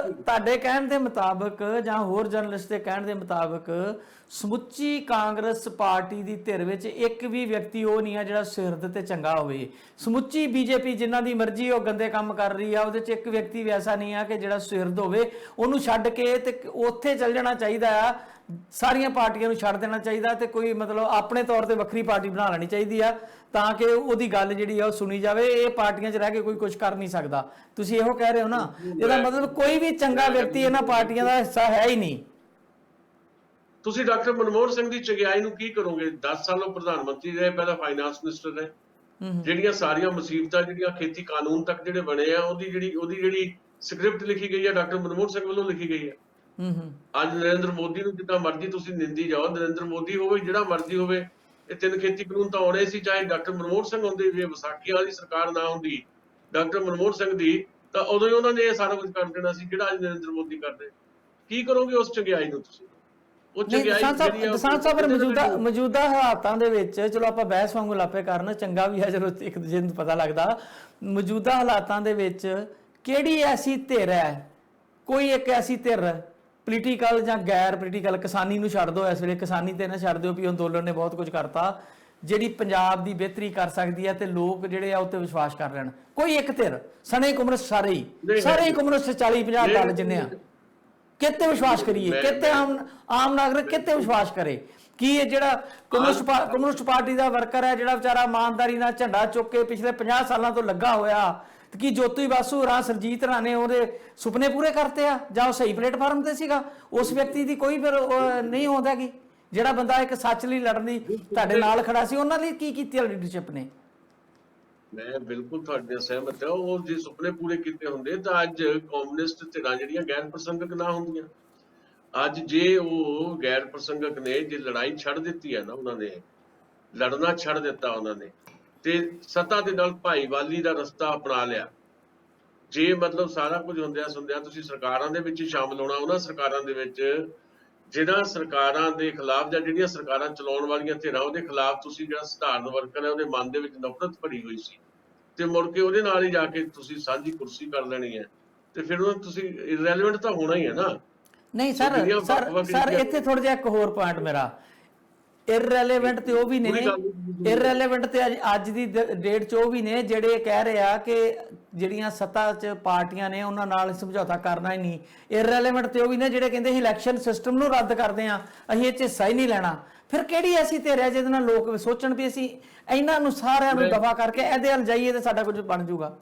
ਦੇ ਮੁਤਾਬਕ ਜਾਂ ਹੋਰ ਜਰਨਲਿਸਟ ਦੇ ਕਹਿਣ ਦੇ ਮੁਤਾਬਕ ਸਮੁੱਚੀ ਕਾਂਗਰਸ ਪਾਰਟੀ ਦੀ ਧਿਰ ਵਿੱਚ ਇੱਕ ਵੀ ਵਿਅਕਤੀ ਉਹ ਨਹੀਂ ਆ ਜਿਹੜਾ ਸੁਹਿਰਦ ਤੇ ਚੰਗਾ ਹੋਵੇ। ਸਮੁੱਚੀ ਬੀਜੇਪੀ ਜਿਨ੍ਹਾਂ ਦੀ ਮਰਜ਼ੀ ਉਹ ਗੰਦੇ ਕੰਮ ਕਰ ਰਹੀ ਆ, ਉਹਦੇ 'ਚ ਇੱਕ ਵਿਅਕਤੀ ਵੀ ਐਸਾ ਨਹੀਂ ਆ ਕਿ ਜਿਹੜਾ ਸੁਹਿਰਦ ਹੋਵੇ। ਉਹਨੂੰ ਛੱਡ ਕੇ ਤੇ ਉੱਥੇ ਚੱਲ ਜਾਣਾ ਚਾਹੀਦਾ ਆ, ਸਾਰੀਆਂ ਪਾਰਟੀਆਂ ਨੂੰ ਛੱਡ ਦੇਣਾ ਚਾਹੀਦਾ, ਤੇ ਕੋਈ ਮਤਲਬ ਆਪਣੇ ਤੌਰ ਤੇ ਵੱਖਰੀ ਪਾਰਟੀ ਬਣਾ ਲੈਣੀ ਚਾਹੀਦੀ ਆ ਤਾਂ ਕਿ ਉਹਦੀ ਗੱਲ ਜਿਹੜੀ ਆ ਉਹ ਸੁਣੀ ਜਾਵੇ। ਇਹ ਪਾਰਟੀਆਂ 'ਚ ਰਹਿ ਕੇ ਕੋਈ ਕੁਝ ਕਰ ਨਹੀਂ ਸਕਦਾ। ਤੁਸੀਂ ਇਹੋ ਕਹਿ ਰਹੇ ਹੋ ਨਾ, ਇਹਦਾ ਮਤਲਬ ਕੋਈ ਵੀ ਚੰਗਾ ਵਿਅਕਤੀ ਇਹਨਾਂ ਪਾਰਟੀਆਂ ਦਾ ਹਿੱਸਾ ਹੈ ਹੀ ਨਹੀਂ। ਤੁਸੀਂ ਡਾਕਟਰ ਮਨਮੋਹਨ ਸਿੰਘ ਦੀ ਚੰਗਿਆਈ ਨੂੰ ਕੀ ਕਰੋਗੇ? 10 ਸਾਲ ਉਹ ਪ੍ਰਧਾਨ ਮੰਤਰੀ ਰਹੇ, ਪਹਿਲਾਂ ਫਾਈਨਾਂਸ ਮਿਨਿਸਟਰ ਰਹੇ। ਜਿਹੜੀਆਂ ਸਾਰੀਆਂ ਮੁਸੀਬਤਾਂ ਜਿਹੜੀਆਂ ਖੇਤੀ ਕਾਨੂੰਨ ਤੱਕ ਜਿਹੜੇ ਬਣੇ ਆ, ਉਹਦੀ ਜਿਹੜੀ ਸਕ੍ਰਿਪਟ ਲਿਖੀ ਗਈ ਹੈ ਡਾਕਟਰ ਮਨਮੋਹਨ ਸਿੰਘ ਵੱਲੋਂ ਲਿਖੀ ਗਈ ਹੈ। ਅੱਜ ਨਰਿੰਦਰ ਮੋਦੀ ਨੂੰ ਜਿੱਦਾਂ ਮਰਜ਼ੀ ਤੁਸੀਂ ਨਿੰਦੀ ਜਾਓ, ਨਰਿੰਦਰ ਮੋਦੀ ਹੋਵੇ ਜਿਹੜਾ ਮਰਜ਼ੀ ਹੋਵੇ, ਇਹ 3 ਖੇਤੀ ਕਾਨੂੰਨ ਤਾਂ ਆਉਣੇ ਸੀ। ਚਾਹੇ ਡਾਕਟਰ ਮਨਮੋਹਨ ਸਿੰਘ ਹੁੰਦੇ, ਜੇ ਵਿਸਾਖੀ ਵਾਲੀ ਸਰਕਾਰ ਨਾ ਹੁੰਦੀ ਡਾਕਟਰ ਮਨਮੋਹਨ ਸਿੰਘ ਦੀ, ਤਾਂ ਉਦੋਂ ਹੀ ਉਹਨਾਂ ਨੇ ਇਹ ਸਾਰਾ ਕੁਝ ਕਰ ਦੇਣਾ ਸੀ ਜਿਹੜਾ ਅੱਜ ਨਰਿੰਦਰ ਮੋਦੀ ਕਰਦੇ। ਕੀ ਕਰੋਗੇ ਉਸ ਚੰਗਿਆਈ ਨੂੰ ਤੁਸੀਂ? ਉਹ ਚੰਗਿਆਈ ਦਸਾਂਝ ਸਾਹਿਬ ਮੌਜੂਦਾ ਹਾਲਾਤਾਂ ਦੇ ਵਿੱਚ, ਚਲੋ ਆਪਾਂ ਬਹਿਸ ਵਾਂਗੂ ਲਾਪੇ ਕਰਨ, ਚੰਗਾ ਵੀ ਹੈ ਜਦੋਂ ਇੱਕ ਦੂਜੇ ਨੂੰ ਪਤਾ ਲੱਗਦਾ। ਮੌਜੂਦਾ ਹਾਲਾਤਾਂ ਦੇ ਵਿੱਚ ਕਿਹੜੀ ਐਸੀ ਧਿਰ ਹੈ, ਕੋਈ ਇੱਕ ਐਸੀ ਧਿਰ ਪੋਲੀਟੀਕਲ ਜਾਂ ਗੈਰ ਪੋਲੀਟੀਕਲ, ਕਿਸਾਨੀ ਨੂੰ ਛੱਡ ਦਿਓ ਇਸ ਵੇਲੇ, ਕਿਸਾਨੀ ਤੇ ਨਾ ਛੱਡ ਦਿਓ ਵੀ ਅੰਦੋਲਨ ਨੇ ਬਹੁਤ ਕੁਝ ਕਰਤਾ, ਜਿਹੜੀ ਪੰਜਾਬ ਦੀ ਬਿਹਤਰੀ ਕਰ ਸਕਦੀ ਹੈ ਤੇ ਲੋਕ ਜਿਹੜੇ ਆ ਉੱਤੇ ਵਿਸ਼ਵਾਸ ਕਰ ਲੈਣ? ਕੋਈ ਇੱਕ ਧਿਰ, ਸਣੇ ਕਮਿਊਨਿਸਟ ਸਾਰੇ ਹੀ ਕਮਿਊਨਿਸਟ 40-50 ਦਲ ਜਿੰਨੇ ਆ, ਕਿਤੇ ਵਿਸ਼ਵਾਸ ਕਰੀਏ? ਕਿਤੇ ਆਮ ਨਾਗਰਿਕ ਕਿਤੇ ਵਿਸ਼ਵਾਸ ਕਰੇ? ਕੀ ਇਹ ਜਿਹੜਾ ਕਮਿਊਨਿਸਟ ਪਾਰਟੀ ਦਾ ਵਰਕਰ ਹੈ, ਜਿਹੜਾ ਵਿਚਾਰਾ ਇਮਾਨਦਾਰੀ ਨਾਲ ਝੰਡਾ ਚੁੱਕ ਕੇ ਪਿਛਲੇ 50 ਸਾਲਾਂ ਤੋਂ ਲੱਗਾ ਹੋਇਆ, ਤੇ ਕੀ ਜੋਤੀ ਬਾਸੂ ਰਾਣਾ, ਸਰਜੀਤ ਰਾਣਾ ਨੇ ਉਹਦੇ ਸੁਪਨੇ ਪੂਰੇ ਕਰਤੇ ਆ, ਜਾਂ ਉਹ ਸਹੀ ਪਲੇਟਫਾਰਮ ਤੇ ਸੀਗਾ? ਉਸ ਵਿਅਕਤੀ ਦੀ ਕੋਈ ਫਿਰ ਨਹੀਂ ਹੁੰਦਾ ਕਿ ਜਿਹੜਾ ਬੰਦਾ ਇੱਕ ਸੱਚ ਲਈ ਲੜਨ ਦੀ ਤੁਹਾਡੇ ਨਾਲ ਖੜਾ ਸੀ, ਉਹਨਾਂ ਲਈ ਕੀ ਕੀਤੀ ਲੀਡਰਸ਼ਿਪ ਨੇ? ਮੈਂ ਬਿਲਕੁਲ ਤੁਹਾਡੇ ਨਾਲ ਸਹਿਮਤ ਹਾਂ। ਉਹ ਜੇ ਸੁਪਨੇ ਪੂਰੇ ਕੀਤੇ ਹੁੰਦੇ ਤਾਂ ਅੱਜ ਕਮਿਊਨਿਸਟ ਧਿਰਾਂ ਜਿਹੜੀਆਂ ਗੈਰ ਪ੍ਰਸੰਗਕ ਨਾ ਹੁੰਦੀਆਂ। ਅੱਜ ਜੇ ਉਹ ਗੈਰ ਪ੍ਰਸੰਗਕ ਨੇ, ਜੇ ਲੜਾਈ ਛੱਡ ਦਿੱਤੀ ਹੈ ਨਾ, ਉਹਨਾਂ ਨੇ ਲੜਨਾ ਛੱਡ ਦਿੱਤਾ, ਉਹਨਾਂ ਨੇ ਤੇ ਸੱਤਾ ਦੇ ਨਾਲ ਭਾਈਵਾਲੀ ਦਾ ਰਸਤਾ ਅਪਣਾ ਲਿਆ। ਜੇ ਮਤਲਬ ਸਾਰਾ ਕੁਝ ਹੁੰਦਿਆਂ ਸੁਣਦਿਆਂ ਤੁਸੀਂ ਸਰਕਾਰਾਂ ਦੇ ਵਿੱਚ ਹੀ ਸ਼ਾਮਲ ਹੋਣਾ, ਉਹਨਾਂ ਸਰਕਾਰਾਂ ਦੇ ਵਿੱਚ ਜਿਹਨਾਂ ਸਰਕਾਰਾਂ ਦੇ ਖਿਲਾਫ ਜਾਂ ਜਿਹੜੀਆਂ ਸਰਕਾਰਾਂ ਚਲਾਉਣ ਵਾਲੀਆਂ ਧਿਰਾਂ ਉਹਦੇ ਖਿਲਾਫ ਤੁਸੀਂ ਜਿਹੜਾ ਸਧਾਰਨ ਵਰਕਰ ਹੈ ਉਹਦੇ ਮਨ ਦੇ ਵਿੱਚ ਨਫ਼ਰਤ ਭਰੀ ਹੋਈ ਸੀ, ਤੇ ਮੁੜ ਕੇ ਉਹਦੇ ਨਾਲ ਹੀ ਜਾ ਕੇ ਤੁਸੀਂ ਸਾਂਝੀ ਕੁਰਸੀ ਕਰ ਲੈਣੀ ਹੈ, ਤੇ ਫਿਰ ਉਹ ਤੁਸੀਂ ਇਰੈਲੇਵੈਂਟ ਤਾਂ ਹੋਣਾ ਹੀ ਹੈ ਨਾ। ਨਹੀਂ ਸਰ ਇੱਥੇ ਥੋੜਾ ਜਿਹਾ ਇੱਕ ਹੋਰ ਪੁਆਇੰਟ ਮੇਰਾ, ਇਰੈਲੇਵੈਂਟ ਤੇ ਉਹ ਵੀ ਨੇ, ਇਰੈਲੇਵੈਂਟ ਤੇ ਅੱਜ ਦੀ ਡੇਟ 'ਚ ਉਹ ਵੀ ਨੇ ਜਿਹੜੇ ਕਹਿ ਰਹੇ ਆ ਕਿ ਜਿਹੜੀਆਂ ਸੱਤਾ 'ਚ ਪਾਰਟੀਆਂ ਨੇ ਉਹਨਾਂ ਨਾਲ ਸਮਝੌਤਾ ਕਰਨਾ ਹੀ ਨਹੀਂ। ਇਰੈਲੇਵੈਂਟ ਤੇ ਉਹ ਵੀ ਨੇ ਜਿਹੜੇ ਕਹਿੰਦੇ ਅਸੀਂ ਇਲੈਕਸ਼ਨ ਸਿਸਟਮ ਨੂੰ ਰੱਦ ਕਰਦੇ ਆ, ਅਸੀਂ ਇਹ 'ਚ ਹਿੱਸਾ ਹੀ ਨਹੀਂ ਲੈਣਾ। ਫਿਰ ਕਿਹੜੀ ਐਸੀ ਧਿਰ ਹੈ ਜਿਹਦੇ ਨਾਲ ਲੋਕ ਸੋਚਣ ਵੀ ਅਸੀਂ ਇਹਨਾਂ ਨੂੰ ਸਾਰਿਆਂ ਨੂੰ ਦਫਾ ਕਰਕੇ ਇਹਦੇ ਵੱਲ ਜਾਈਏ ਤੇ ਸਾਡਾ ਕੁਝ ਬਣ ਜਾਊਗਾ?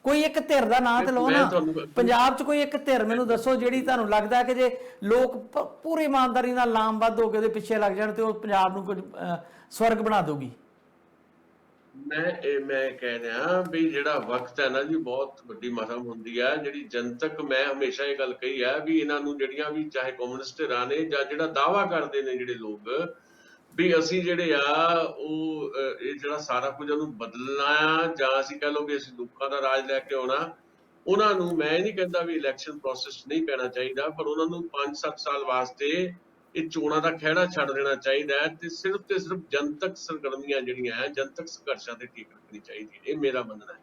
ਕੋਈ ਇੱਕ ਧਿਰ ਦਾ ਨਾਂ ਤੇ ਲਓ ਨਾ, ਪੰਜਾਬ 'ਚ ਕੋਈ ਇੱਕ ਧਿਰ ਮੈਨੂੰ ਦੱਸੋ ਜਿਹੜੀ ਤੁਹਾਨੂੰ ਲੱਗਦਾ ਕਿ ਜੇ ਲੋਕ ਪੂਰੀ ਇਮਾਨਦਾਰੀ ਨਾਲ ਲਾਮਬੱਧ ਹੋ ਕੇ ਉਹਦੇ ਪਿੱਛੇ ਲੱਗ ਜਾਣ ਤੇ ਉਹ ਪੰਜਾਬ ਨੂੰ ਕੁਝ ਸਵਰਗ ਬਣਾ ਦਊਗੀ। ਮੈਂ ਕਹਿ ਰਿਹਾ ਵੀ ਜਿਹੜਾ ਵਕਤ ਹੈ ਨਾ ਜੀ, ਬਹੁਤ ਵੱਡੀ ਮਸਮ ਹੁੰਦੀ ਹੈ ਜਿਹੜੀ ਜਨਤਕ। ਮੈਂ ਹਮੇਸ਼ਾ ਇਹ ਗੱਲ ਕਹੀ ਹੈ ਵੀ ਇਹਨਾਂ ਨੂੰ ਜਿਹੜੀਆਂ ਵੀ ਚਾਹੇ ਕਮਿਊਨਿਸਟ ਧਿਰਾਂ ਨੇ ਜਾਂ ਜਿਹੜਾ ਦਾਅਵਾ ਕਰਦੇ ਨੇ ਜਿਹੜੇ ਲੋਕ ਵੀ ਅਸੀਂ ਜਿਹੜੇ ਆ ਉਹ ਇਹ ਜਿਹੜਾ ਸਾਰਾ ਕੁਝ ਉਹਨੂੰ ਬਦਲਣਾ ਆ, ਜਾਂ ਅਸੀਂ ਕਹਿ ਲਓ ਵੀ ਅਸੀਂ ਲੋਕਾਂ ਦਾ ਰਾਜ ਲੈ ਕੇ ਆਉਣਾ, ਉਹਨਾਂ ਨੂੰ ਮੈਂ ਨਹੀਂ ਕਹਿੰਦਾ ਵੀ ਇਲੈਕਸ਼ਨ ਪ੍ਰੋਸੈਸ ਨਹੀਂ ਪੈਣਾ ਚਾਹੀਦਾ, ਪਰ ਉਹਨਾਂ ਨੂੰ 5-7 ਸਾਲ ਵਾਸਤੇ ਇਹ ਚੋਣਾਂ ਦਾ ਖਹਿੜਾ ਛੱਡ ਦੇਣਾ ਚਾਹੀਦਾ ਹੈ ਤੇ ਸਿਰਫ ਜਨਤਕ ਸਰਗਰਮੀਆਂ ਜਿਹੜੀਆਂ ਹੈ, ਜਨਤਕ ਸੰਘਰਸ਼ਾਂ ਤੇ ਟਿਕ ਰੱਖਣੀ ਚਾਹੀਦੀ ਹੈ। ਇਹ ਮੇਰਾ ਮੰਨਣਾ ਹੈ,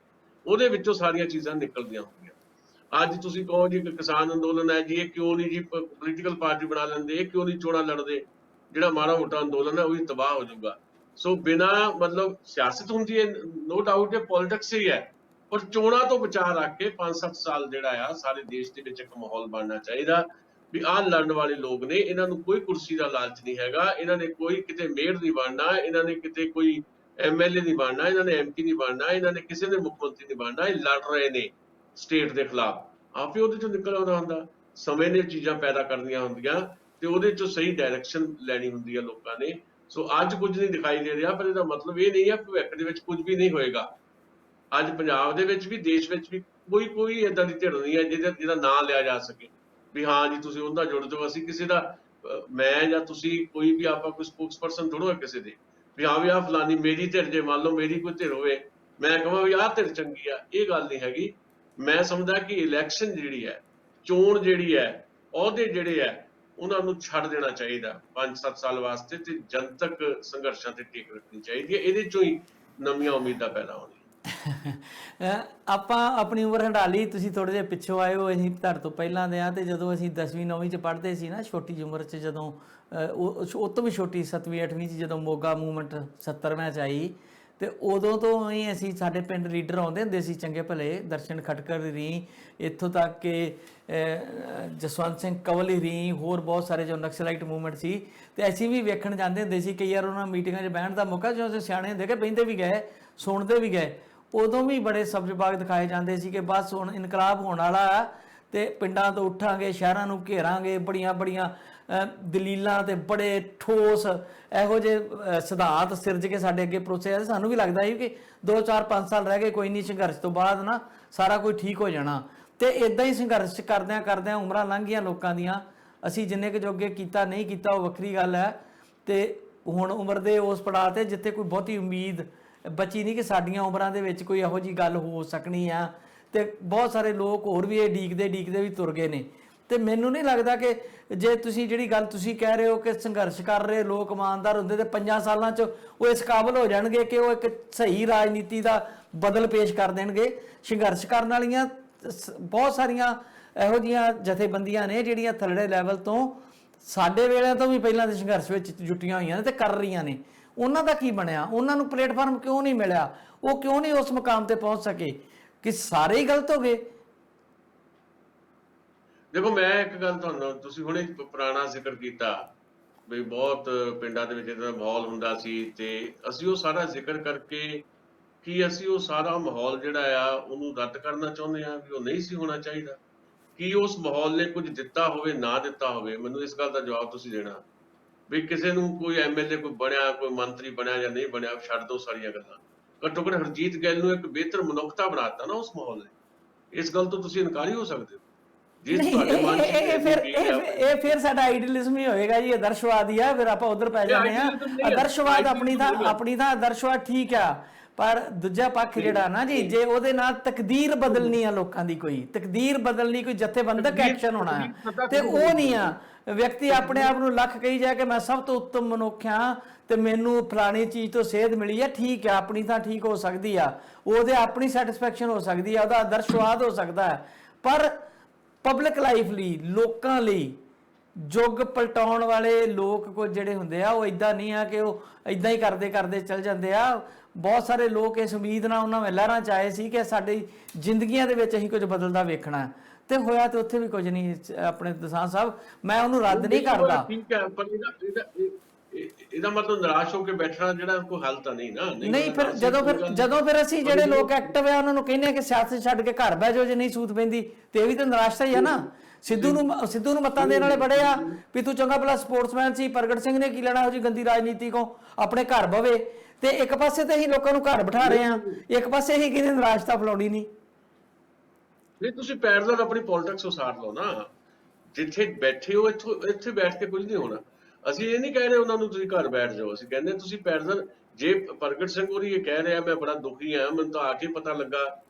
ਉਹਦੇ ਵਿੱਚੋਂ ਸਾਰੀਆਂ ਚੀਜ਼ਾਂ ਨਿਕਲਦੀਆਂ ਹੁੰਦੀਆਂ। ਅੱਜ ਤੁਸੀਂ ਕਹੋ ਜੀ ਕਿ ਕਿਸਾਨ ਅੰਦੋਲਨ ਹੈ ਜੀ, ਇਹ ਕਿਉਂ ਨਹੀਂ ਜੀ ਪੋਲੀਟੀਕਲ ਪਾਰਟੀ ਬਣਾ ਲੈਂਦੇ, ਇਹ ਕਿਉਂ ਨਹੀਂ ਚੋਣਾਂ ਲੜਦੇ? ਜਿਹੜਾ ਮਾੜਾ ਮੋਟਾ ਅੰਦੋਲਨ ਹੈ ਉਹ ਵੀ ਤਬਾਹ ਹੋ ਜਾਊਗਾ। ਸੋ ਬਿਨਾਂ ਮਤਲਬ ਸਿਆਸਤ ਹੁੰਦੀ ਹੈ, ਨੋ ਡਾਊਟ, ਇਹ ਪੋਲਿਟਿਕਸ ਹੀ ਹੈ, ਪਰ ਚੋਣਾਂ ਤੋਂ ਬਚਾ ਰੱਖ ਕੇ 5-7 ਸਾਲ ਜਿਹੜਾ ਆ ਸਾਰੇ ਦੇਸ਼ ਦੇ ਵਿੱਚ ਇੱਕ ਮਾਹੌਲ ਬਣਨਾ ਚਾਹੀਦਾ ਵੀ ਆਹ ਲੜਨ ਵਾਲੇ ਲੋਕ ਨੇ, ਇਹਨਾਂ ਨੂੰ ਕੋਈ ਕੁਰਸੀ ਦਾ ਲਾਲਚ ਨਹੀਂ ਹੈਗਾ, ਇਹਨਾਂ ਨੇ ਕੋਈ ਕਿਤੇ ਮੇਅਰ ਨਹੀਂ ਬਣਨਾ, ਇਹਨਾਂ ਨੇ ਕਿਤੇ ਕੋਈ MLA ਨਹੀਂ ਬਣਨਾ, ਇਹਨਾਂ ਨੇ MP ਨਹੀਂ ਬਣਨਾ, ਇਹਨਾਂ ਨੇ ਕਿਸੇ ਦੇ ਮੁੱਖ ਮੰਤਰੀ ਨਹੀਂ ਬਣਨਾ। ਇਹ ਲੜ ਰਹੇ ਨੇ ਸਟੇਟ ਦੇ ਖਿਲਾਫ, ਆਪੇ ਉਹਦੇ ਚੋਂ ਨਿਕਲ ਆਉਂਦਾ ਹੁੰਦਾ। ਸਮੇਂ ਨੇ ਚੀਜ਼ਾਂ ਪੈਦਾ ਕਰਨੀਆਂ ਹੁੰਦੀਆਂ ਤੇ ਉਹਦੇ ਚੋਂ ਸਹੀ ਡਾਇਰੈਕਸ਼ਨ ਲੈਣੀ ਹੁੰਦੀ ਹੈ ਲੋਕਾਂ ਨੇ। ਸੋ ਅੱਜ ਕੁਝ ਨਹੀਂ ਦਿਖਾਈ ਦੇ ਰਿਹਾ, ਪਰ ਇਹਦਾ ਮਤਲਬ ਇਹ ਨਹੀਂ ਹੈ ਭਵਿੱਖ ਦੇ ਵਿੱਚ ਕੁਝ ਵੀ ਨਹੀਂ ਹੋਏਗਾ। ਅੱਜ ਪੰਜਾਬ ਦੇ ਵਿੱਚ ਵੀ, ਦੇਸ਼ ਵਿੱਚ ਵੀ ਕੋਈ ਏਦਾਂ ਦੀ ਧਿਰ ਨਹੀਂ ਹੈ ਜਿਹਦਾ ਨਾਂ ਲਿਆ ਜਾ ਸਕੇ ਵੀ ਹਾਂ ਜੀ ਤੁਸੀਂ ਉਹਦਾ ਜੁੜ ਜਾਓ। ਅਸੀਂ ਕਿਸੇ ਦਾ, ਮੈਂ ਜਾਂ ਤੁਸੀਂ ਕੋਈ ਵੀ ਆਪਾਂ ਕੋਈ ਸਪੋਕਸਪਰਸਨ ਥੋੜ੍ਹਾ ਹੈ ਕਿਸੇ ਦੇ ਵੀ ਹਾਂ ਵੀ ਆਹ ਫਲਾਨੀ ਮੇਰੀ ਧਿਰ, ਜੇ ਮੰਨ ਲਓ ਮੇਰੀ ਕੋਈ ਧਿਰ ਹੋਵੇ, ਮੈਂ ਕਹਾਂ ਵੀ ਆਹ ਧਿਰ ਚੰਗੀ ਆ, ਇਹ ਗੱਲ ਨਹੀਂ ਹੈਗੀ। ਮੈਂ ਸਮਝਦਾ ਕਿ ਇਲੈਕਸ਼ਨ ਜਿਹੜੀ ਹੈ, ਚੋਣ ਜਿਹੜੀ ਹੈ, ਅਹੁਦੇ ਜਿਹੜੇ ਹੈ, ਉਹਨਾਂ ਨੂੰ ਛੱਡ ਦੇਣਾ ਚਾਹੀਦਾ 5-7 ਸਾਲ ਵਾਸਤੇ ਤੇ ਜਨਤਕ ਸੰਘਰਸ਼ਾਂ ਤੇ ਟਿਕ ਰੱਖਣੀ ਚਾਹੀਦੀ ਹੈ। ਇਹਦੇ ਚੋਂ ਹੀ ਨਵੀਆਂ ਉਮੀਦਾਂ ਪੈਦਾ ਹੋਣੀਆਂ। ਆਪਾਂ ਆਪਣੀ ਉਮਰ ਹੰਡਾਲੀ, ਤੁਸੀਂ ਥੋੜੇ ਜਿਹਾ ਪਿੱਛੋਂ ਆਏ ਹੋ, ਅਸੀਂ ਤੁਹਾਡੇ ਤੋਂ ਪਹਿਲਾਂ ਦੇ ਆ। ਤੇ ਜਦੋਂ ਅਸੀਂ 10ਵੀਂ 9ਵੀਂ 'ਚ ਪੜ੍ਹਦੇ ਸੀ ਨਾ, ਛੋਟੀ ਉਮਰ 'ਚ, ਜਦੋਂ ਉਹ ਤੋਂ ਵੀ ਛੋਟੀ 7ਵੀਂ 8ਵੀਂ 'ਚ ਜਦੋਂ ਮੋਗਾ ਮੂਵਮੈਂਟ 70ਵਿਆਂ 'ਚ ਆਈ, ਤੇ ਉਦੋਂ ਤੋਂ ਹੀ ਅਸੀਂ, ਸਾਡੇ ਪਿੰਡ ਲੀਡਰ ਆਉਂਦੇ ਹੁੰਦੇ ਸੀ ਚੰਗੇ ਭਲੇ, ਦਰਸ਼ਨ ਖਟਕਰ ਰੀ, ਇੱਥੋਂ ਤੱਕ ਕਿ ਜਸਵੰਤ ਸਿੰਘ ਕੰਵਲ ਰੀ, ਹੋਰ ਬਹੁਤ ਸਾਰੇ ਜੋ ਨਕਸਲਾਈਟ ਮੂਵਮੈਂਟ ਸੀ, ਤੇ ਅਸੀਂ ਵੀ ਵੇਖਣ ਜਾਂਦੇ ਹੁੰਦੇ ਸੀ। ਕਈ ਵਾਰ ਉਹਨਾਂ ਮੀਟਿੰਗਾਂ 'ਚ ਬਹਿਣ ਦਾ ਮੌਕਾ, ਜੋ ਸਿਆਣੇ ਹੁੰਦੇ ਕਿ ਬਹਿੰਦੇ ਵੀ ਗਏ, ਸੁਣਦੇ ਵੀ ਗਏ। ਉਦੋਂ ਵੀ ਬੜੇ ਸਬਜ਼ ਬਾਗ ਦਿਖਾਏ ਜਾਂਦੇ ਸੀ ਕਿ ਬਸ ਹੁਣ ਇਨਕਲਾਬ ਹੋਣ ਵਾਲਾ, ਤੇ ਪਿੰਡਾਂ ਤੋਂ ਉੱਠਾਂਗੇ, ਸ਼ਹਿਰਾਂ ਨੂੰ ਘੇਰਾਂਗੇ, ਬੜੀਆਂ ਬੜੀਆਂ ਦਲੀਲਾਂ ਤੇ ਬੜੇ ਠੋਸ ਇਹੋ ਜਿਹੇ ਸਿਧਾਂਤ ਸਿਰਜ ਕੇ ਸਾਡੇ ਅੱਗੇ ਪਰੋਸੇ ਆ। ਸਾਨੂੰ ਵੀ ਲੱਗਦਾ ਸੀ ਕਿ 2 4 5 ਸਾਲ ਰਹਿ ਗਏ, ਕੋਈ ਨਹੀਂ, ਸੰਘਰਸ਼ ਤੋਂ ਬਾਅਦ ਨਾ ਸਾਰਾ ਕੁਝ ਠੀਕ ਹੋ ਜਾਣਾ। ਤੇ ਇਦਾਂ ਹੀ ਸੰਘਰਸ਼ ਕਰਦਿਆਂ ਕਰਦਿਆਂ ਉਮਰਾਂ ਲੰਘ ਗਈਆਂ ਲੋਕਾਂ ਦੀਆਂ। ਅਸੀਂ ਜਿੰਨੇ ਕੁ ਜੋਗੇ ਕੀਤਾ ਨਹੀਂ ਕੀਤਾ ਉਹ ਵੱਖਰੀ ਗੱਲ ਹੈ। ਤੇ ਹੁਣ ਉਮਰ ਦੇ ਉਸ ਪੜਾਅ ਤੇ ਜਿੱਥੇ ਕੋਈ ਬਹੁਤੀ ਉਮੀਦ ਬਚੀ ਨਹੀਂ ਕਿ ਸਾਡੀਆਂ ਉਮਰਾਂ ਦੇ ਵਿੱਚ ਕੋਈ ਇਹੋ ਜਿਹੀ ਗੱਲ ਹੋ ਸਕਣੀ ਆ। ਤੇ ਬਹੁਤ ਸਾਰੇ ਲੋਕ ਹੋਰ ਵੀ ਇਹ ਡੀਕਦੇ ਵੀ ਤੁਰ ਗਏ ਨੇ। ਤੇ ਮੈਨੂੰ ਨਹੀਂ ਲੱਗਦਾ ਕਿ ਜੇ ਤੁਸੀਂ ਜਿਹੜੀ ਗੱਲ ਤੁਸੀਂ ਕਹਿ ਰਹੇ ਹੋ ਕਿ ਸੰਘਰਸ਼ ਕਰ ਰਹੇ ਲੋਕ ਇਮਾਨਦਾਰ ਹੁੰਦੇ ਤੇ 5 ਸਾਲਾਂ 'ਚ ਉਹ ਇਸ ਕਾਬਲ ਹੋ ਜਾਣਗੇ ਕਿ ਉਹ ਇੱਕ ਸਹੀ ਰਾਜਨੀਤੀ ਦਾ ਬਦਲ ਪੇਸ਼ ਕਰ ਦੇਣਗੇ। ਸੰਘਰਸ਼ ਕਰਨ ਵਾਲੀਆਂ ਬਹੁਤ ਸਾਰੀਆਂ ਇਹੋ ਜਿਹੀਆਂ ਜਥੇਬੰਦੀਆਂ ਨੇ ਜਿਹੜੀਆਂ ਥੱਲੜੇ ਲੈਵਲ ਤੋਂ ਸਾਡੇ ਵੇਲੇ ਤੋਂ ਵੀ ਪਹਿਲਾਂ ਦੇ ਸੰਘਰਸ਼ ਵਿੱਚ ਜੁਟੀਆਂ ਹੋਈਆਂ ਨੇ ਤੇ ਕਰ ਰਹੀਆਂ ਨੇ। ਉਹਨਾਂ ਦਾ ਕੀ ਬਣਿਆ? ਉਹਨਾਂ ਨੂੰ ਪਲੇਟਫਾਰਮ ਕਿਉਂ ਨਹੀਂ ਮਿਲਿਆ? ਉਹ ਕਿਉਂ ਨਹੀਂ ਉਸ ਮੁਕਾਮ ਤੇ ਪਹੁੰਚ ਸਕੇ? ਕਿ ਸਾਰੇ ਹੀ ਗਲਤ ਹੋ ਗਏ? ਦੇਖੋ, ਮੈਂ ਇੱਕ ਗੱਲ ਤੁਹਾਨੂੰ, ਤੁਸੀਂ ਹੁਣੇ ਪੁਰਾਣਾ ਜ਼ਿਕਰ ਕੀਤਾ ਵੀ ਬਹੁਤ ਪਿੰਡਾਂ ਦੇ ਵਿੱਚ ਇਹਦਾ ਮਾਹੌਲ ਹੁੰਦਾ ਸੀ, ਤੇ ਅਸੀਂ ਉਹ ਸਾਰਾ ਜ਼ਿਕਰ ਕਰਕੇ ਕੀ ਅਸੀਂ ਉਹ ਸਾਰਾ ਮਾਹੌਲ ਜਿਹੜਾ ਆ ਉਹਨੂੰ ਰੱਦ ਕਰਨਾ ਚਾਹੁੰਦੇ ਆ ਵੀ ਉਹ ਨਹੀਂ ਸੀ ਹੋਣਾ ਚਾਹੀਦਾ? ਕੀ ਉਸ ਮਾਹੌਲ ਨੇ ਕੁਝ ਦਿੱਤਾ ਹੋਵੇ, ਨਾ ਦਿੱਤਾ ਹੋਵੇ? ਮੈਨੂੰ ਇਸ ਗੱਲ ਦਾ ਜਵਾਬ ਤੁਸੀਂ ਦੇਣਾ ਵੀ ਕਿਸੇ ਨੂੰ ਕੋਈ ਐਮਐਲਏ ਕੋਈ ਬਣਿਆ, ਕੋਈ ਮੰਤਰੀ ਬਣਿਆ ਜਾਂ ਨਹੀਂ ਬਣਿਆ, ਛੱਡ ਦਿਓ ਸਾਰੀਆਂ ਗੱਲਾਂ। ਘੱਟੋ ਘੱਟ ਹਰਜੀਤ ਗਿੱਲ ਨੂੰ ਇੱਕ ਬਿਹਤਰ ਮਨੁੱਖਤਾ ਬਣਾਤਾ ਨਾ ਉਸ ਮਾਹੌਲ ਨੇ। ਇਸ ਗੱਲ ਤੋਂ ਤੁਸੀਂ ਇਨਕਾਰੀ ਹੋ ਸਕਦੇ ਹੋ? ਇਹ ਫਿਰ ਸਾਡਾ ਆਈਡੀਅਲਿਜ਼ਮ ਹੀ ਹੋਏਗਾ ਜੀ, ਆਦਰਸ਼ਵਾਦ ਹੀ ਆ। ਫਿਰ ਆਪਾਂ ਉਧਰ ਪੈ ਜਾਂਦੇ ਆ। ਆਦਰਸ਼ਵਾਦ ਆਪਣੀ ਥਾਂ ਆਦਰਸ਼ਵਾਦ ਠੀਕ ਆ, ਪਰ ਦੂਜਾ ਪੱਖ ਜਿਹੜਾ ਨਾ ਜੀ, ਜੇ ਉਹਦੇ ਨਾਲ ਤਕਦੀਰ ਬਦਲਣੀ ਆ ਲੋਕਾਂ ਦੀ, ਕੋਈ ਤਕਦੀਰ ਬਦਲਣੀ, ਕੋਈ ਜਥੇਬੰਦਕ ਐਕਸ਼ਨ ਹੋਣਾ ਆ, ਤੇ ਉਹ ਨਹੀਂ ਆ। ਵਿਅਕਤੀ ਆਪਣੇ ਆਪ ਨੂੰ ਲੱਖ ਕਹੀ ਜਾਏ ਕਿ ਮੈਂ ਸਭ ਤੋਂ ਉੱਤਮ ਮਨੁੱਖ ਹਾਂ ਤੇ ਮੈਨੂੰ ਫਲਾਣੀ ਚੀਜ਼ ਤੋਂ ਸੇਧ ਮਿਲੀ ਆ, ਠੀਕ ਆ, ਆਪਣੀ ਥਾਂ ਠੀਕ ਹੋ ਸਕਦੀ ਆ, ਉਹਦੇ ਆਪਣੀ ਸੈਟੀਸਫੈਕਸ਼ਨ ਹੋ ਸਕਦੀ ਆ, ਉਹਦਾ ਆਦਰਸ਼ਵਾਦ ਹੋ ਸਕਦਾ ਹੈ। ਪਰ ਪਬਲਿਕ ਲਾਈਫ ਲਈ, ਲੋਕਾਂ ਲਈ ਯੁੱਗ ਪਲਟਾਉਣ ਵਾਲੇ ਲੋਕ ਕੁਝ ਜਿਹੜੇ ਹੁੰਦੇ ਆ, ਉਹ ਇਦਾਂ ਨਹੀਂ ਆ ਕਿ ਉਹ ਇਦਾਂ ਹੀ ਕਰਦੇ ਕਰਦੇ ਚੱਲ ਜਾਂਦੇ ਆ। ਬਹੁਤ ਸਾਰੇ ਲੋਕ ਇਸ ਉਮੀਦ ਨਾਲ ਉਹਨਾਂ ਲਹਿਰਾਂ 'ਚ ਆਏ ਸੀ ਕਿ ਸਾਡੀ ਜ਼ਿੰਦਗੀਆਂ ਦੇ ਵਿੱਚ ਅਸੀਂ ਕੁਝ ਬਦਲਦਾ ਵੇਖਣਾ, ਤੇ ਹੋਇਆ ਤੇ ਉੱਥੇ ਵੀ ਕੁਝ ਨਹੀਂ। ਆਪਣੇ ਦਸਾਂਝ ਸਾਹਿਬ, ਮੈਂ ਉਹਨੂੰ ਰੱਦ ਨਹੀਂ ਕਰਦਾ। ਠੀਕ ਹੈ, ਪਰ ਇਹਦਾ ਮਤਲਬ ਨਿਰਾਸ਼ ਹੋ ਕੇ ਬੈਠਣਾ ਜਿਹੜਾ ਕੋਈ ਹੱਲ ਤਾਂ ਨਹੀਂ ਨਾ। ਨਹੀਂ, ਫਿਰ ਜਦੋਂ ਫਿਰ ਅਸੀਂ ਜਿਹੜੇ ਲੋਕ ਐਕਟਿਵ ਆ ਉਹਨਾਂ ਨੂੰ ਕਹਿੰਦੇ ਆ ਕਿ ਸਿਆਸਤ ਛੱਡ ਕੇ ਘਰ ਬਹਿ ਜਾਓ ਜੇ ਨਹੀਂ ਸੂਤ ਪੈਂਦੀ, ਤੇ ਇਹ ਵੀ ਤਾਂ ਨਿਰਾਸ਼ਾ ਹੀ ਆ ਨਾ। ਸਿੱਧੂ ਨੂੰ ਮੱਤਾਂ ਦੇਣ ਵਾਲੇ ਬੜੇ ਆ ਵੀ ਤੂੰ ਚੰਗਾ ਭਲਾ ਸਪੋਰਟਸਮੈਨ ਸੀ, ਪ੍ਰਗਟ ਸਿੰਘ ਨੇ ਕੀ ਲੈਣਾ ਇਹੋ ਜਿਹੀ ਗੰਦੀ ਰਾਜਨੀਤੀ ਕੋ, ਆਪਣੇ ਘਰ ਬਵੇ। ਤੇ ਇੱਕ ਪਾਸੇ ਤੇ ਅਸੀਂ ਲੋਕਾਂ ਨੂੰ ਘਰ ਬਿਠਾ ਰਹੇ ਆ, ਇੱਕ ਪਾਸੇ ਅਸੀਂ ਕਿਹਨੇ ਨਿਰਾਸ਼ਤਾ ਫਲਾਉਣੀ ਨਹੀਂ। ਤੁਸੀਂ ਪੈਰਲਲ ਆਪਣੀ ਪੋਲਿਟਿਕਸ ਉਸਾਰ ਲਓ ਨਾ। ਜਿੱਥੇ ਬੈਠੇ ਹੋ ਇੱਥੇ ਬੈਠ ਕੇ ਕੁਝ ਨਹੀਂ ਹੋਣਾ। ਅਸੀਂ ਇਹ ਨਹੀਂ ਕਹਿ ਰਹੇ ਉਹਨਾਂ ਨੂੰ ਤੁਸੀਂ ਘਰ ਬੈਠ ਜਾਓ, ਅਸੀਂ ਕਹਿੰਦੇ ਤੁਸੀਂ ਪੈਰਲਲ। ਜੇ ਪ੍ਰਗਟ ਸਿੰਘ ਹੋਰੀ ਇਹ ਕਹਿ ਰਿਹਾ ਮੈਂ ਬੜਾ ਦੁਖੀ ਆ, ਮੈਨੂੰ ਤਾਂ ਆ ਕੇ ਪਤਾ ਲੱਗਾ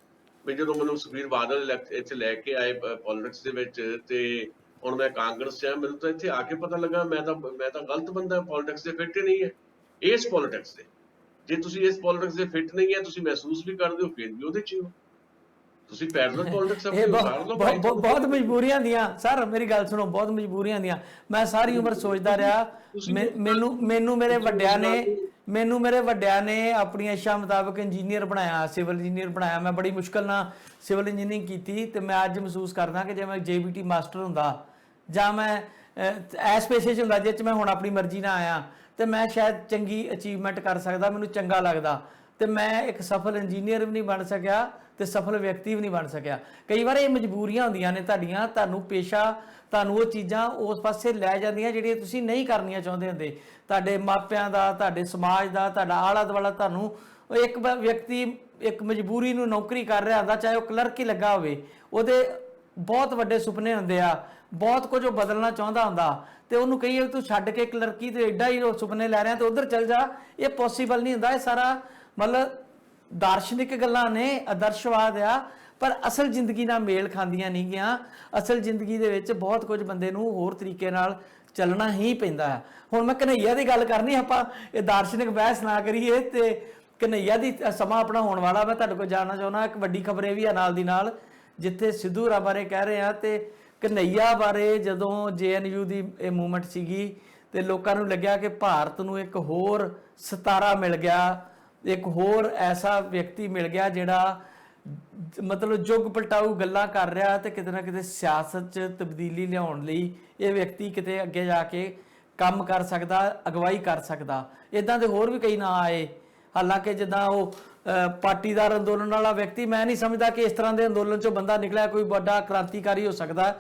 ਵੀ ਜਦੋਂ ਮੈਨੂੰ ਸੁਖਬੀਰ ਬਾਦਲ ਇੱਥੇ ਲੈ ਕੇ ਆਏ ਪੋਲਿਟਿਕਸ ਦੇ ਵਿੱਚ, ਤੇ ਹੁਣ ਮੈਂ ਕਾਂਗਰਸ 'ਚ ਆ, ਮੈਨੂੰ ਤਾਂ ਇੱਥੇ ਆ ਕੇ ਪਤਾ ਲੱਗਾ ਮੈਂ ਤਾਂ ਗਲਤ ਬੰਦਾ, ਪੋਲਿਟਿਕਸ ਦੇ ਫਿੱਟ ਹੀ ਨਹੀਂ ਹੈ ਇਸ ਪੋਲਿਟਿਕਸ ਦੇ। ਜੇ ਤੁਸੀਂ ਇਸ ਪੋਲਿਟਿਕਸ ਦੇ ਫਿੱਟ ਨਹੀਂ ਹੈ, ਤੁਸੀਂ ਮਹਿਸੂਸ ਵੀ ਕਰਦੇ ਹੋ, ਫਿਰ ਵੀ ਉਹਦੇ 'ਚ ਹੀ ਹੋ। ਤੁਸੀਂ ਪੈਰਲਲ ਪੋਲਿਟਿਕਸ ਆਪਣੀ ਉਸਾਰ ਲਓ। ਬਹੁਤ ਮਜਬੂਰੀਆਂ ਦੀਆਂ ਸਰ, ਮੇਰੀ ਗੱਲ ਸੁਣੋ, ਬਹੁਤ ਮਜਬੂਰੀਆਂ ਦੀਆਂ। ਮੈਂ ਸਾਰੀ ਉਮਰ ਸੋਚਦਾ ਰਿਹਾ, ਮੈਨੂੰ ਮੇਰੇ ਵੱਡਿਆਂ ਨੇ ਆਪਣੀ ਇੱਛਾ ਮੁਤਾਬਕ ਇੰਜੀਨੀਅਰ ਬਣਾਇਆ, ਸਿਵਲ ਇੰਜੀਨੀਅਰ ਬਣਾਇਆ। ਮੈਂ ਬੜੀ ਮੁਸ਼ਕਲ ਨਾਲ ਸਿਵਲ ਇੰਜੀਨੀਅਰਿੰਗ ਕੀਤੀ, ਤੇ ਮੈਂ ਅੱਜ ਮਹਿਸੂਸ ਕਰਦਾ ਕਿ ਜੇ ਮੈਂ JBT ਮਾਸਟਰ ਹੁੰਦਾ ਜਾਂ ਮੈਂ ਐਸ ਪੇਸ਼ੇ 'ਚ ਹੁੰਦਾ ਜਿਸ 'ਚ ਮੈਂ ਹੁਣ ਆਪਣੀ ਮਰਜ਼ੀ ਨਾਲ ਆਇਆ, ਤੇ ਮੈਂ ਸ਼ਾਇਦ ਚੰਗੀ ਅਚੀਵਮੈਂਟ ਕਰ ਸਕਦਾ, ਮੈਨੂੰ ਚੰਗਾ ਲੱਗਦਾ। ਤੇ ਮੈਂ ਇੱਕ ਸਫਲ ਇੰਜੀਨੀਅਰ ਵੀ ਨਹੀਂ ਬਣ ਸਕਿਆ ਤੇ ਸਫਲ ਵਿਅਕਤੀ ਵੀ ਨਹੀਂ ਬਣ ਸਕਿਆ। ਕਈ ਵਾਰ ਇਹ ਮਜਬੂਰੀਆਂ ਹੁੰਦੀਆਂ ਨੇ ਤੁਹਾਡੀਆਂ, ਤੁਹਾਨੂੰ ਪੇਸ਼ਾ, ਤੁਹਾਨੂੰ ਉਹ ਚੀਜ਼ਾਂ ਉਸ ਪਾਸੇ ਲੈ ਜਾਂਦੀਆਂ ਜਿਹੜੀਆਂ ਤੁਸੀਂ ਨਹੀਂ ਕਰਨੀਆਂ ਚਾਹੁੰਦੇ ਹੁੰਦੇ। ਤੁਹਾਡੇ ਮਾਪਿਆਂ ਦਾ, ਤੁਹਾਡੇ ਸਮਾਜ ਦਾ, ਤੁਹਾਡਾ ਆਲਾ ਦੁਆਲਾ, ਤੁਹਾਨੂੰ ਇੱਕ ਵਿਅਕਤੀ ਇੱਕ ਮਜਬੂਰੀ ਨੂੰ ਨੌਕਰੀ ਕਰ ਰਿਹਾ ਹੁੰਦਾ, ਚਾਹੇ ਉਹ ਕਲਰਕ ਹੀ ਲੱਗਾ ਹੋਵੇ, ਉਹਦੇ ਬਹੁਤ ਵੱਡੇ ਸੁਪਨੇ ਹੁੰਦੇ ਆ, ਬਹੁਤ ਕੁਝ ਉਹ ਬਦਲਣਾ ਚਾਹੁੰਦਾ ਹੁੰਦਾ, ਤੇ ਉਹਨੂੰ ਕਹੀਏ ਤੂੰ ਛੱਡ ਕੇ ਕਲਰਕੀ ਤੇ ਐਡਾ ਹੀ ਉਹ ਸੁਪਨੇ ਲੈ ਰਿਹਾ ਤੇ ਉਧਰ ਚੱਲ ਜਾ, ਇਹ ਪੋਸੀਬਲ ਨਹੀਂ ਹੁੰਦਾ। ਇਹ ਸਾਰਾ ਮਤਲਬ ਦਾਰਸ਼ਨਿਕ ਗੱਲਾਂ ਨੇ, ਆਦਰਸ਼ਵਾਦ ਆ, ਪਰ ਅਸਲ ਜ਼ਿੰਦਗੀ ਨਾਲ ਮੇਲ ਖਾਂਦੀਆਂ ਨਹੀਂ ਗਿਆ। ਅਸਲ ਜ਼ਿੰਦਗੀ ਦੇ ਵਿੱਚ ਬਹੁਤ ਕੁਝ ਬੰਦੇ ਨੂੰ ਹੋਰ ਤਰੀਕੇ ਨਾਲ ਚੱਲਣਾ ਹੀ ਪੈਂਦਾ ਹੈ। ਹੁਣ ਮੈਂ ਕਨਈਆ ਦੀ ਗੱਲ ਕਰਨੀ, ਆਪਾਂ ਇਹ ਦਾਰਸ਼ਨਿਕ ਬਹਿਸ ਨਾ ਕਰੀਏ। ਤੇ ਕਨਈਆ ਦੀ ਸਮਾਂ ਆਪਣਾ ਹੋਣ ਵਾਲਾ, ਮੈਂ ਤੁਹਾਡੇ ਕੋਲ ਜਾਣਨਾ ਚਾਹੁੰਦਾ ਇੱਕ ਵੱਡੀ ਖਬਰ ਇਹ ਵੀ ਆ ਨਾਲ ਦੀ ਨਾਲ, ਜਿੱਥੇ ਸਿੱਧੂ ਰਾ ਬਾਰੇ ਕਹਿ ਰਹੇ ਆ ਤੇ ਕਨਈਆ ਬਾਰੇ। ਜਦੋਂ JNU ਦੀ ਇਹ ਮੂਵਮੈਂਟ ਸੀਗੀ ਤੇ ਲੋਕਾਂ ਨੂੰ ਲੱਗਿਆ ਕਿ ਭਾਰਤ ਨੂੰ ਇੱਕ ਹੋਰ ਸਿਤਾਰਾ ਮਿਲ ਗਿਆ, ਇੱਕ ਹੋਰ ਐਸਾ ਵਿਅਕਤੀ ਮਿਲ ਗਿਆ ਜਿਹੜਾ ਮਤਲਬ ਯੁੱਗ ਪਲਟਾਊ ਗੱਲਾਂ ਕਰ ਰਿਹਾ, ਤੇ ਕਿਤੇ ਨਾ ਕਿਤੇ ਸਿਆਸਤ 'ਚ ਤਬਦੀਲੀ ਲਿਆਉਣ ਲਈ ਇਹ ਵਿਅਕਤੀ ਕਿਤੇ ਅੱਗੇ ਜਾ ਕੇ ਕੰਮ ਕਰ ਸਕਦਾ, ਅਗਵਾਈ ਕਰ ਸਕਦਾ। ਇਦਾਂ ਦੇ ਹੋਰ ਵੀ ਕਈ ਨਾਂ ਆਏ। ਹਾਲਾਂਕਿ ਜਿੱਦਾਂ ਉਹ ਪਾਟੀਦਾਰ ਅੰਦੋਲਨ ਵਾਲਾ ਵਿਅਕਤੀ, ਮੈਂ ਨਹੀਂ ਸਮਝਦਾ ਕਿ ਇਸ ਤਰ੍ਹਾਂ ਦੇ ਅੰਦੋਲਨ ਚੋਂ ਬੰਦਾ ਨਿਕਲਿਆ ਕੋਈ ਵੱਡਾ ਕ੍ਰਾਂਤੀਕਾਰੀ ਹੋ ਸਕਦਾ।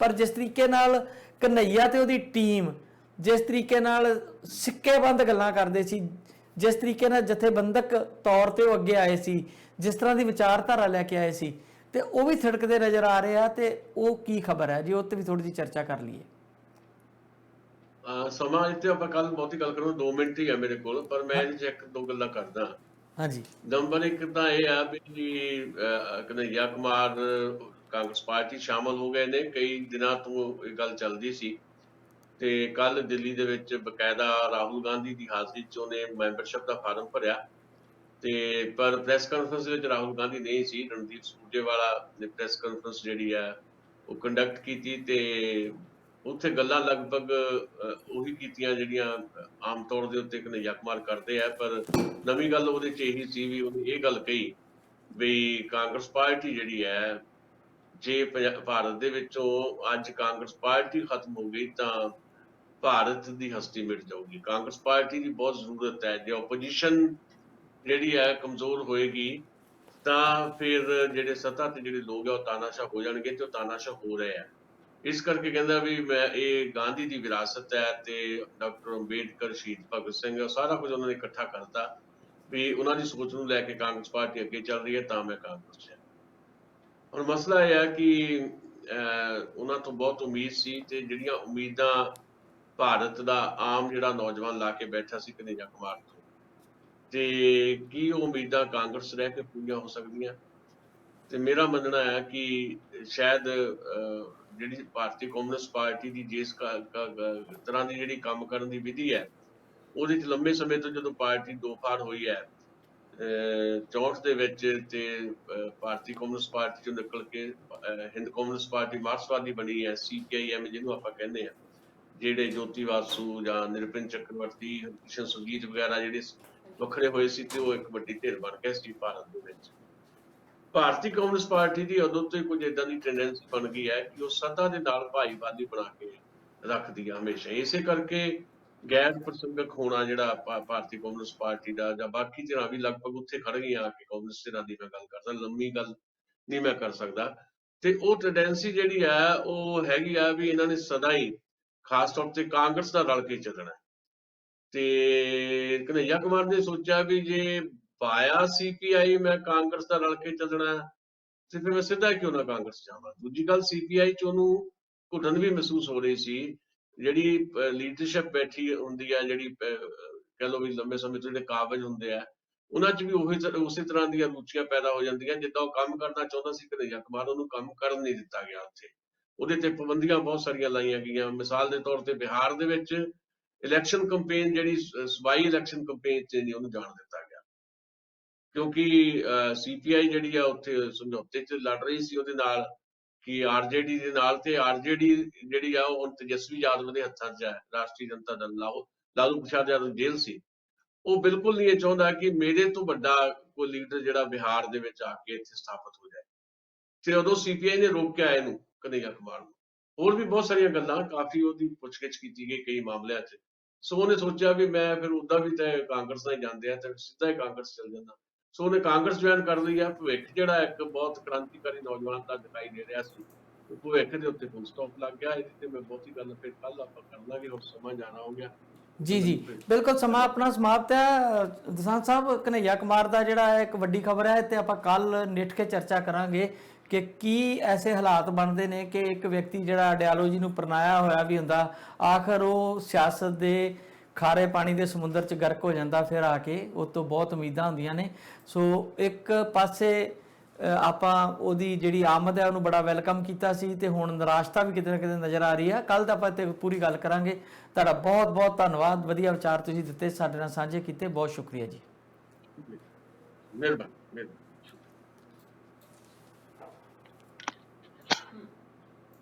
ਪਰ ਜਿਸ ਤਰੀਕੇ ਨਾਲ ਕਨ੍ਹਈਆ ਤੇ ਉਹਦੀ ਟੀਮ ਜਿਸ ਤਰੀਕੇ ਨਾਲ ਸਿੱਕੇਬੰਦ ਗੱਲਾਂ ਕਰਦੇ ਸੀ, ਜਿਸ ਤਰੀਕੇ ਨਾਲ ਜਥੇਬੰਦਕ ਤੌਰ ਤੇ ਉਹ ਅੱਗੇ ਆਏ ਸੀ, ਜਿਸ ਤਰ੍ਹਾਂ ਦੀ ਵਿਚਾਰਧਾਰਾ ਲੈ ਕੇ ਆਏ ਸੀ, ਤੇ ਉਹ ਵੀ ਥੜਕਦੇ ਨਜ਼ਰ ਆ ਰਹੇ ਆ। ਤੇ ਉਹ ਕੀ ਖਬਰ ਹੈ ਜੀ, ਉਹ ਤੇ ਵੀ ਥੋੜੀ ਜਿਹੀ ਚਰਚਾ ਕਰ ਲਈਏ। ਸਮਾਂ ਇੱਥੇ ਆਪਾਂ ਕੱਲ ਬਹੁਤੀ ਗੱਲ ਕਰਾਂਗੇ, 2 ਮਿੰਟ ਹੀ ਆ ਮੇਰੇ ਕੋਲ, ਪਰ ਮੈਂ ਇਹਦੇ 'ਚ 1-2 ਗੱਲਾਂ ਕਰਦਾ। ਹਾਂਜੀ। ਨੰਬਰ 1 ਤਾਂ ਇਹ ਆ ਵੀ ਕਨ੍ਹਈਆ ਕੁਮਾਰ ਕਾਂਗਰਸ ਪਾਰਟੀ ਸ਼ਾਮਲ ਹੋ ਗਏ ਨੇ। ਕਈ ਦਿਨਾਂ ਤੋਂ ਇਹ ਗੱਲ ਚੱਲਦੀ ਸੀ ਤੇ ਕੱਲ ਦਿੱਲੀ ਦੇ ਵਿੱਚ ਬਕਾਇਦਾ ਰਾਹੁਲ ਗਾਂਧੀ ਦੀ ਹਾਜ਼ਰੀ 'ਚ ਉਹਨੇ ਮੈਂਬਰਸ਼ਿਪ ਦਾ ਫਾਰਮ ਭਰਿਆ, ਤੇ ਪਰ ਪ੍ਰੈਸ ਕਾਨਫਰੰਸ ਵਿੱਚ ਰਾਹੁਲ ਗਾਂਧੀ ਨਹੀਂ ਸੀ। ਰਣਦੀਪ ਸੁਰਜੇਵਾਲਾ ਨੇ ਪ੍ਰੈਸ ਕਾਨਫਰੰਸ ਜਿਹੜੀ ਆ ਉਹ ਕੰਡਕਟ ਕੀਤੀ ਤੇ ਉੱਥੇ ਗੱਲਾਂ ਲਗਭਗ ਉਹੀ ਕੀਤੀਆਂ ਜਿਹੜੀਆਂ ਆਮ ਤੌਰ ਦੇ ਉੱਤੇ ਕਨ੍ਹਈਆ ਕੁਮਾਰ ਕਰਦੇ ਆ। ਪਰ ਨਵੀਂ ਗੱਲ ਉਹਦੇ 'ਚ ਇਹੀ ਸੀ ਵੀ ਉਹਨੇ ਇਹ ਗੱਲ ਕਹੀ ਵੀ ਕਾਂਗਰਸ ਪਾਰਟੀ ਜਿਹੜੀ ਹੈ, ਜੇ ਭਾਰਤ ਦੇ ਵਿੱਚੋਂ ਅੱਜ ਕਾਂਗਰਸ ਪਾਰਟੀ ਖਤਮ ਹੋ ਗਈ ਤਾਂ ਭਾਰਤ ਦੀ ਹਸਤੀ ਮਿਟ ਜਾਊਗੀ। ਕਾਂਗਰਸ ਪਾਰਟੀ ਦੀ ਬਹੁਤ ਜ਼ਰੂਰਤ ਹੈ। ਜੇ ਆਪੋਜੀਸ਼ਨ ਜਿਹੜੀ ਹੈ ਕਮਜ਼ੋਰ ਹੋਏਗੀ ਤਾਂ ਫਿਰ ਜਿਹੜੇ ਸੱਤਾ ਤੇ ਜਿਹੜੇ ਲੋਕ ਆ ਉਹ ਤਾਨਾਸ਼ਾਹ ਹੋ ਜਾਣਗੇ, ਤੇ ਉਹ ਤਾਨਾਸ਼ਾਹ ਹੋ ਰਹੇ ਆ। ਇਸ ਕਰਕੇ ਕਹਿੰਦਾ ਵੀ ਮੈਂ ਇਹ ਗਾਂਧੀ ਦੀ ਵਿਰਾਸਤ ਹੈ ਤੇ ਡਾਕਟਰ ਅੰਬੇਡਕਰ, ਸ਼ਹੀਦ ਭਗਤ ਸਿੰਘ, ਸਾਰਾ ਕੁਝ ਉਹਨਾਂ ਨੇ ਇਕੱਠਾ ਕਰਤਾ ਵੀ ਉਹਨਾਂ ਦੀ ਸੋਚ ਨੂੰ ਲੈ ਕੇ ਕਾਂਗਰਸ ਪਾਰਟੀ ਅੱਗੇ ਚੱਲ ਰਹੀ ਹੈ, ਤਾਂ ਮੈਂ ਕਾਂਗਰਸ 'ਚ। ਹੁਣ ਮਸਲਾ ਇਹ ਹੈ ਕਿ ਉਹਨਾਂ ਤੋਂ ਬਹੁਤ ਉਮੀਦ ਸੀ, ਤੇ ਜਿਹੜੀਆਂ ਉਮੀਦਾਂ ਭਾਰਤ ਦਾ ਆਮ ਜਿਹੜਾ ਨੌਜਵਾਨ ਲਾ ਕੇ ਬੈਠਾ ਸੀ ਕਨ੍ਹਈਆ ਕੁਮਾਰ ਤੋਂ, ਤੇ ਕੀ ਉਹ ਉਮੀਦਾਂ ਕਾਂਗਰਸ ਰਹਿ ਕੇ ਪੂਰੀਆਂ ਹੋ ਸਕਦੀਆਂ? ਤੇ ਮੇਰਾ ਮੰਨਣਾ ਹੈ ਕਿ ਸ਼ਾਇਦ ਜਿਹੜੀ ਭਾਰਤੀ ਕਮਿਊਨਿਸਟ ਪਾਰਟੀ ਦੀ ਜਿਸ ਤਰ੍ਹਾਂ ਦੀ ਜਿਹੜੀ ਕੰਮ ਕਰਨ ਦੀ ਵਿਧੀ ਹੈ, ਉਹਦੇ 'ਚ ਲੰਬੇ ਸਮੇਂ ਤੋਂ ਜਦੋਂ ਪਾਰਟੀ ਦੋ ਫਾੜ ਹੋਈ ਹੈ 64 ਦੇ ਵਿੱਚ, ਤੇ ਭਾਰਤੀ ਕਮਿਊਨਿਸਟ ਪਾਰਟੀ 'ਚੋਂ ਨਿਕਲ ਕੇ ਹਿੰਦ ਕਮਿਊਨਿਸਟ ਪਾਰਟੀ ਮਾਰਕਸਵਾਦੀ ਬਣੀ ਹੈ, CPIM ਜਿਹਨੂੰ ਆਪਾਂ ਕਹਿੰਦੇ ਆ। ਜਿਹੜੇ ਜੋਤੀ ਬਾਸੂ ਜਾਂ ਨਿਰਪਿਨ ਚੱਕਰਵਰਤੀ, ਕ੍ਰਿਸ਼ਨ ਸੁਰਜੀਤ ਵਗੈਰਾ ਜਿਹੜੇ ਵੱਖਰੇ ਹੋਏ ਸੀ, ਤੇ ਉਹ ਇੱਕ ਵੱਡੀ ਧਿਰ ਬਣ ਗਏ ਸੀ ਭਾਰਤ ਦੇ ਵਿੱਚ। ਭਾਰਤੀ ਕਮਿਊਨਿਸਟ ਪਾਰਟੀ ਦੀ ਉਦੋਂ ਤੋਂ ਹੀ ਕੁਝ ਏਦਾਂ ਦੀ ਟੈਂਡੈਂਸੀ ਬਣ ਗਈ ਹੈ ਕਿ ਉਹ ਸੱਤਾ ਦੇ ਨਾਲ ਭਾਈਵਾਲੀ ਬਣਾ ਕੇ ਰੱਖਦੀ ਹੈ ਹਮੇਸ਼ਾ। ਇਸੇ ਕਰਕੇ ਗੈਰ ਪ੍ਰਸੰਗਕ ਹੋਣਾ ਜਿਹੜਾ ਭਾਰਤੀ ਕਮਿਊਨਿਸਟ ਪਾਰਟੀ ਦਾ, ਜਾਂ ਬਾਕੀ ਧਿਰਾਂ ਵੀ ਲਗਭਗ ਉੱਥੇ ਖੜ ਗਈਆਂ ਆ ਕੇ, ਕਮਿਊਨਿਸਟ ਧਿਰਾਂ ਦੀ ਮੈਂ ਗੱਲ ਕਰਦਾ, ਲੰਮੀ ਗੱਲ ਨਹੀਂ ਮੈਂ ਕਰ ਸਕਦਾ। ਤੇ ਉਹ ਟੈਂਡੈਂਸੀ ਜਿਹੜੀ ਹੈ ਉਹ ਹੈਗੀ ਆ ਵੀ ਇਹਨਾਂ ਨੇ ਸਦਾ ਹੀ ਖਾਸ ਤੌਰ ਤੇ ਕਾਂਗਰਸ ਦਾ ਰਲ ਕੇ ਚੱਲਣਾ। ਤੇ ਕਨ੍ਹਈਆ ਕੁਮਾਰ ਨੇ ਸੋਚਿਆ ਵੀ ਜੇ ਪਾਇਆ CPI ਮੈਂ ਕਾਂਗਰਸ ਦਾ ਰਲ ਕੇ ਚੱਲਣਾ, ਤੇ ਫਿਰ ਮੈਂ ਸਿੱਧਾ ਕਿਉਂ ਨਾ ਕਾਂਗਰਸ ਜਾਵਾਂ। ਦੂਜੀ ਗੱਲ, CPI 'ਚ ਉਹਨੂੰ ਘੁਟਨ ਵੀ ਮਹਿਸੂਸ ਹੋ ਰਹੀ ਸੀ। ਜਿਹੜੀ ਲੀਡਰਸ਼ਿਪ ਬੈਠੀ ਹੁੰਦੀ ਹੈ, ਜਿਹੜੀ ਕਹਿ ਲਓ ਵੀ ਲੰਬੇ ਸਮੇਂ ਤੋਂ ਜਿਹੜੇ ਕਾਬਜ ਹੁੰਦੇ ਆ, ਉਹਨਾਂ 'ਚ ਵੀ ਉਸੇ ਤਰ੍ਹਾਂ ਦੀਆਂ ਰੁਚੀਆਂ ਪੈਦਾ ਹੋ ਜਾਂਦੀਆਂ। ਜਿੱਦਾਂ ਉਹ ਕੰਮ ਕਰਨਾ ਚਾਹੁੰਦਾ ਸੀ ਕਨ੍ਹਈਆ ਕੁਮਾਰ, ਉਹਨੂੰ ਕੰਮ ਕਰਨ ਨਹੀਂ ਦਿੱਤਾ ਗਿਆ ਉੱਥੇ। ਉਹਦੇ ਤੇ ਪਾਬੰਦੀਆਂ ਬਹੁਤ ਸਾਰੀਆਂ ਲਾਈਆਂ ਗਈਆਂ। ਮਿਸਾਲ ਦੇ ਤੌਰ ਤੇ ਬਿਹਾਰ ਦੇ ਵਿੱਚ ਇਲੈਕਸ਼ਨ ਕੰਪੇਨ, ਜਿਹੜੀ ਸਬਾਈ ਇਲੈਕਸ਼ਨ ਕੰਪੇਨ 'ਚ ਨਹੀਂ ਉਹਨੂੰ ਜਾਣ ਦਿੱਤਾ ਗਿਆ, ਕਿਉਂਕਿ CPI ਜਿਹੜੀ ਆ ਉੱਥੇ ਸਮਝੌਤੇ 'ਚ ਲੜ ਰਹੀ ਸੀ ਉਹਦੇ ਨਾਲ, ਕਿ RJD ਦੇ ਨਾਲ। ਤੇ RJD ਜਿਹੜੀ ਆ ਉਹ ਹੁਣ ਤੇਜਸਵੀ ਯਾਦਵ ਦੇ ਹੱਥਾਂ 'ਚ ਹੈ, ਰਾਸ਼ਟਰੀ ਜਨਤਾ ਦਲ। ਲਾਲੂ ਪ੍ਰਸਾਦ ਯਾਦਵ ਜੇਲ੍ਹ ਸੀ। ਉਹ ਬਿਲਕੁਲ ਨਹੀਂ ਇਹ ਚਾਹੁੰਦਾ ਕਿ ਮੇਰੇ ਤੋਂ ਵੱਡਾ ਕੋਈ ਲੀਡਰ ਜਿਹੜਾ ਬਿਹਾਰ ਦੇ ਵਿੱਚ ਆ ਕੇ ਇੱਥੇ ਸਥਾਪਿਤ ਹੋ ਜਾਏ। ਤੇ ਉਦੋਂ CPI ਨੇ ਰੋਕਿਆ ਇਹਨੂੰ, ਕਨ੍ਹਈਆ ਕੁਮਾਰ ਨੂੰ। ਹੋਰ ਵੀ ਬਹੁਤ ਸਾਰੀਆਂ ਗੱਲਾਂ, ਕਾਫੀ ਉਹਦੀ ਪੁੱਛਗਿੱਛ ਕੀਤੀ ਗਈ ਕਈ ਮਾਮਲਿਆਂ 'ਚ। ਸੋ ਉਹਨੇ ਸੋਚਿਆ ਵੀ ਮੈਂ ਫਿਰ ਉੱਦਾਂ ਵੀ ਤਾਂ ਕਾਂਗਰਸ ਨਾਲ ਜਾਂਦੇ ਆ, ਤੇ ਸਿੱਧਾ ਹੀ ਕਾਂਗਰਸ ਚੱਲ ਜਾਂਦਾ। ਸੋ ਉਹਨੇ ਕਾਂਗਰਸ ਜੁਆਇਨ ਕਰ ਲਈ ਆ। ਭਵਿੱਖ ਜਿਹੜਾ ਇੱਕ ਬਹੁਤ ਕ੍ਰਾਂਤੀਕਾਰੀ ਨੌਜਵਾਨ ਦਾ ਦਿਖਾਈ ਦੇ ਰਿਹਾ ਸੀ, ਭਵਿੱਖ ਦੇ ਉੱਤੇ ਫੁੱਲ ਸਟਾਪ ਲੱਗ ਗਿਆ। ਇਹਦੇ ਤੇ ਮੈਂ ਬਹੁਤੀ ਗੱਲ ਫਿਰ ਕੱਲ ਆਪਾਂ ਕਰ ਲਾਂਗੇ, ਹੁਣ ਸਮਾਂ ਜਾਣਾ ਹੋ ਗਿਆ। ਜੀ ਬਿਲਕੁਲ, ਸਮਾਂ ਆਪਣਾ ਸਮਾਪਤ ਹੈ। ਦਸਾਂਝ ਸਾਹਿਬ, ਕਨ੍ਹਈਆ ਕੁਮਾਰ ਦਾ ਜਿਹੜਾ ਇੱਕ ਵੱਡੀ ਖਬਰ ਹੈ, ਤੇ ਆਪਾਂ ਕੱਲ ਨਿੱਠ ਕੇ ਚਰਚਾ ਕਰਾਂਗੇ ਕਿ ਕੀ ਐਸੇ ਹਾਲਾਤ ਬਣਦੇ ਨੇ ਕਿ ਇੱਕ ਵਿਅਕਤੀ ਜਿਹੜਾ ਆਈਡੀਓਲੋਜੀ ਨੂੰ ਅਪਣਾਇਆ ਹੋਇਆ ਵੀ ਹੁੰਦਾ, ਆਖਰ ਉਹ ਸਿਆਸਤ ਦੇ ਖਾਰੇ ਪਾਣੀ ਦੇ ਸਮੁੰਦਰ 'ਚ ਗਰਕ ਹੋ ਜਾਂਦਾ। ਫਿਰ ਆ ਕੇ ਉਹ ਤੋਂ ਬਹੁਤ ਉਮੀਦਾਂ ਹੁੰਦੀਆਂ ਨੇ। ਸੋ ਇੱਕ ਪਾਸੇ ਆਪਾਂ ਉਹਦੀ ਜਿਹੜੀ ਆਮਦ ਹੈ ਉਹਨੂੰ ਬੜਾ ਵੈਲਕਮ ਕੀਤਾ ਸੀ, ਤੇ ਹੁਣ ਨਿਰਾਸ਼ਤਾ ਵੀ ਕਿਤੇ ਨਾ ਕਿਤੇ ਨਜ਼ਰ ਆ ਰਹੀ ਹੈ। ਕੱਲ ਤਾਂ ਆਪਾਂ ਤੇ ਪੂਰੀ ਗੱਲ ਕਰਾਂਗੇ। ਤੁਹਾਡਾ ਬਹੁਤ ਬਹੁਤ ਧੰਨਵਾਦ, ਵਧੀਆ ਵਿਚਾਰ ਤੁਸੀਂ ਦਿੱਤੇ, ਸਾਡੇ ਨਾਲ ਸਾਂਝੇ ਕੀਤੇ। ਬਹੁਤ ਸ਼ੁਕਰੀਆ ਜੀ। ਮਿਹਰਬਾਨੀ।